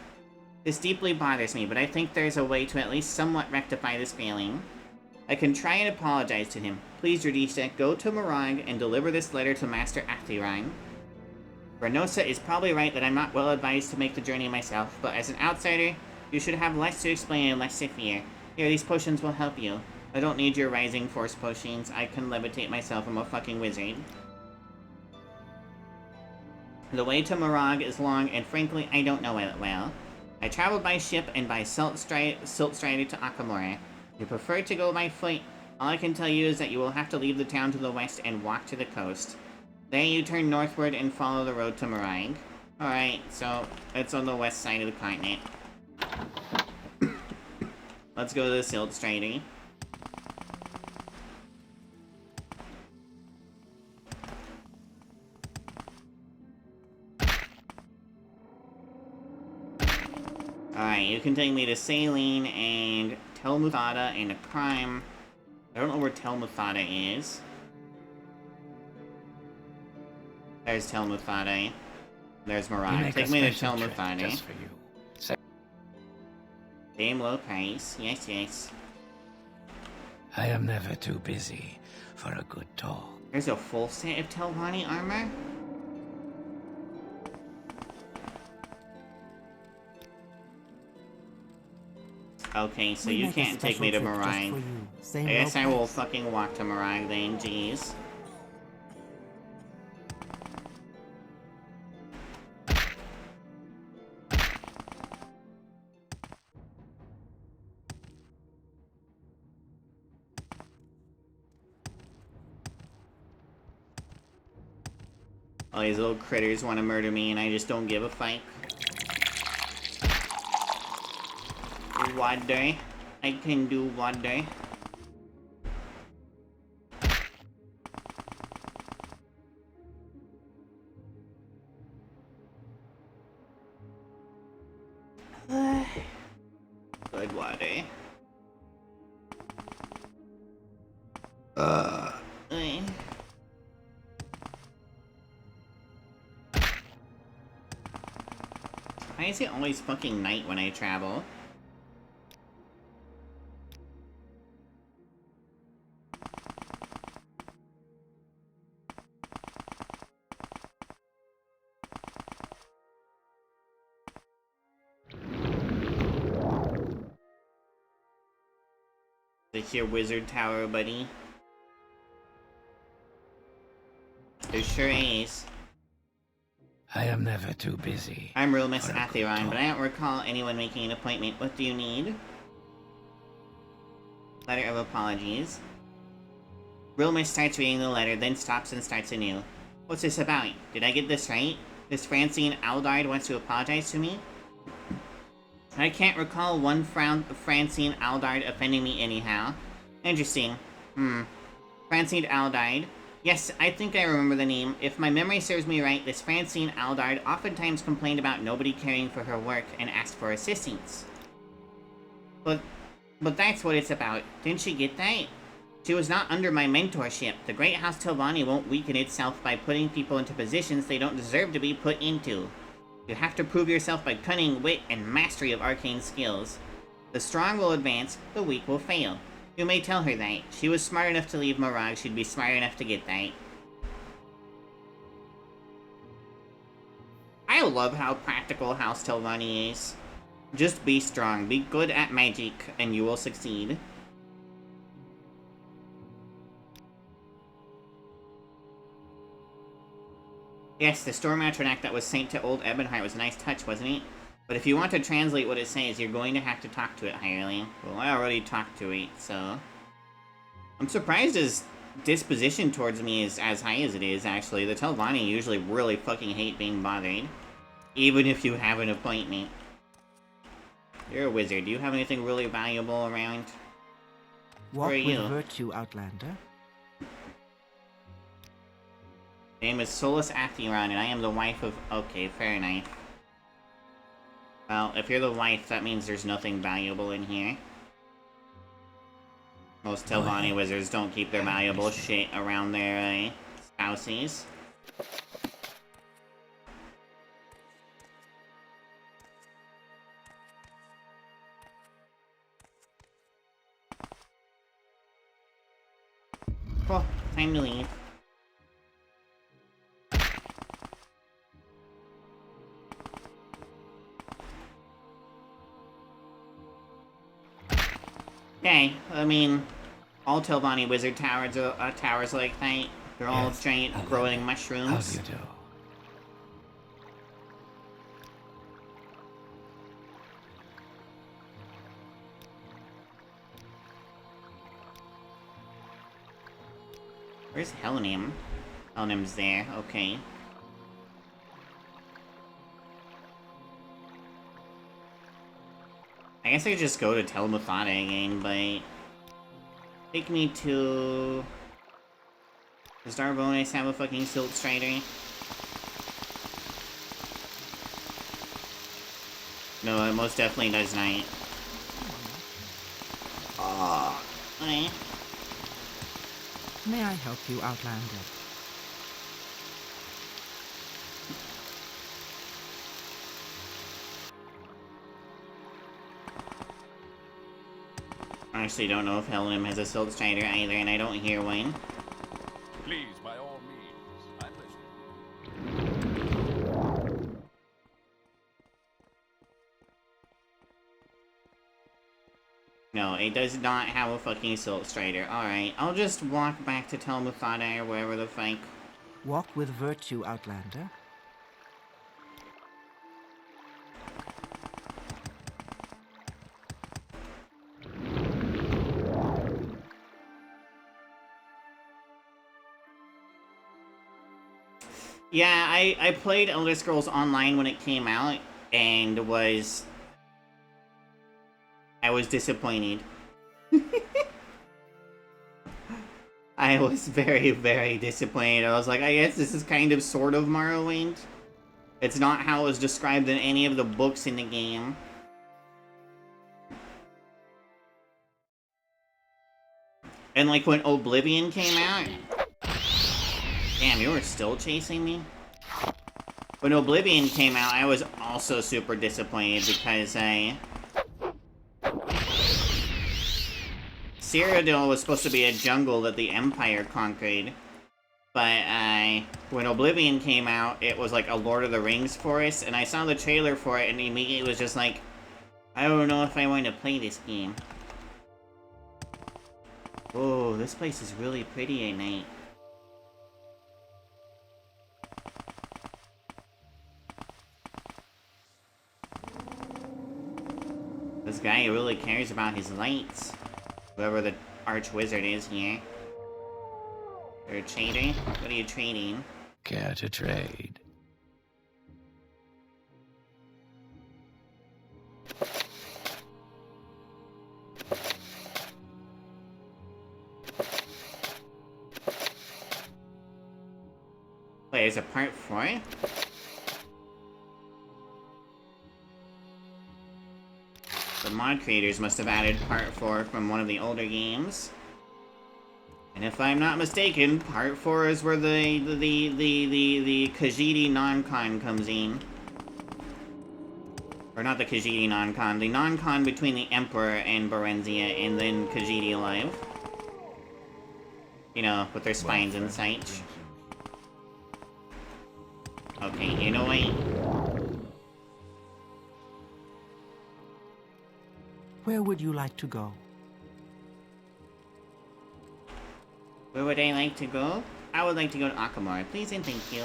This deeply bothers me, but I think there's a way to at least somewhat rectify this failing. I can try and apologize to him. Please, Judisha, go to Marag and deliver this letter to Master Atherian. Renosa is probably right that I'm not well advised to make the journey myself, but as an outsider, you should have less to explain and less to fear. Here, these potions will help you. I don't need your rising force potions. I can levitate myself. I'm a fucking wizard. The way to Marag is long, and frankly, I don't know it well. I traveled by ship and by Silt Strider to Akamora. If you prefer to go by foot, all I can tell you is that you will have to leave the town to the west and walk to the coast. Then you turn northward and follow the road to Marag. Alright, so it's on the west side of the continent. Let's go to the Silt Strider. Alright, you can take me to Saline and Tel Muthada and a crime. I don't know where Tel Muthada is. There's Tel Muthada. There's Marag. Take me to Tel Muthada. Same low price. Yes, yes. I am never too busy for a good talk. There's a full set of Telvanni armor? Okay, so you can't take me to Marag. I guess I will fucking walk to Marag then, jeez. All these little critters want to murder me and I just don't give a fuck. Water. I can do water. Good water. Why is it always fucking night when I travel? It's your wizard tower, buddy. There sure is. I am never too busy. I'm Rilmus Atheron, but I don't recall anyone making an appointment. What do you need? Letter of apologies. Rilmus starts reading the letter, then stops and starts anew. What's this about? Did I get this right? This Francine Aldard wants to apologize to me? I can't recall one Francine Aldard offending me anyhow. Interesting. Francine Aldard. Yes, I think I remember the name. If my memory serves me right, this Francine Aldard oftentimes complained about nobody caring for her work and asked for assistance. But that's what it's about. Didn't she get that? She was not under my mentorship. The Great House Telvanni won't weaken itself by putting people into positions they don't deserve to be put into. You have to prove yourself by cunning, wit, and mastery of arcane skills. The strong will advance, the weak will fail. You may tell her that. She was smart enough to leave Mirage, she'd be smart enough to get that. I love how practical House Telvanni is. Just be strong, be good at magic, and you will succeed. Yes, the Storm Atronach that was sent to Old Ebonheart was a nice touch, wasn't it? But if you want to translate what it says, you're going to have to talk to it, Hireling. Well, I already talked to it, so... I'm surprised his disposition towards me is as high as it is, actually. The Telvanni usually really fucking hate being bothered. Even if you have an appointment. You're a wizard. Do you have anything really valuable around? Walk Who are with you? virtue, Outlander. Name is Solus Atheron, and I am the wife of... Okay, fair enough. Well, if you're the wife, that means there's nothing valuable in here. Most Telvanni wizards don't keep their valuable shit around their spouses. Cool, time to leave. Okay, I mean, all Telvanni wizard towers are towers like that. They're all giant growing mushrooms. How do you do? Where's Helenim? Helenim's there, okay. I guess I could just go to Tel Muthana again, but... Take me to... Does Darvonis have a fucking Silt Strider? No, it most definitely does not. Okay. May I help you, Outlander? I actually don't know if Helenim has a Silt Strider either, and I don't hear one. Please, by all means, I'm listening. No, it does not have a fucking Silt Strider. Alright, I'll just walk back to Tel Muthana or wherever the fuck. Walk with virtue, Outlander. Yeah, I played Elder Scrolls Online when it came out, and I was disappointed. I was very, very disappointed. I was like, I guess this is kind of sort of Morrowind. It's not how it was described in any of the books in the game. And like when Oblivion came out... Damn, you were still chasing me? When Oblivion came out, I was also super disappointed because Cyrodiil was supposed to be a jungle that the Empire conquered. But when Oblivion came out, it was like a Lord of the Rings forest, and I saw the trailer for it and immediately was just like, I don't know if I want to play this game. Oh, this place is really pretty at night. This guy really cares about his lights. Whoever the arch-wizard is here. You're a trader? What are you trading? Care to trade? Wait, is it part 4? The mod creators must have added part 4 from one of the older games. And if I'm not mistaken, part 4 is where the Khajiit non-con comes in. Or not the Khajiit non-con, the non-con between the Emperor and Berenzia, and then Khajiit alive. You know, with their spines and such. Okay, you know what? Where would you like to go? Where would I like to go? I would like to go to Akamora, please and thank you.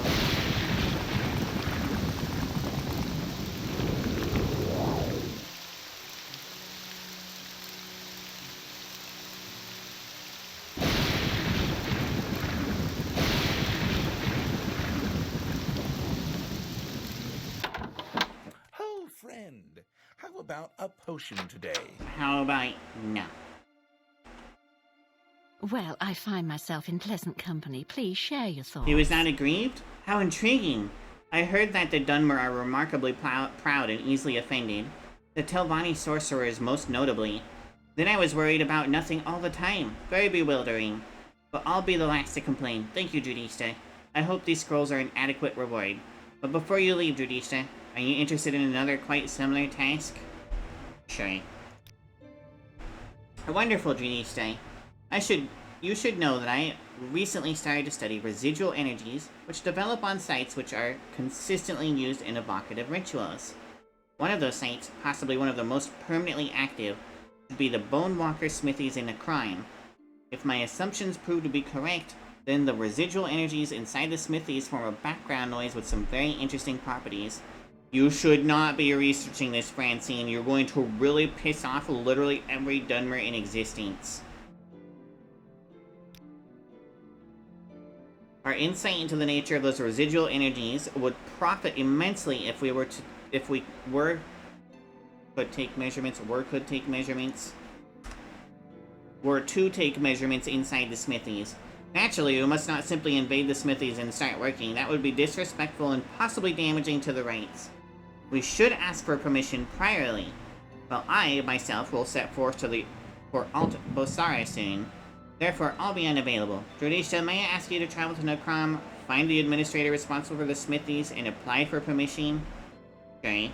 Oh, friend, how about a potion today? How about no? Well, I find myself in pleasant company. Please share your thoughts. He was not aggrieved? How intriguing! I heard that the Dunmer are remarkably proud and easily offended. The Telvanni sorcerers most notably. Then I was worried about nothing all the time. Very bewildering. But I'll be the last to complain. Thank you, Judista. I hope these scrolls are an adequate reward. But before you leave, Judista, are you interested in another quite similar task? Sure. Wonderful, Judista. You should know that I recently started to study residual energies, which develop on sites which are consistently used in evocative rituals. One of those sites, possibly one of the most permanently active, would be the Bone Walker Smithies in Akrime. If my assumptions prove to be correct, then the residual energies inside the smithies form a background noise with some very interesting properties. You should not be researching this, Francine. You're going to really piss off literally every Dunmer in existence. Our insight into the nature of those residual energies would profit immensely if we could take measurements inside the smithies. Naturally, we must not simply invade the smithies and start working. That would be disrespectful and possibly damaging to the rites. We should ask for permission priorly. Well, I, myself, will set forth for Alt Bosara soon. Therefore, I'll be unavailable. Jodisha, may I ask you to travel to Nokram, find the administrator responsible for the smithies, and apply for permission? Okay.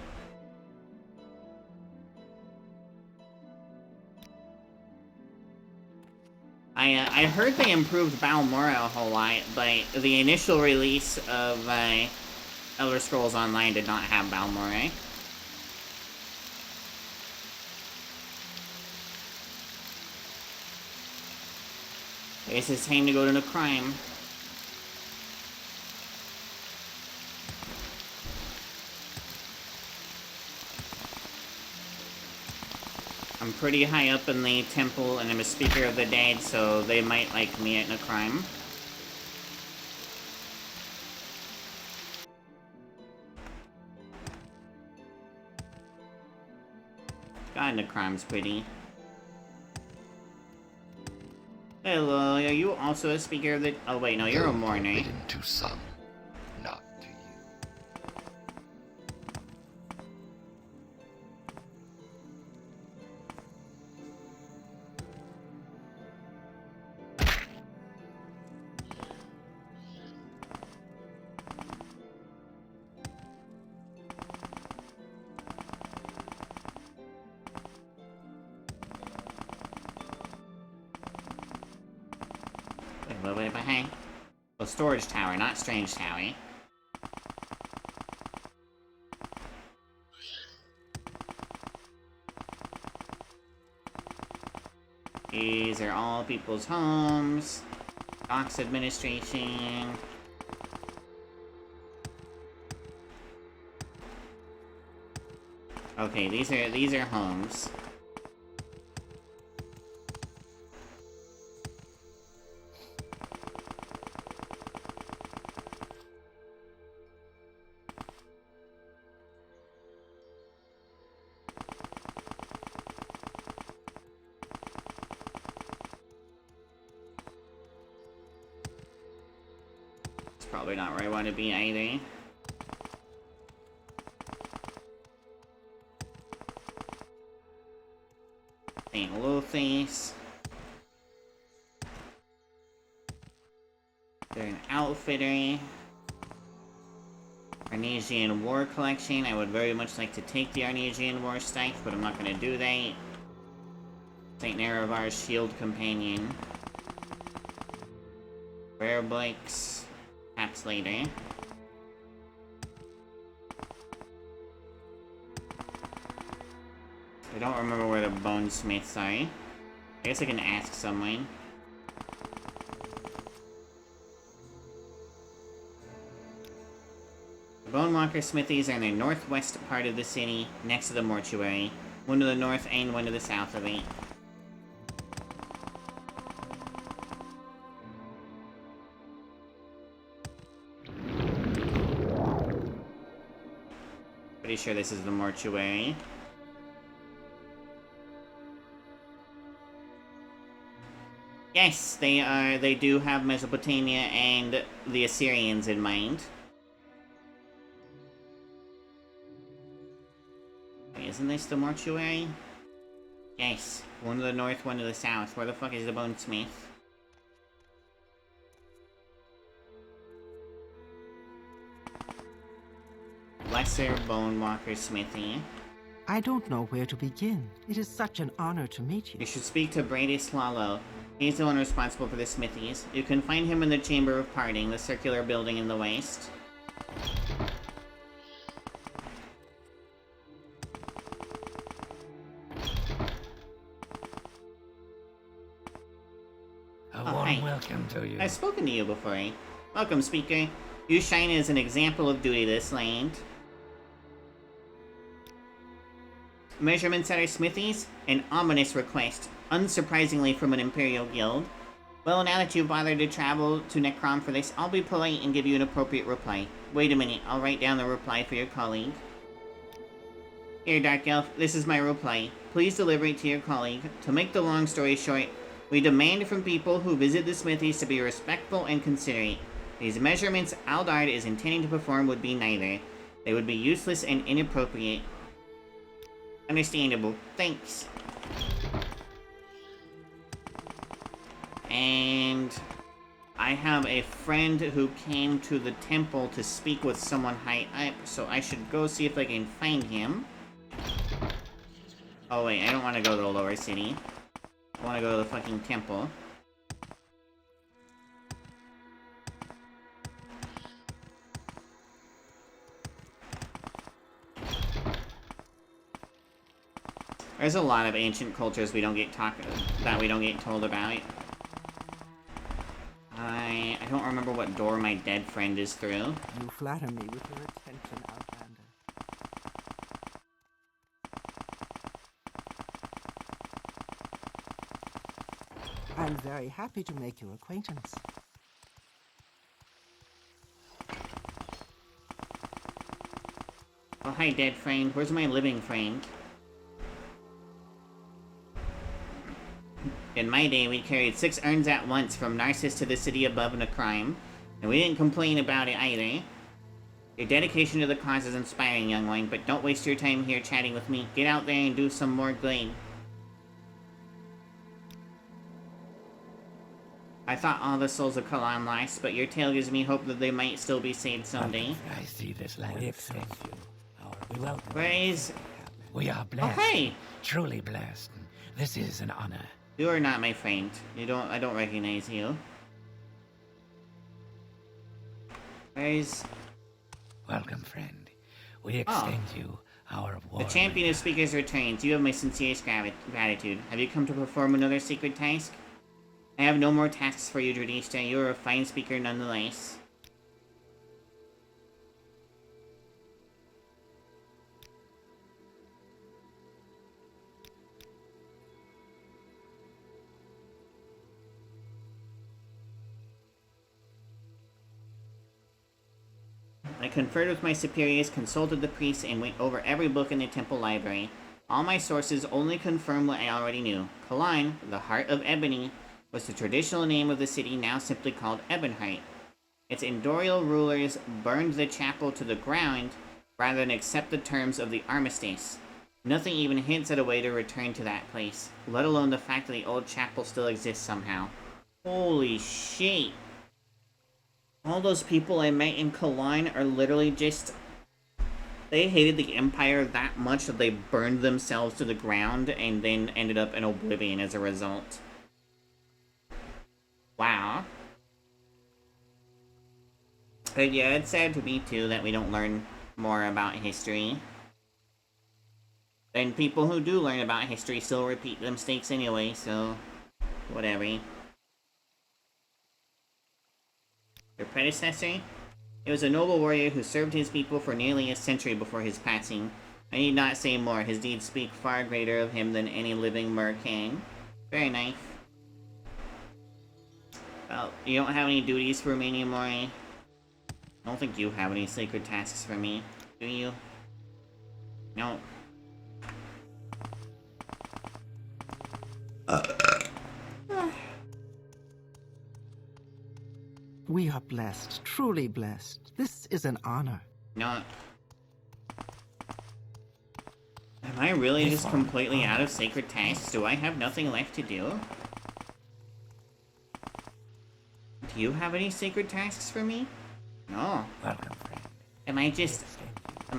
I heard they improved Balmora a whole lot, but the initial release of Elder Scrolls Online did not have Balmora. I guess it's time to go to the crime. I'm pretty high up in the temple, and I'm a speaker of the dead, so they might like me at Necrime. God, Necrime's pretty. Hello, are you also a speaker of the... Oh wait, no, you're a mourner. To some, not to you. Wait, behind. Oh, storage tower, not strange tower. These are all people's homes. Docks administration. Okay, these are homes. probably not where I want to be either. St. Luthie's. They're an outfitter. Arnesian War Collection. I would very much like to take the Arnesian War stuff, but I'm not going to do that. St. Nerevar's Shield Companion. Rare Blikes. Perhaps later. I don't remember where the bonesmiths are. I guess I can ask someone. The Bonewalker Smithies are in the northwest part of the city, next to the mortuary. One to the north and one to the south of it. Pretty sure this is the mortuary. Yes, they do have Mesopotamia and the Assyrians in mind. Wait, isn't this the mortuary? Yes, one to the north, one to the south. Where the fuck is the bonesmith? Lesser Bonewalker Smithy. I don't know where to begin. It is such an honor to meet you. You should speak to Bradis Lalo. He's the one responsible for the smithies. You can find him in the Chamber of Parting, the circular building in the west. A warm welcome to you. I've spoken to you before. Welcome, speaker. You shine as an example of duty to this land. Measurements at our smithies? An ominous request, unsurprisingly from an Imperial guild. Well, now that you've bothered to travel to Necrom for this, I'll be polite and give you an appropriate reply. Wait a minute, I'll write down the reply for your colleague. Here, Dark Elf, this is my reply. Please deliver it to your colleague. To make the long story short, we demand from people who visit the smithies to be respectful and considerate. These measurements Aldard is intending to perform would be neither. They would be useless and inappropriate. Understandable. Thanks. And I have a friend who came to the temple to speak with someone high up, so I should go see if I can find him. Oh wait, I don't want to go to the lower city. I want to go to the fucking temple. There's a lot of ancient cultures we don't get told about. I don't remember what door my dead friend is through. You flatter me with your attention, Outlander. I'm very happy to make your acquaintance. Oh, hi, dead friend. Where's my living friend? In my day, we carried 6 urns at once from Narcissus to the city above in a crime, and we didn't complain about it either. Your dedication to the cause is inspiring, young one, but don't waste your time here chatting with me. Get out there and do some more good. I thought all the souls of Kalan lost, but your tale gives me hope that they might still be saved someday. I see this land. We accept you. We welcome Where is... We are blessed. Oh, hey! Truly blessed. This is an honor. You are not my friend. I don't recognize you. Where's... Welcome, friend. We extend you our warm... The champion of speakers returns. You have my sincerest gratitude. Have you come to perform another secret task? I have no more tasks for you, Dradista. You are a fine speaker nonetheless. I conferred with my superiors, consulted the priests, and went over every book in the temple library. All my sources only confirm what I already knew. Kalan, the Heart of Ebony, was the traditional name of the city now simply called Ebonheart. Its Endorial rulers burned the chapel to the ground rather than accept the terms of the armistice. Nothing even hints at a way to return to that place, let alone the fact that the old chapel still exists somehow. Holy shit. All those people I met in Cologne are literally just... They hated the Empire that much that they burned themselves to the ground and then ended up in oblivion as a result. Wow. But yeah, it's sad to me too that we don't learn more about history. And people who do learn about history still repeat the mistakes anyway, so... whatever. Your predecessor? He was a noble warrior who served his people for nearly a century before his passing. I need not say more, his deeds speak far greater of him than any living Mer can. Very nice. Well, you don't have any duties for me anymore. I don't think you have any sacred tasks for me, do you? No. We are blessed, truly blessed. This is an honor. No. Am I really just completely out of sacred tasks? Do I have nothing left to do? Do you have any sacred tasks for me? No. Welcome, friend. Am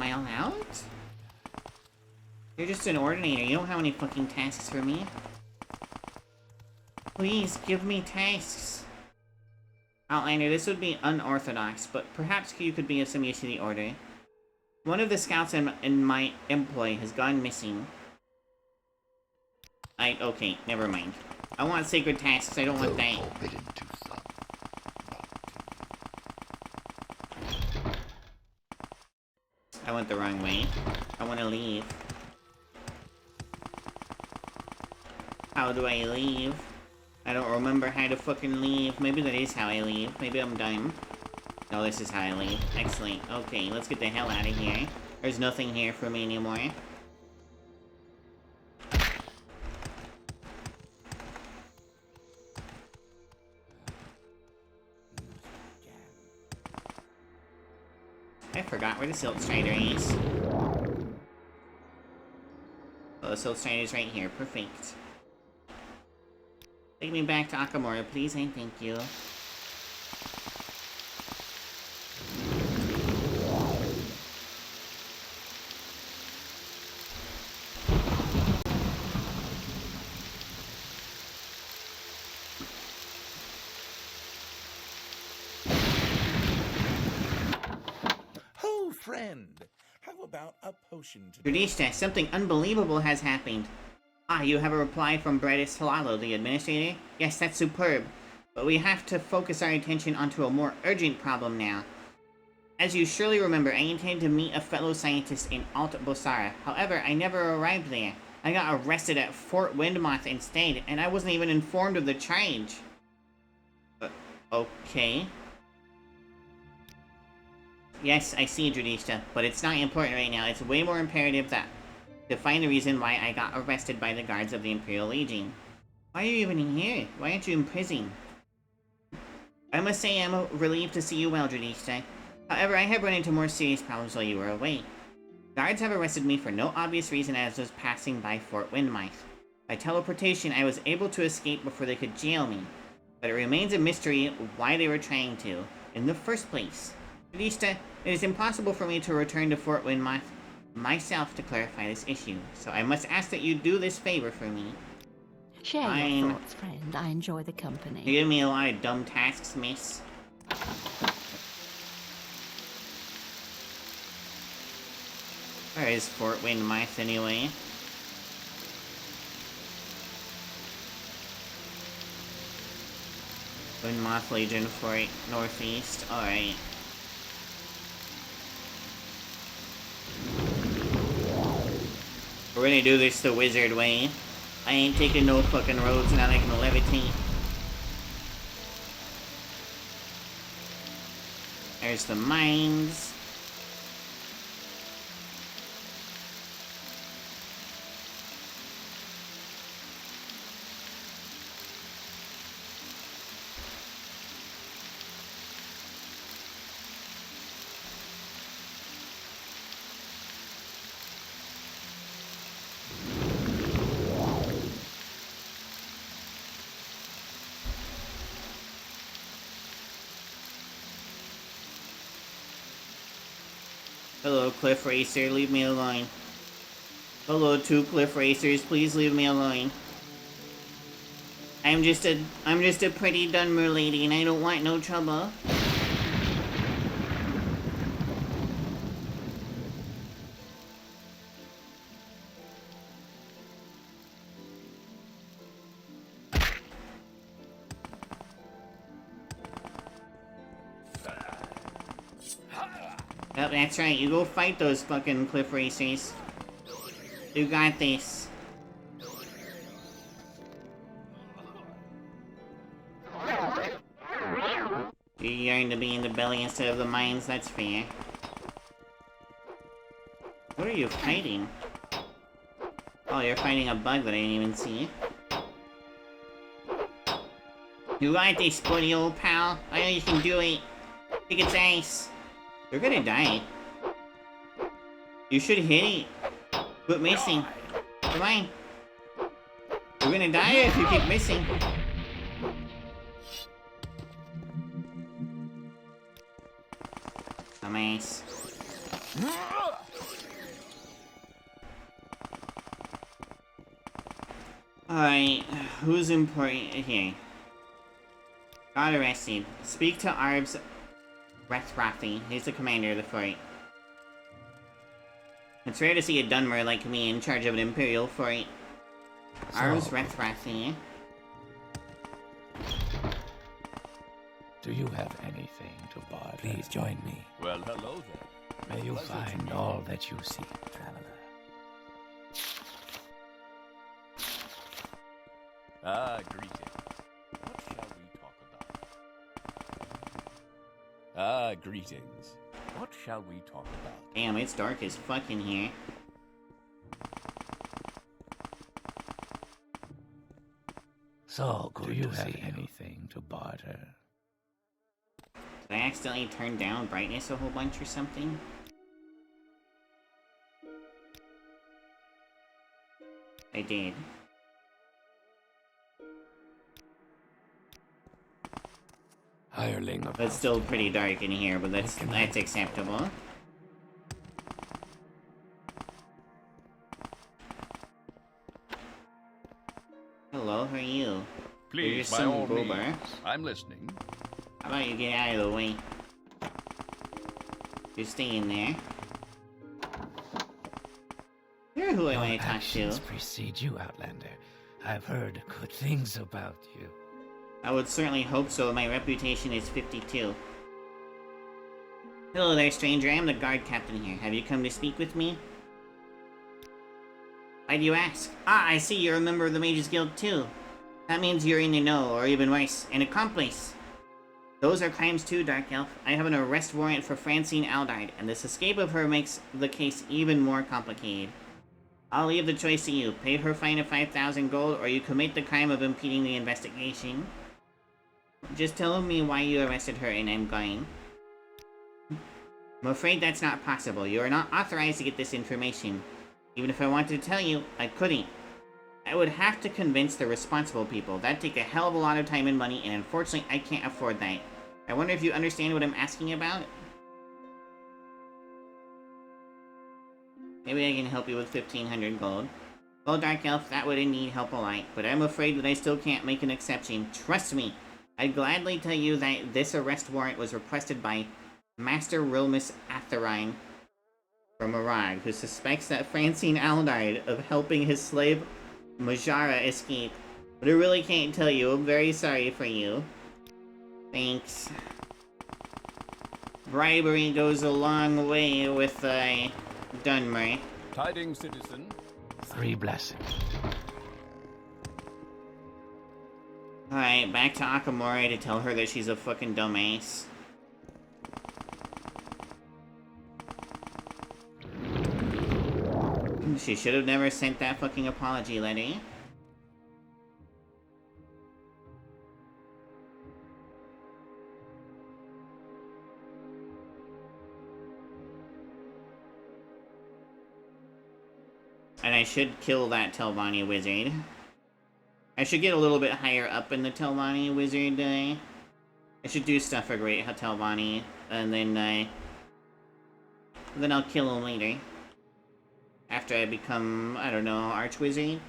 I allowed? You're just an ordinator. You don't have any fucking tasks for me. Please, give me tasks. Outlander, this would be unorthodox, but perhaps you could be of some use to the Order. One of the scouts in my employ has gone missing. Okay, never mind. I want sacred tasks, I don't want that. I went the wrong way. I want to leave. How do I leave? I don't remember how to fucking leave. Maybe that is how I leave. Maybe I'm dumb. No, this is how I leave. Excellent. Okay, let's get the hell out of here. There's nothing here for me anymore. I forgot where the Silt Strider is. Oh, the Silt Strider is right here. Perfect. Take me back to Akamora, please, and thank you. Oh, friend! How about a potion today? Judishta, something unbelievable has happened. Ah, you have a reply from Bredis Halalo, the administrator? Yes, that's superb. But we have to focus our attention onto a more urgent problem now. As you surely remember, I intended to meet a fellow scientist in Alt Bosara. However, I never arrived there. I got arrested at Fort Windmoth instead, and I wasn't even informed of the charge. Okay. Yes, I see, Judishta, but it's not important right now. It's way more imperative that to find the reason why I got arrested by the guards of the Imperial Legion. Why are you even here? Why aren't you in prison? I must say I'm relieved to see you well, Judishta. However, I have run into more serious problems while you were away. Guards have arrested me for no obvious reason as I was passing by Fort Windmice. By teleportation, I was able to escape before they could jail me. But it remains a mystery why they were trying to, in the first place. Judishta, it is impossible for me to return to Fort Windmice myself to clarify this issue, so I must ask that you do this favor for me. Share your thoughts, friend. I enjoy the company. You give me a lot of dumb tasks, miss. Where is Fort Windmice anyway? Windmoth Legion Fort Northeast. Alright. We're gonna do this the wizard way. I ain't taking no fucking roads now that I can levitate. There's the mines. Hello, Cliff Racer, leave me alone. Hello, two Cliff Racers, please leave me alone. I'm just a pretty Dunmer lady and I don't want no trouble. Oh, that's right, you go fight those fucking Cliff Racers. You got this. You yearn to be in the belly instead of the mines, that's fair. What are you fighting? Oh, you're fighting a bug that I didn't even see. You got this, buddy, old pal. I know you can do it. Take its ace. You're gonna die. You should hit it. Quit missing. Come on. You're gonna die if you keep missing. Dumbass. Alright, who's important here? Got arrested. Speak to Arbs Rethrathi. He's the commander of the fort. It's rare to see a Dunmer like me in charge of an Imperial fort. Arbs Rethrathi. Do you have anything to barter? Please join me. Well, hello there. May you find all that you seek, traveler. Ah, greetings. What shall we talk about? Ah, greetings. What shall we talk about? Damn, it's dark as fuck in here. So, do you have anything to barter? Did I accidentally turn down brightness a whole bunch or something? I did. Hireling of It's still pretty dark in here, but that's acceptable. Hello, who are you? Please, by some all goober. means. I'm listening. How about you get out of the way? You stay in there. You're who I want to talk to. Actions precede you, Outlander. I've heard good things about you. I would certainly hope so. My reputation is 52. Hello there, stranger. I am the guard captain here. Have you come to speak with me? Why do you ask? Ah, I see you're a member of the Mages Guild too. That means you're in the know, or even worse, an accomplice. Those are crimes too, Dark Elf. I have an arrest warrant for Francine Aldard, and this escape of her makes the case even more complicated. I'll leave the choice to you. Pay her fine of 5,000 gold, or you commit the crime of impeding the investigation. Just tell me why you arrested her and I'm going. I'm afraid that's not possible. You are not authorized to get this information. Even if I wanted to tell you, I couldn't. I would have to convince the responsible people. That'd take a hell of a lot of time and money, and unfortunately I can't afford that. I wonder if you understand what I'm asking about? Maybe I can help you with 1,500 gold. Well, Dark Elf, that would indeed help a lot, but I'm afraid that I still can't make an exception. Trust me! I'd gladly tell you that this arrest warrant was requested by Master Rilmus Atherine from Marag, who suspects that Francine Aldard of helping his slave Majara escape. But I really can't tell you. I'm very sorry for you. Thanks. Bribery goes a long way with Dunmer. Tidings, citizen. 3 blessings. Alright, back to Akamori to tell her that she's a fucking dumbass. She should have never sent that fucking apology letter. And I should kill that Telvanni wizard. I should get a little bit higher up in the Telvanni wizard. I should do stuff for Great Telvanni, and then Then I'll kill him later. After I become, I don't know, Archwizard?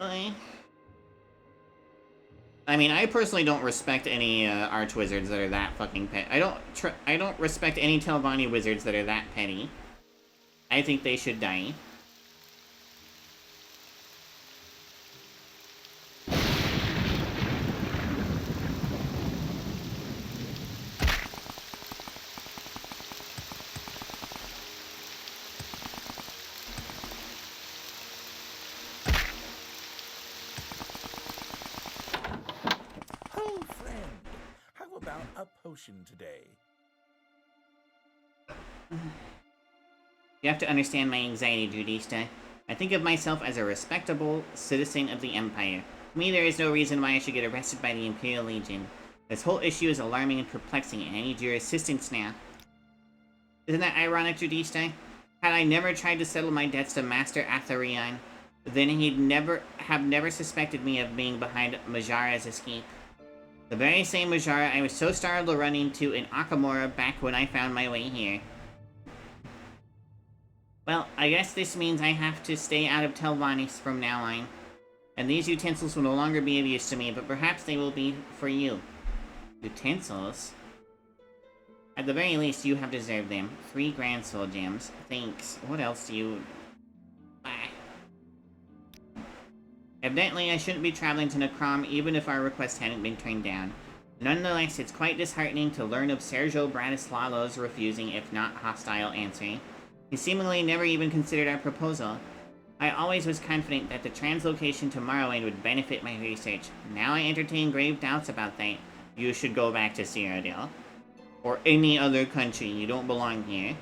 Okay. I mean, I personally don't respect any Archwizards that are that fucking petty. I don't respect any Telvanni wizards that are that petty. I think they should die. Oh, friend, how about a potion today? You have to understand my anxiety, Judista. I think of myself as a respectable citizen of the Empire. To me, there is no reason why I should get arrested by the Imperial Legion. This whole issue is alarming and perplexing, and I need your assistance now. Isn't that ironic, Judista? Had I never tried to settle my debts to Master Atharion, then he'd never suspected me of being behind Majara's escape. The very same Majara I was so startled to run into in Akamura back when I found my way here. Well, I guess this means I have to stay out of Telvanni from now on. And these utensils will no longer be of use to me, but perhaps they will be for you. Utensils? At the very least, you have deserved them. 3 Grand Soul Gems. Thanks. What else do you... Evidently, I shouldn't be traveling to Necrom even if our request hadn't been turned down. Nonetheless, it's quite disheartening to learn of Sergio Bratislavo's refusing, if not hostile, answer. He seemingly never even considered our proposal. I always was confident that the translocation to Morrowind would benefit my research. Now I entertain grave doubts about that. You should go back to Cyrodiil. Or any other country. You don't belong here.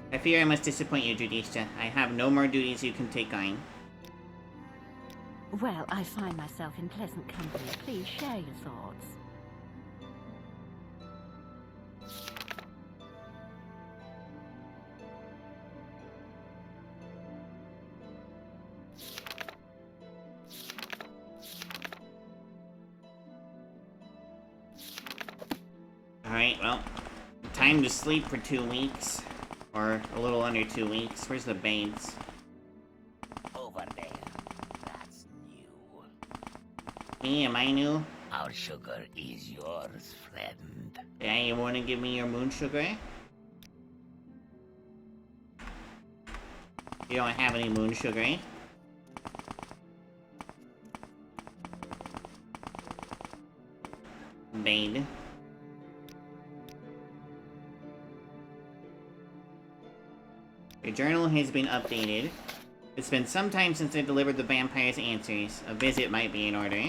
I fear I must disappoint you, Judista. I have no more duties you can take on. Well, I find myself in pleasant company. Please share your thoughts. Alright, well, time to sleep for 2 weeks. Or a little under 2 weeks. Where's the babes? Over there. That's new. Me, am I new? Our sugar is yours, friend. Yeah, you wanna give me your moon sugar? You don't have any moon sugar, eh? Babe. Your journal has been updated. It's been some time since I delivered the vampire's answers. A visit might be in order.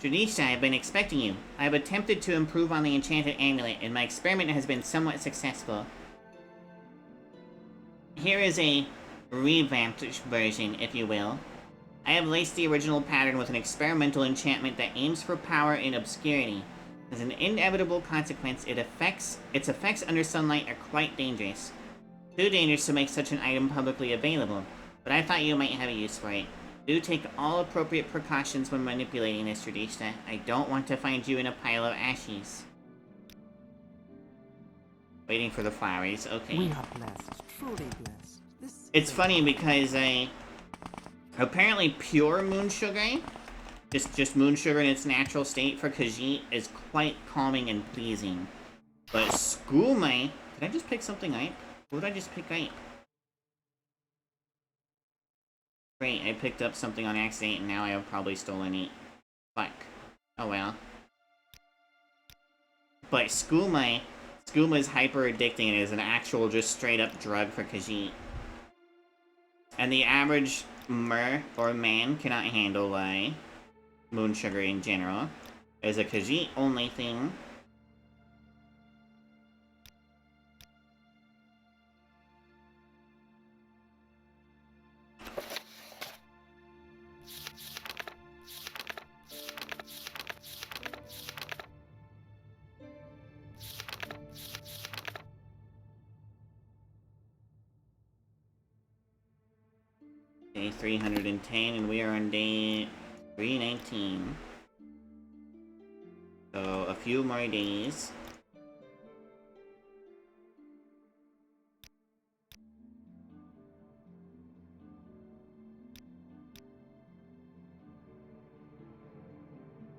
Judisha, I've been expecting you. I have attempted to improve on the enchanted amulet, and my experiment has been somewhat successful. Here is a revamped version, if you will. I have laced the original pattern with an experimental enchantment that aims for power in obscurity. As an inevitable consequence, its effects under sunlight are quite dangerous. Too dangerous to make such an item publicly available, but I thought you might have a use for it. Do take all appropriate precautions when manipulating this, Judista. I don't want to find you in a pile of ashes. Waiting for the flowers, okay. We are blessed, truly blessed. It's funny because apparently pure moon sugar, just moon sugar in its natural state for Khajiit is quite calming and pleasing. But Skooma, did I just pick something up? What did I just pick up? Great, I picked up something on accident and now I have probably stolen it. Fuck. Oh well. But Skooma is hyper addicting and is an actual just straight up drug for Khajiit. And the average mer or man cannot handle moon sugar in general. As a Khajiit only thing. Day 310, and we are on day 319. So, a few more days.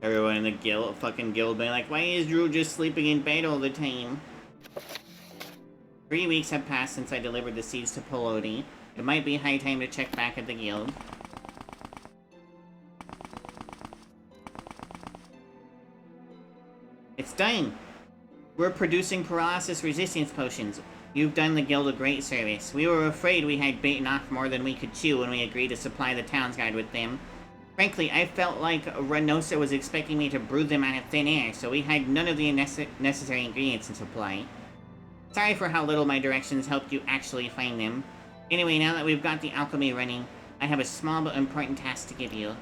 Everyone in the fucking guild being like, why is Drew just sleeping in bed all the time? 3 weeks have passed since I delivered the seeds to Pelodi. It might be high time to check back at the guild. It's done! We're producing paralysis resistance potions. You've done the guild a great service. We were afraid we had bitten off more than we could chew when we agreed to supply the town's guide with them. Frankly, I felt like Renosa was expecting me to brew them out of thin air, so we had none of the necessary ingredients in supply. Sorry for how little my directions helped you actually find them. Anyway, now that we've got the alchemy running, I have a small but important task to give you.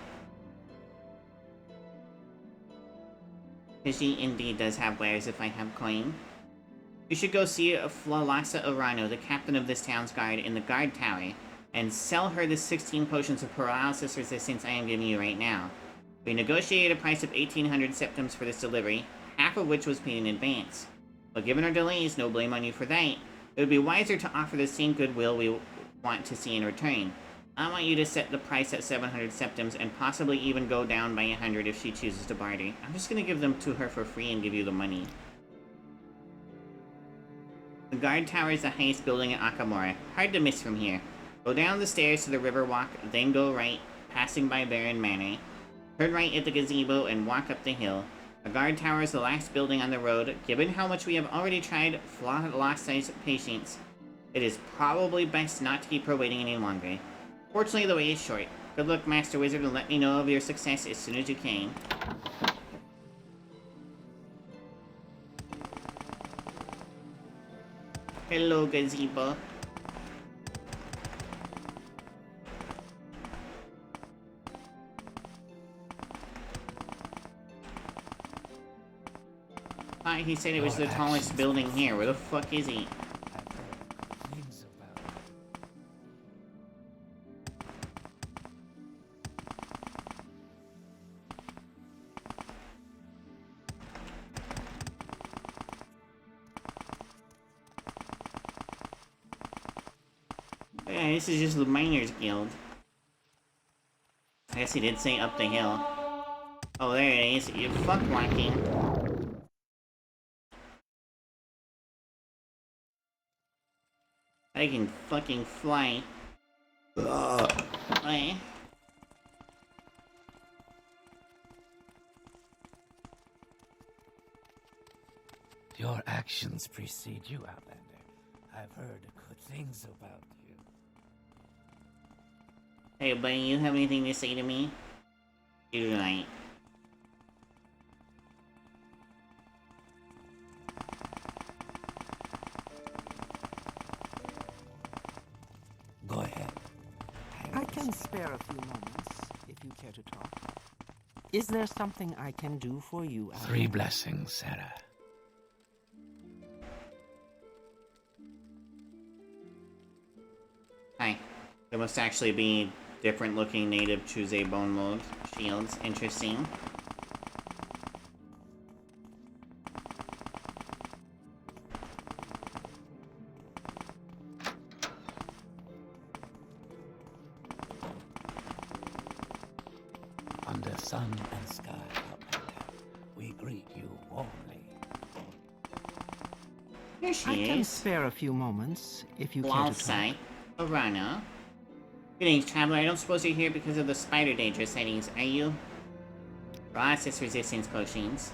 She indeed does have wares if I have coin. You should go see Flalasa Urano, the captain of this town's guard, in the guard tower, and sell her the 16 potions of paralysis resistance I am giving you right now. We negotiated a price of 1,800 septums for this delivery, half of which was paid in advance. But given our delays, no blame on you for that, it would be wiser to offer the same goodwill we want to see in return. I want you to set the price at 700 septums and possibly even go down by 100 if she chooses to barter. I'm just gonna give them to her for free and give you the money. The guard tower is the highest building in Akamora. Hard to miss from here. Go down the stairs to the river walk, then go right, passing by Baron Manor. Turn right at the gazebo and walk up the hill. The guard tower is the last building on the road. Given how much we have already tried Flossa's patience, it is probably best not to keep her waiting any longer. Fortunately, the way is short. Good luck, Master Wizard, and let me know of your success as soon as you can. Hello, gazebo. Hi, he said it was the tallest building here. Where the fuck is he? Yeah, this is just the Miners Guild. I guess he did say up the hill. Oh, there it is. You're fuck walking. I can fucking fly. Fly. Your actions precede you, Outlander. I've heard good things about you. Hey, buddy, you have anything to say to me? You tonight. Go ahead. I can spare a few moments, if you care to talk. Is there something I can do for you, Outlander? 3 blessings, Sarah. Hi. There must actually be different looking native Chuse bone mold shields. Interesting. Under sun and sky, Outlander, we greet you warmly. Here she I can is. spare a few moments, if you care to talk. Walsai. Arana. Greetings, traveler. I don't suppose you're here because of the spider danger sightings, are you? Process resistance potions.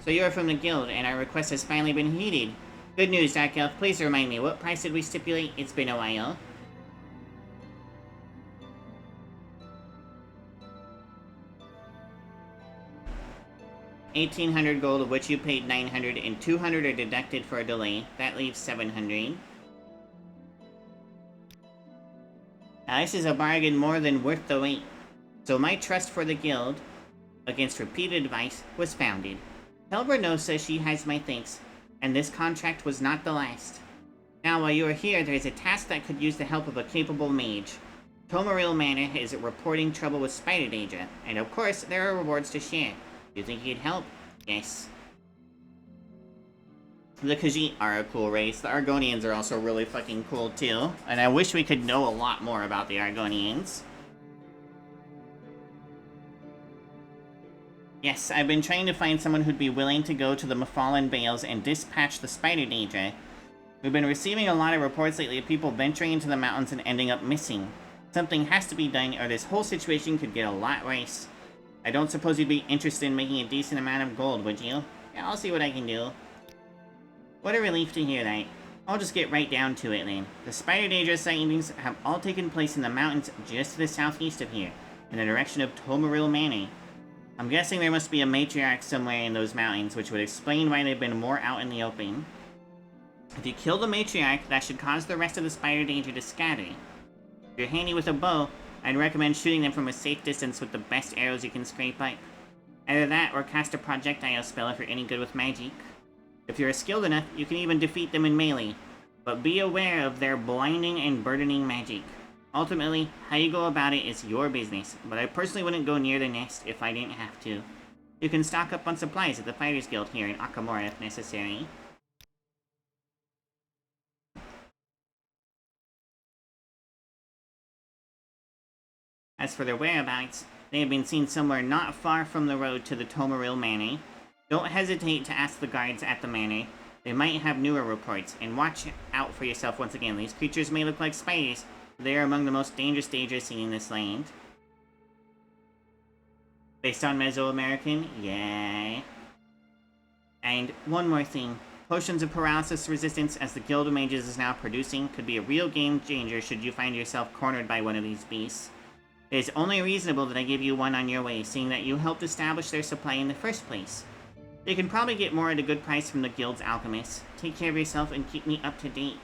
So you're from the guild, and our request has finally been heeded. Good news, Dark Elf. Please remind me, what price did we stipulate? It's been a while. $1,800 gold, of which you paid 900, and 200 are deducted for a delay. That leaves 700. Now, this is a bargain more than worth the wait. So my trust for the guild, against repeated advice, was founded. Tell Renosa she has my thanks, and this contract was not the last. Now, while you are here, there is a task that could use the help of a capable mage. Tamriel Manor is reporting trouble with spider danger, and of course, there are rewards to share. Do you think you'd help? Yes. The Khajiit are a cool race. The Argonians are also really fucking cool too, and I wish we could know a lot more about the Argonians. Yes, I've been trying to find someone who'd be willing to go to the Mephallan Vales and dispatch the spider danger. We've been receiving a lot of reports lately of people venturing into the mountains and ending up missing. Something has to be done, or this whole situation could get a lot worse. I don't suppose you'd be interested in making a decent amount of gold, would you? Yeah, I'll see what I can do. What a relief to hear that. I'll just get right down to it then. The spider danger sightings have all taken place in the mountains just to the southeast of here, in the direction of Tamriel Manor. I'm guessing there must be a matriarch somewhere in those mountains, which would explain why they've been more out in the open. If you kill the matriarch, that should cause the rest of the spider danger to scatter. If you're handy with a bow, I'd recommend shooting them from a safe distance with the best arrows you can scrape up. Either that, or cast a projectile spell if you're any good with magic. If you're skilled enough, you can even defeat them in melee, but be aware of their blinding and burdening magic. Ultimately, how you go about it is your business, but I personally wouldn't go near the nest if I didn't have to. You can stock up on supplies at the Fighters Guild here in Akamura if necessary. As for their whereabouts, they have been seen somewhere not far from the road to the Tamriel Manor. Don't hesitate to ask the guards at the manor. They might have newer reports, and watch out for yourself once again. These creatures may look like spiders, but they are among the most dangerous dangers seen in this land. Based on Mesoamerican? Yeah. And one more thing. Potions of paralysis resistance, as the Guild of Mages is now producing, could be a real game changer should you find yourself cornered by one of these beasts. It is only reasonable that I give you one on your way, seeing that you helped establish their supply in the first place. You can probably get more at a good price from the Guild's alchemists. Take care of yourself and keep me up to date.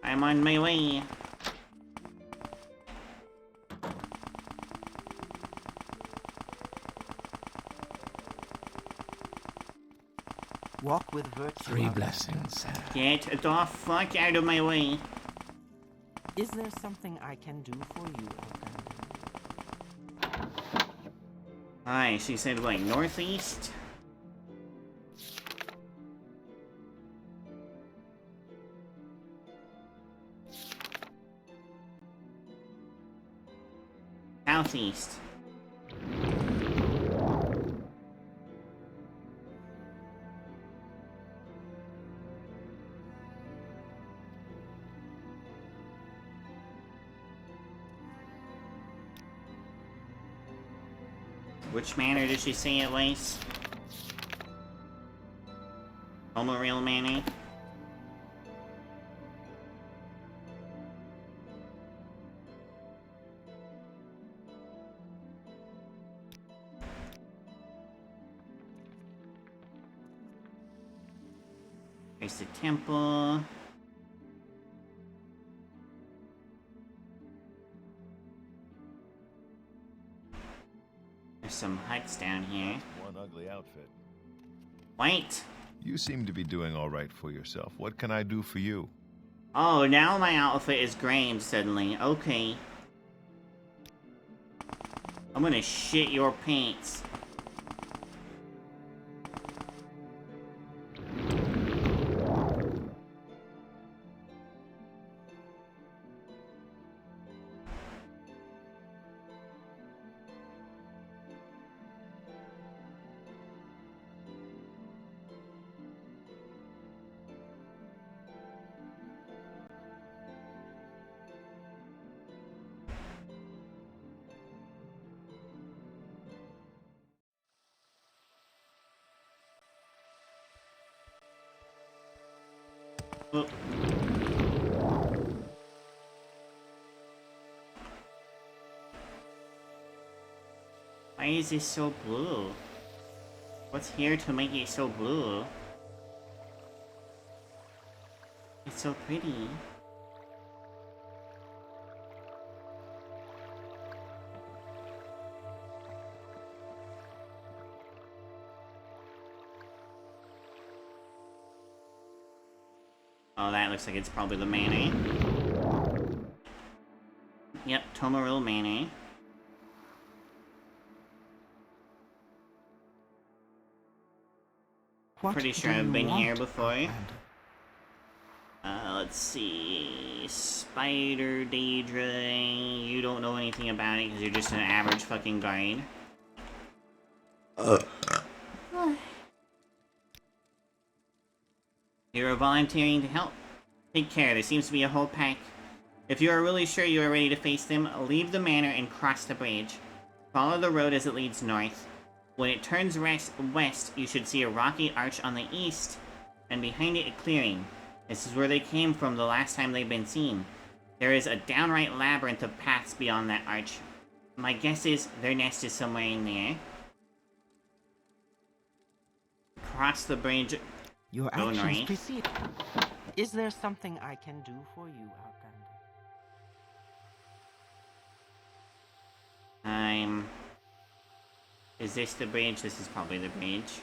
I'm on my way. Walk with virtue. 3 blessings, sir. Get the fuck out of my way. Is there something I can do for you, Elkan? Hi, she said, what, northeast? Southeast. Which manor did she say it was? Tamriel Manor? There's the temple. There's some huts down here. One ugly outfit. Wait! You seem to be doing all right for yourself. What can I do for you? Oh, now my outfit is grand suddenly. Okay. I'm gonna shit your pants. Oh. Why is this so blue? What's here to make it so blue? It's so pretty. Oh, that looks like it's probably the manor. Yep, Tamriel Manor. Pretty sure I've been here before. Let's see. Spider Daedra. You don't know anything about it because you're just an average fucking guard. You're volunteering to help. Take care, there seems to be a whole pack. If you are really sure you are ready to face them, leave the manor and cross the bridge. Follow the road as it leads north. When it turns west, you should see a rocky arch on the east, and behind it a clearing. This is where they came from the last time they've been seen. There is a downright labyrinth of paths beyond that arch. My guess is their nest is somewhere in there. Cross the bridge. Your Go actions north. precede. Is there something I can do for you, Outlander? Is this the bridge? This is probably the bridge.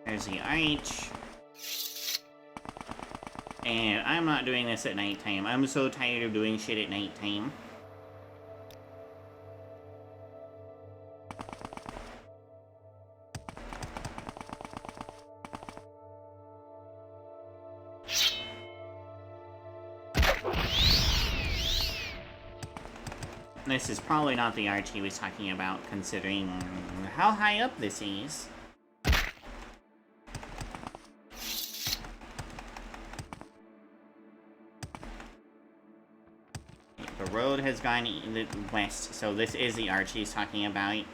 There's the arch. And I'm not doing this at nighttime. I'm so tired of doing shit at nighttime. This is probably not the arch he was talking about, considering how high up this is. The road has gone west, so this is the arch he's talking about.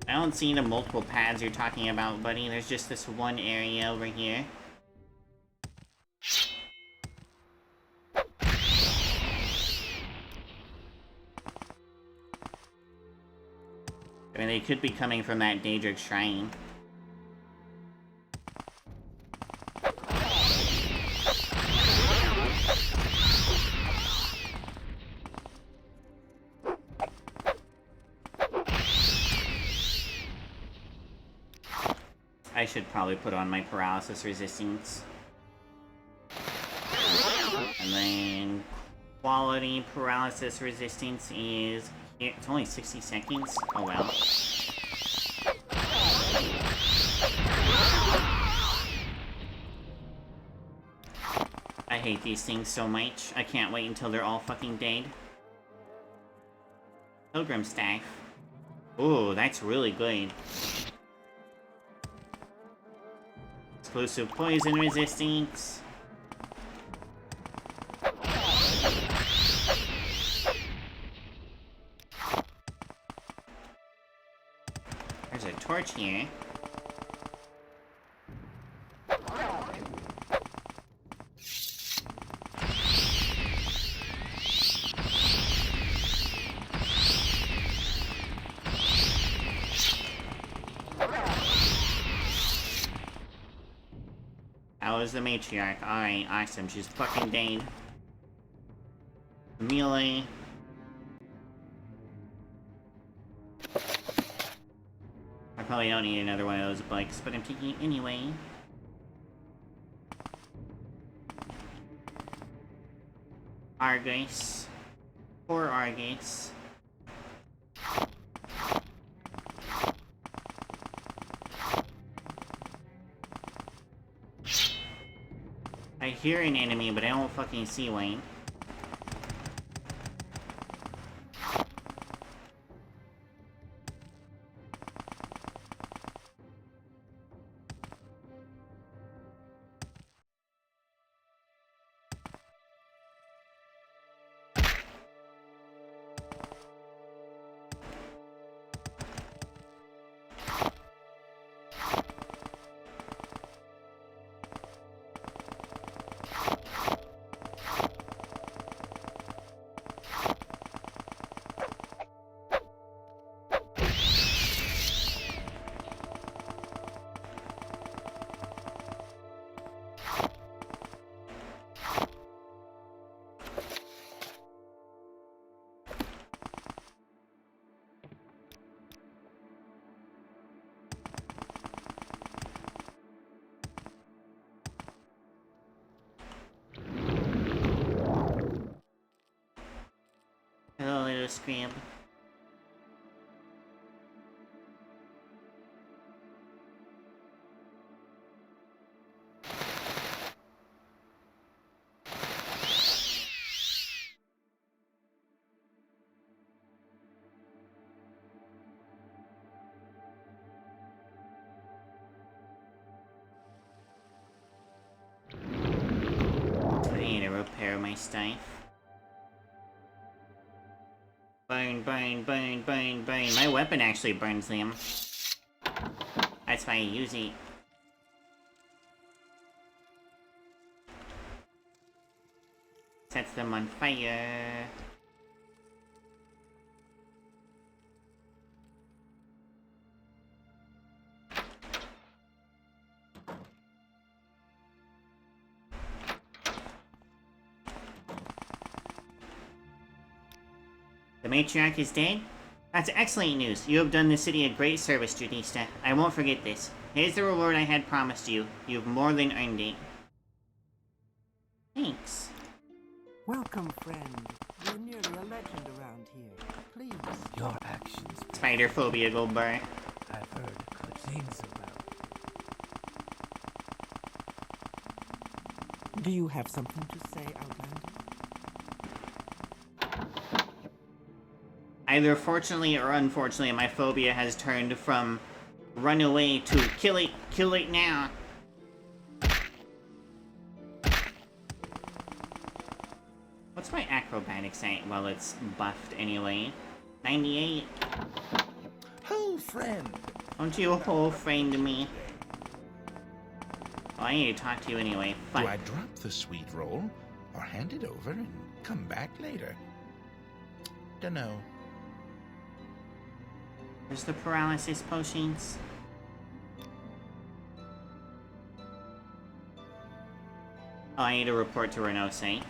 I don't see the multiple paths you're talking about, buddy. There's just this one area over here. I mean, they could be coming from that Daedric Shrine. I should probably put on my paralysis resistance. And then quality paralysis resistance is here. It's only 60 seconds. Oh well. I hate these things so much. I can't wait until they're all fucking dead. Pilgrim Staff. Ooh, that's really good. Exclusive poison resistance. There's a torch here. How is the matriarch? Alright, awesome. She's fucking dead. Melee. I probably don't need another one of those bikes, but I'm taking it anyway. Argus. Poor Argus. I hear an enemy, but I don't fucking see one. crib. I need to repair my stuff. Burn, burn, burn, burn, burn. My weapon actually burns them. That's why I use it. Sets them on fire. The matriarch is dead? That's excellent news. You have done the city a great service, Judista. I won't forget this. Here's the reward I had promised you. You've more than earned it. Thanks. Welcome, friend. You're nearly a legend around here. Please. Your actions. Spider phobia Goldbar. I've heard good things about you. Do you have something to say, Outlander? Either fortunately or unfortunately, my phobia has turned from run away to kill it now. What's my acrobatics at? Well, it's buffed anyway. 98. Oh, friend. Don't you whole friend me. Oh, I need to talk to you anyway. Fuck. Do I drop the sweet roll or hand it over and come back later? Dunno. Where's the paralysis potions? Oh, I need to report to Renose.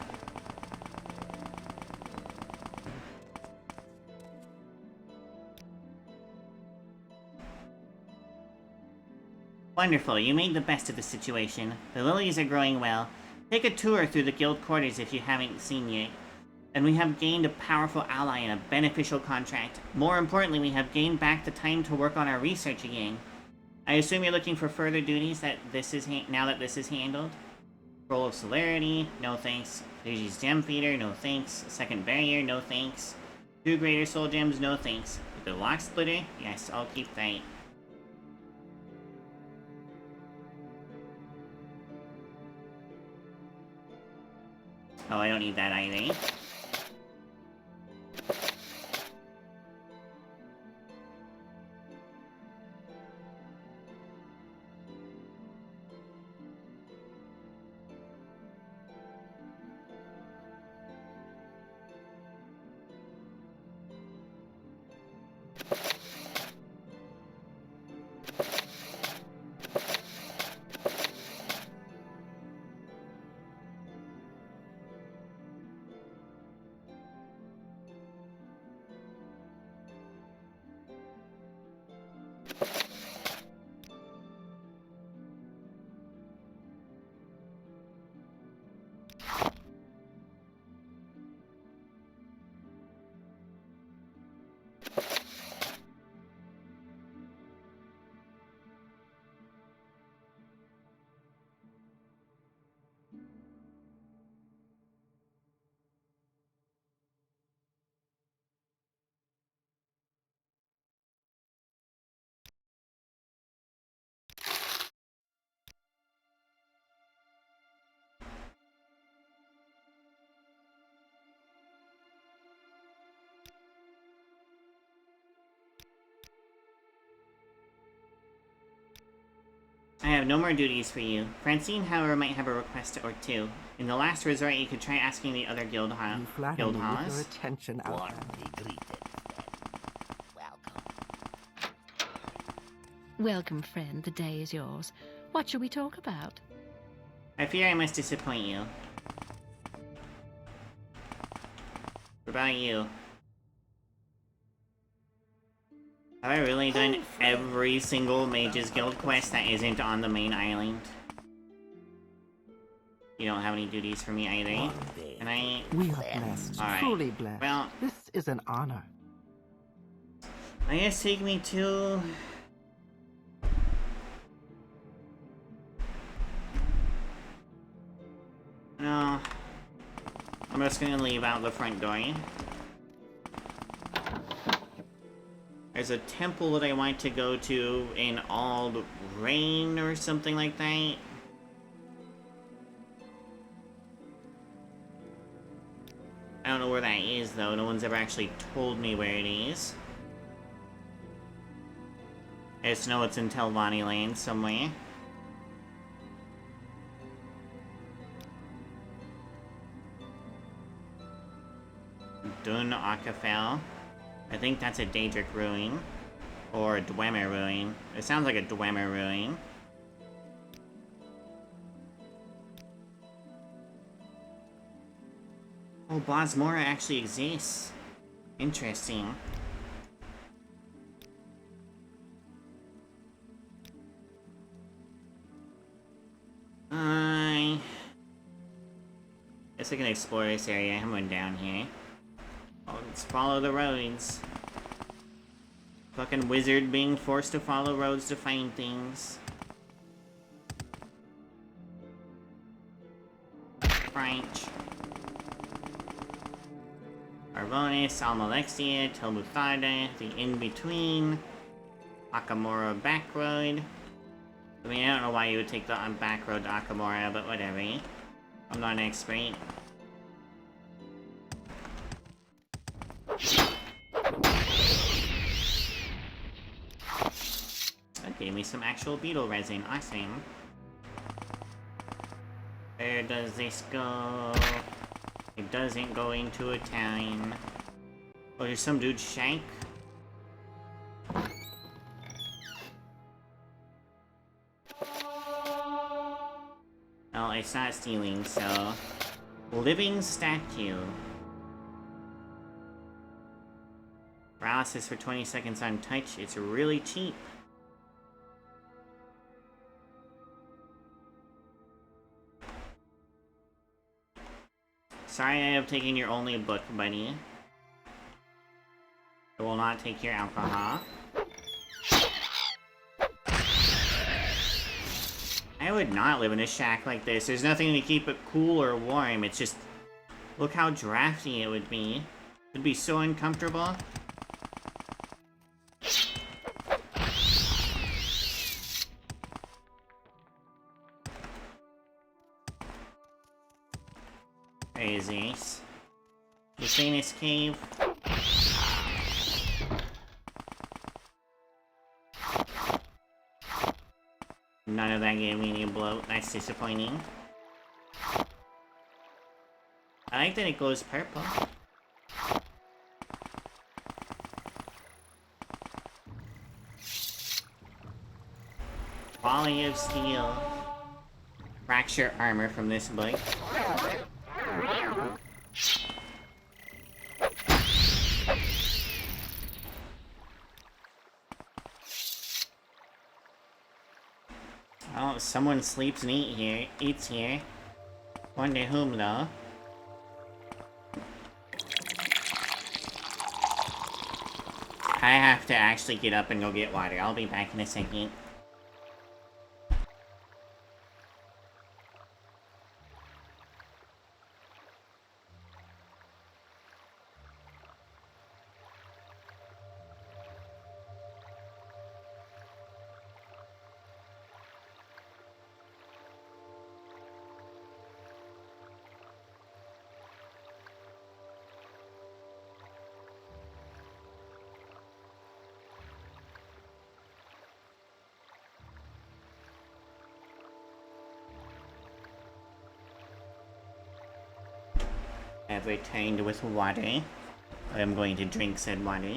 Wonderful, you made the best of the situation. The lilies are growing well. Take a tour through the guild quarters if you haven't seen yet. And we have gained a powerful ally and a beneficial contract. More importantly, we have gained back the time to work on our research again. I assume you're looking for further duties that this is now that this is handled? Roll of Celerity, no thanks. Fuji's Gem Feeder, no thanks. Second Barrier, no thanks. 2 Greater Soul Gems, no thanks. The Lock Splitter, yes, I'll keep that. Oh, I don't need that either. I have no more duties for you. Francine, however, might have a request or two. In the last resort, you could try asking the other guild You flatter me with your halls. attention, Outlander. Welcome, friend. The day is yours. What shall we talk about? I fear I must disappoint you. What about you? Have I really done every single Mage's Guild quest that isn't on the main island? You don't have any duties for me either. Can I? We are blessed, Alright. truly blessed. Well, This This is an honor. I guess take me to... No. I'm just gonna leave out the front door. There's a temple that I want to go to in Ald Rain or something like that. I don't know where that is though, no one's ever actually told me where it is. I just know it's in Telvanni Land somewhere. Dun Akafel. I think that's a Daedric ruin. Or a Dwemer ruin. It sounds like a Dwemer ruin. Oh, Bosmora actually exists. Interesting. Guess I can explore this area. I'm going down here. Oh, let's follow the roads. Fucking wizard being forced to follow roads to find things. French. Arvonis, Almalexia, Telbutharda, the in-between. Akamora back road. I mean, I don't know why you would take the back road to Akamora, but whatever. I'm not an expert. That gave me some actual beetle resin. Awesome. Where does this go? It doesn't go into a town. Oh, there's some dude's shank? Well, it's not stealing, so... Living statue. Paralysis for 20 seconds on touch. It's really cheap. Sorry I have taken your only book, buddy. I will not take your alcohol. I would not live in a shack like this. There's nothing to keep it cool or warm. It's just... Look how drafty it would be. It'd be so uncomfortable. Where is this? The famous cave. None of that gave me any bloat. That's disappointing. I like that it glows purple. Volley of steel. Fracture armor from this book. Oh, someone sleeps and eats here. Wonder whom, though. I have to actually get up and go get water. I'll be back in a second. I've returned with water. I am going to drink said water.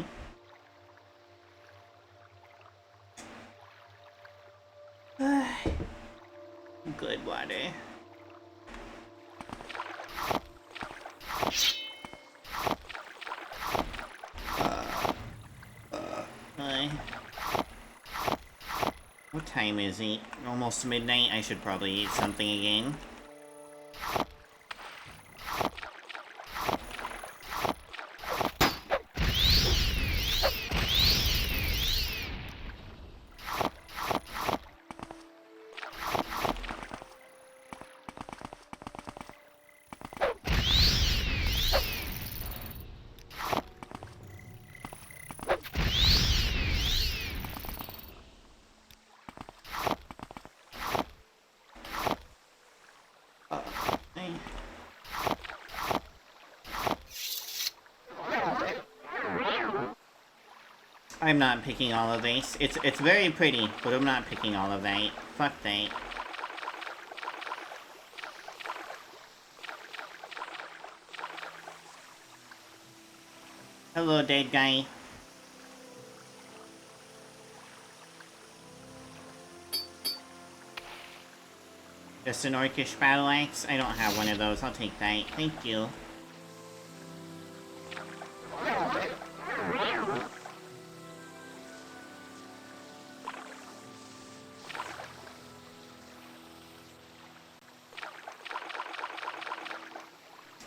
Good water. What time is it? Almost midnight. I should probably eat something again. I'm not picking all of these. It's very pretty, but I'm not picking all of that. Fuck that. Hello, dead guy. Just an orcish battle axe? I don't have one of those. I'll take that. Thank you.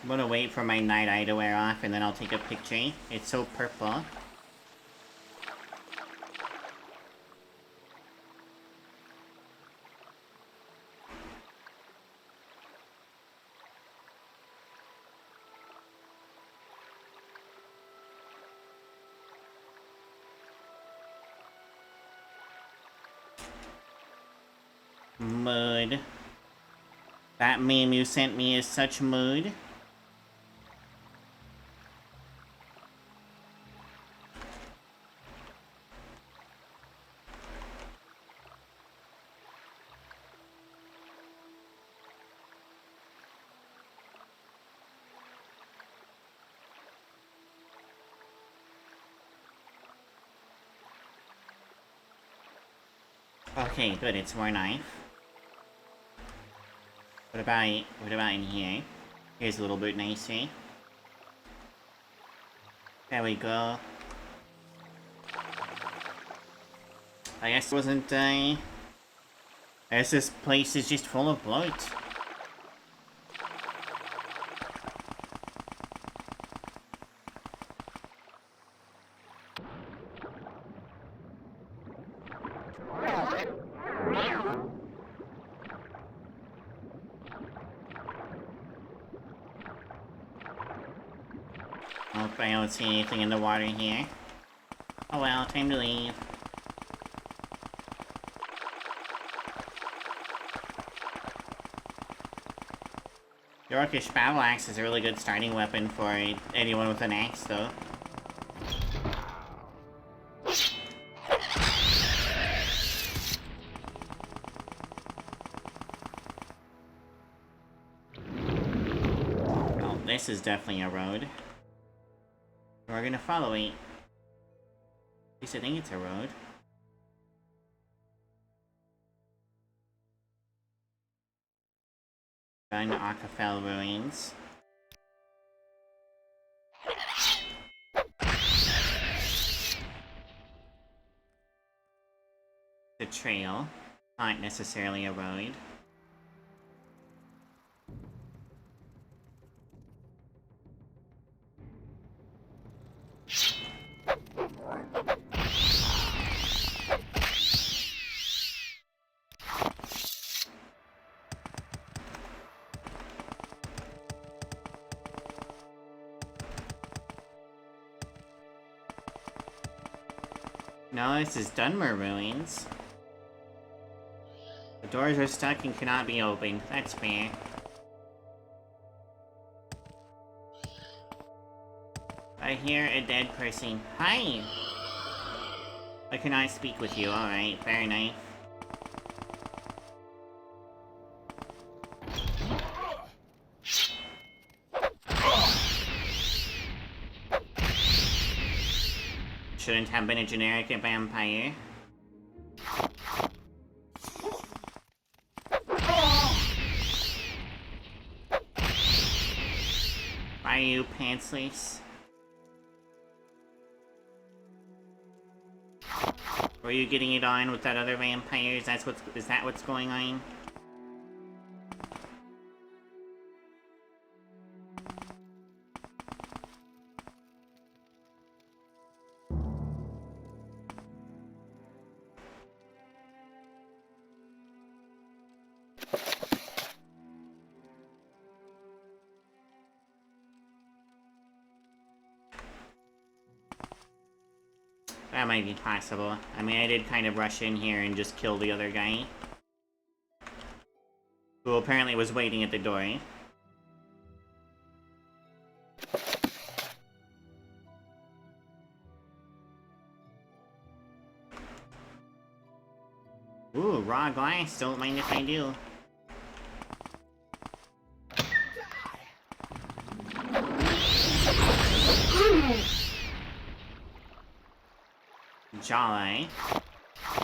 I'm gonna wait for my night eye to wear off and then I'll take a picture. It's so purple. Mood. That meme you sent me is such mood. Okay, good, it's more knife. What about in here? Here's a little bit nicer. There we go. I guess it wasn't, I guess this place is just full of blood. Nope, I don't see anything in the water here. Oh well, time to leave. The Orcish battle axe is a really good starting weapon for anyone with an axe, though. Oh, this is definitely a road. We're gonna follow it. At least I think it's a road. Gun Acafel ruins. The trail, not necessarily a road. No, this is Dunmer ruins. The doors are stuck and cannot be opened. That's fair. I hear a dead person. Hi! I cannot speak with you. Alright, fair enough. Shouldn't have been a generic vampire. Are you pantsless? Were you getting it on with that other vampire? Is that what's going on? That might be possible. I mean, I did kind of rush in here and just kill the other guy, who apparently was waiting at the door. Ooh, raw glass. Don't mind if I do. Jolly.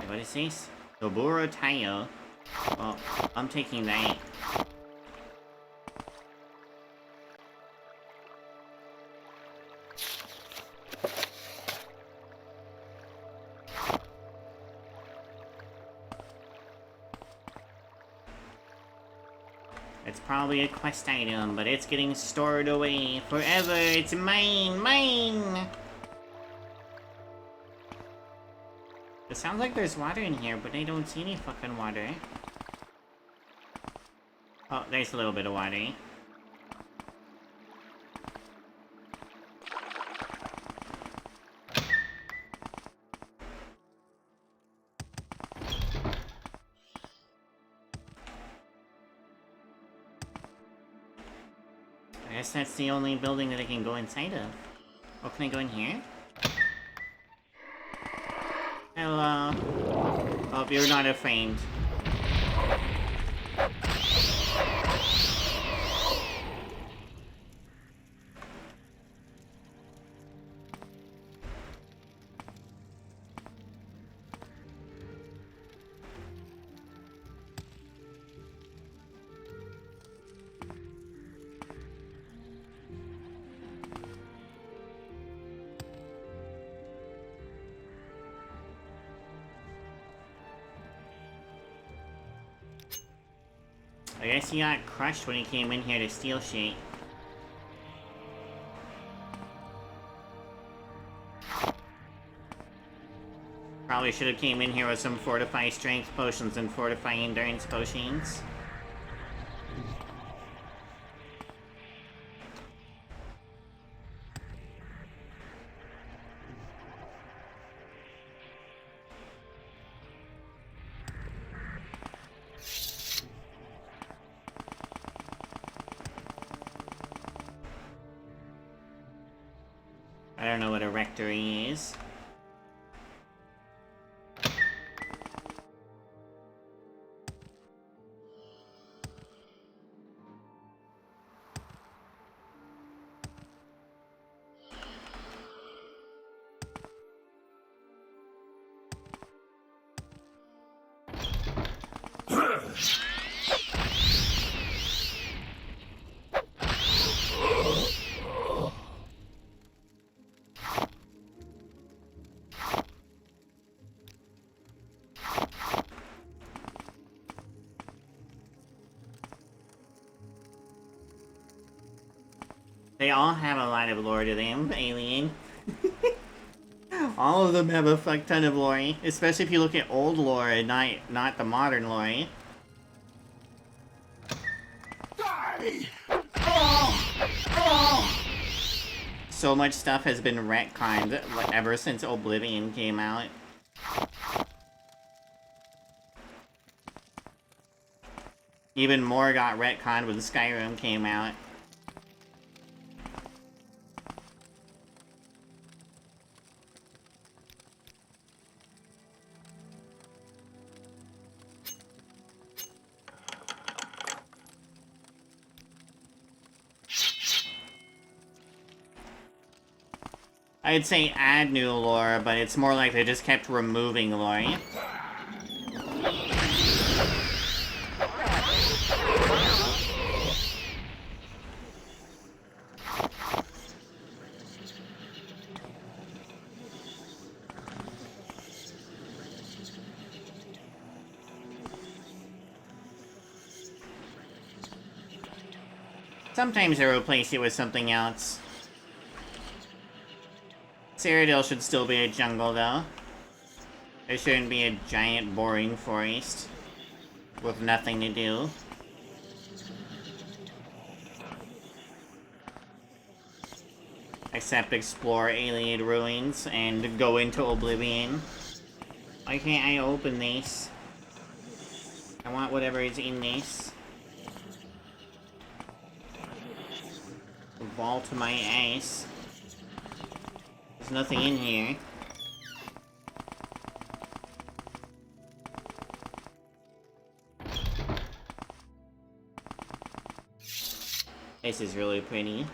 What is this? Doburo Tayo. Well, I'm taking that. It's probably a quest item, but it's getting stored away forever. It's mine, mine! It sounds like there's water in here, but I don't see any fucking water. Oh, there's a little bit of water. I guess that's the only building that I can go inside of. Oh, can I go in here? Hello. Oh, you're not a friend. I guess he got crushed when he came in here to steal shit. Probably should have came in here with some fortify strength potions and fortify endurance potions. I don't know what a rectory is. They all have a lot of lore to them, alien. All of them have a fuck ton of lore, especially if you look at old lore and not the modern lore. So much stuff has been retconned ever since Oblivion came out. Even more got retconned when Skyrim came out. I'd say add new lore, but it's more like they just kept removing lore. Sometimes they replace it with something else. Cyrodiil should still be a jungle, though. There shouldn't be a giant, boring forest with nothing to do. Except explore alien ruins and go into Oblivion. Why can't I open these? I want whatever is in this. Vault my ass. There's nothing in here. This is really pretty.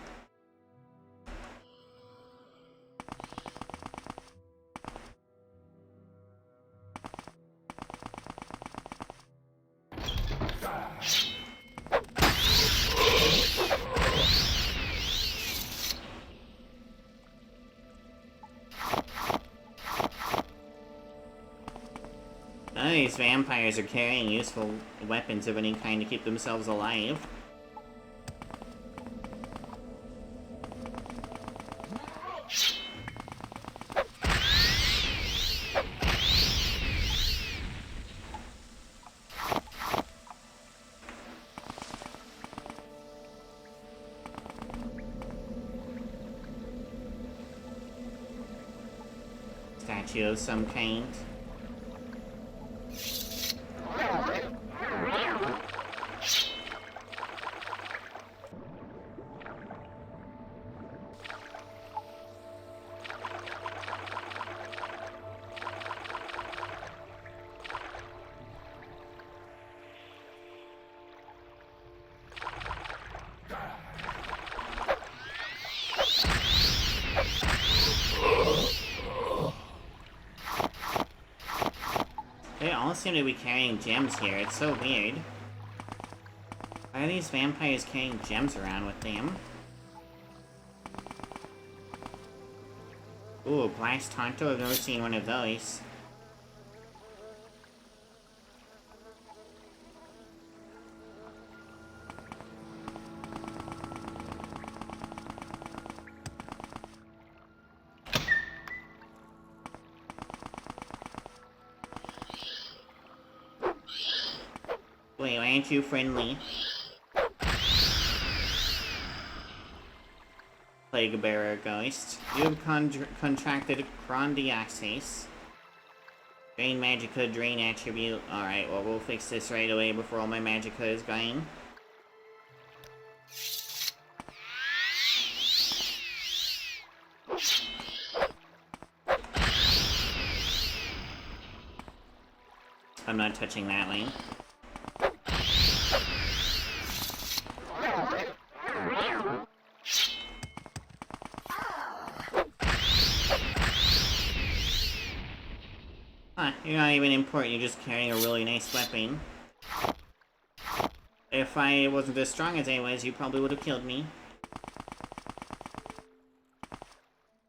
None of these vampires are carrying useful weapons of any kind to keep themselves alive. Statue of some kind. They all seem to be carrying gems here. It's so weird. Why are these vampires carrying gems around with them? Ooh, Blast Tonto. I've never seen one of those. Wait, why aren't you friendly? Plague Bearer Ghost. You have contracted Chrondiasis. Drain Magicka, Drain Attribute. Alright, well, we'll fix this right away before all my Magicka is going. I'm not touching that lane. Huh, you're not even important, you're just carrying a really nice weapon. If I wasn't as strong as I was, you probably would have killed me.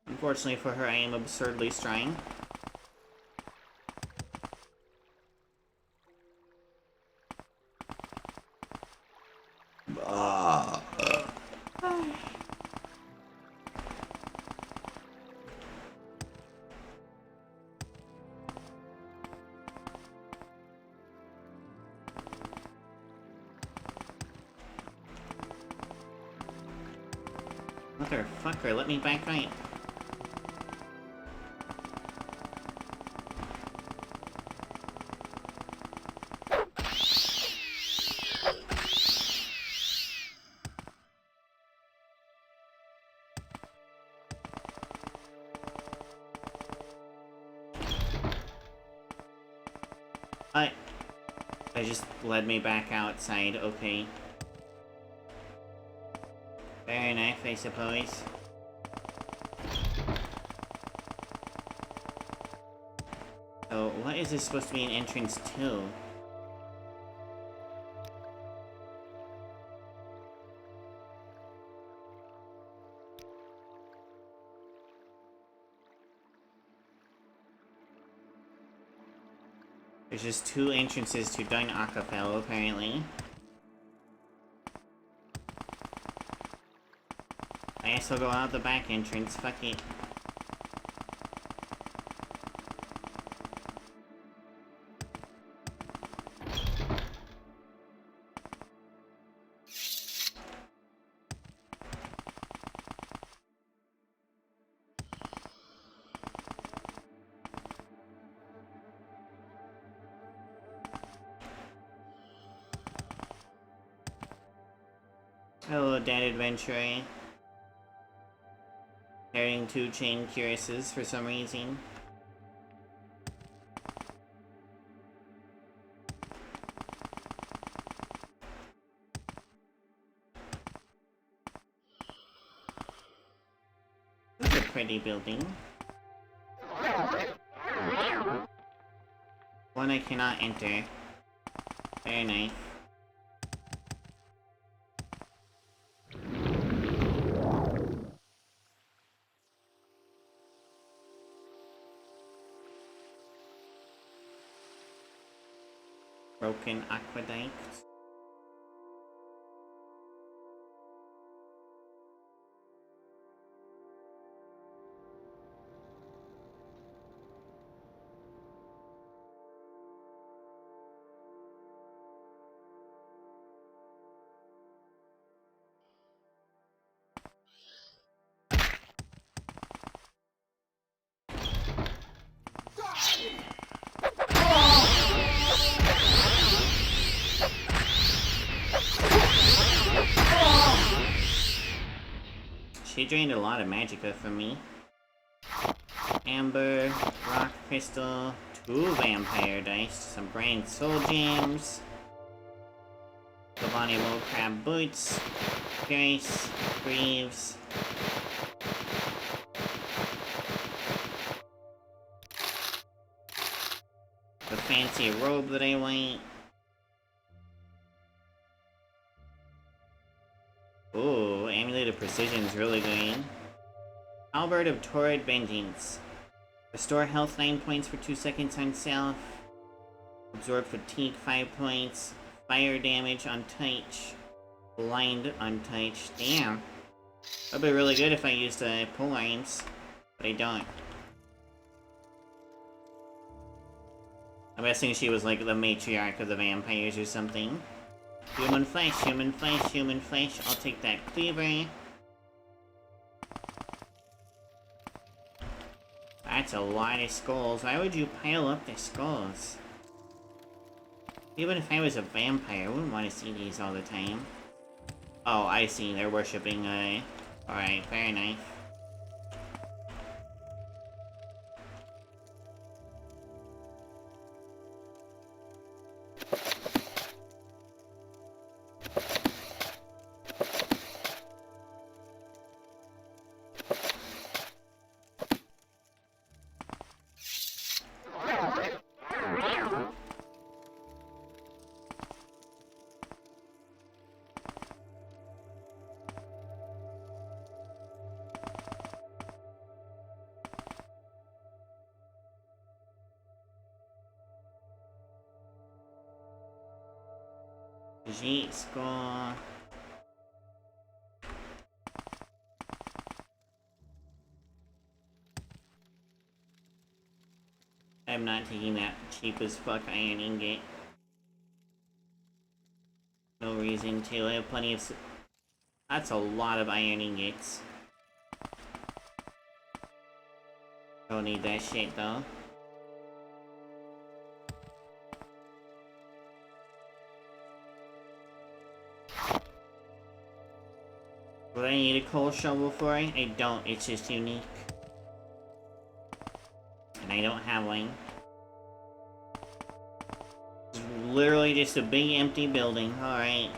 Unfortunately for her, I am absurdly strong. Motherfucker, let me back right. I just led me back outside, okay. Fair enough, I suppose. So, what is this supposed to be an entrance to? There's just two entrances to Dun Acapel, apparently. I guess I'll go out the back entrance, fuck it. Hello, dead adventurer. Carrying two chain cuirasses for some reason. pretty building. One I cannot enter. Very nice. Broken aqueduct. She drained a lot of magicka from me. Amber, rock crystal, 2 vampire dice, some grand soul gems, Giovanni Low Crab boots, Grace, Greaves. The fancy robe that I want. Ooh, Amulet of Precision is really good. Halberd of Torrid Vengeance. Restore health 9 points for 2 seconds on self. Absorb fatigue 5 points. Fire damage on touch. Blind on touch. Damn. That'd be really good if I used pull lines. But I don't. I'm guessing she was like the matriarch of the vampires or something. Human flesh, human flesh, human flesh. I'll take that cleaver. That's a lot of skulls. Why would you pile up the skulls? Even if I was a vampire, I wouldn't want to see these all the time. Oh, I see. They're worshipping, Alright, fair enough. Jeet score. I'm not taking that cheap as fuck iron ingot. No reason to. I have plenty of... That's a lot of iron ingots. Don't need that shit though. Would I need a coal shovel for it? I don't, it's just unique. And I don't have one. It's literally just a big empty building, alright.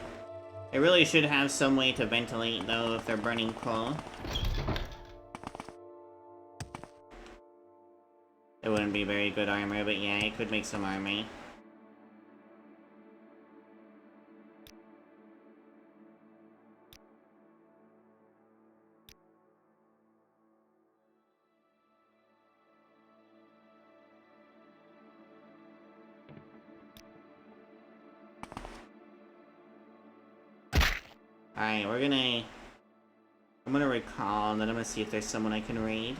I really should have some way to ventilate though if they're burning coal. It wouldn't be very good armor, but yeah, I could make some armor. Alright, I'm gonna recall, and then I'm gonna see if there's someone I can raid.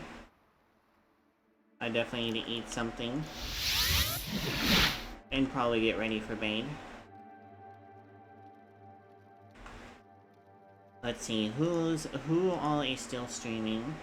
I definitely need to eat something. And probably get ready for bed. Let's see, who all is still streaming?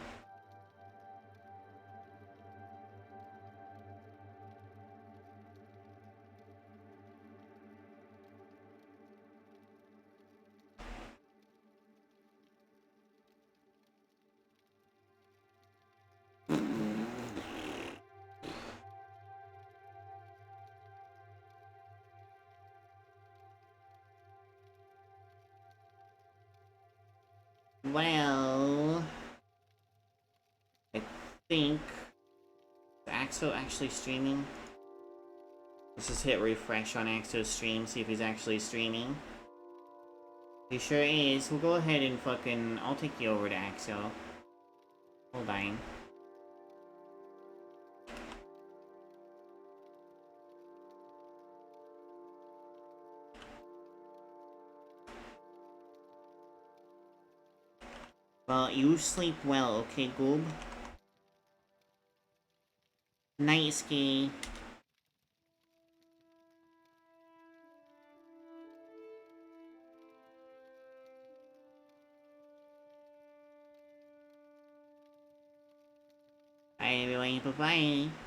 Well, think... Is Axel actually streaming? Let's just hit refresh on Axel's stream, see if he's actually streaming. He sure is. We'll go ahead and fucking... I'll take you over to Axel. Hold on. Well, you sleep well, okay, Goob? Night ski. Bye everyone, bye-bye.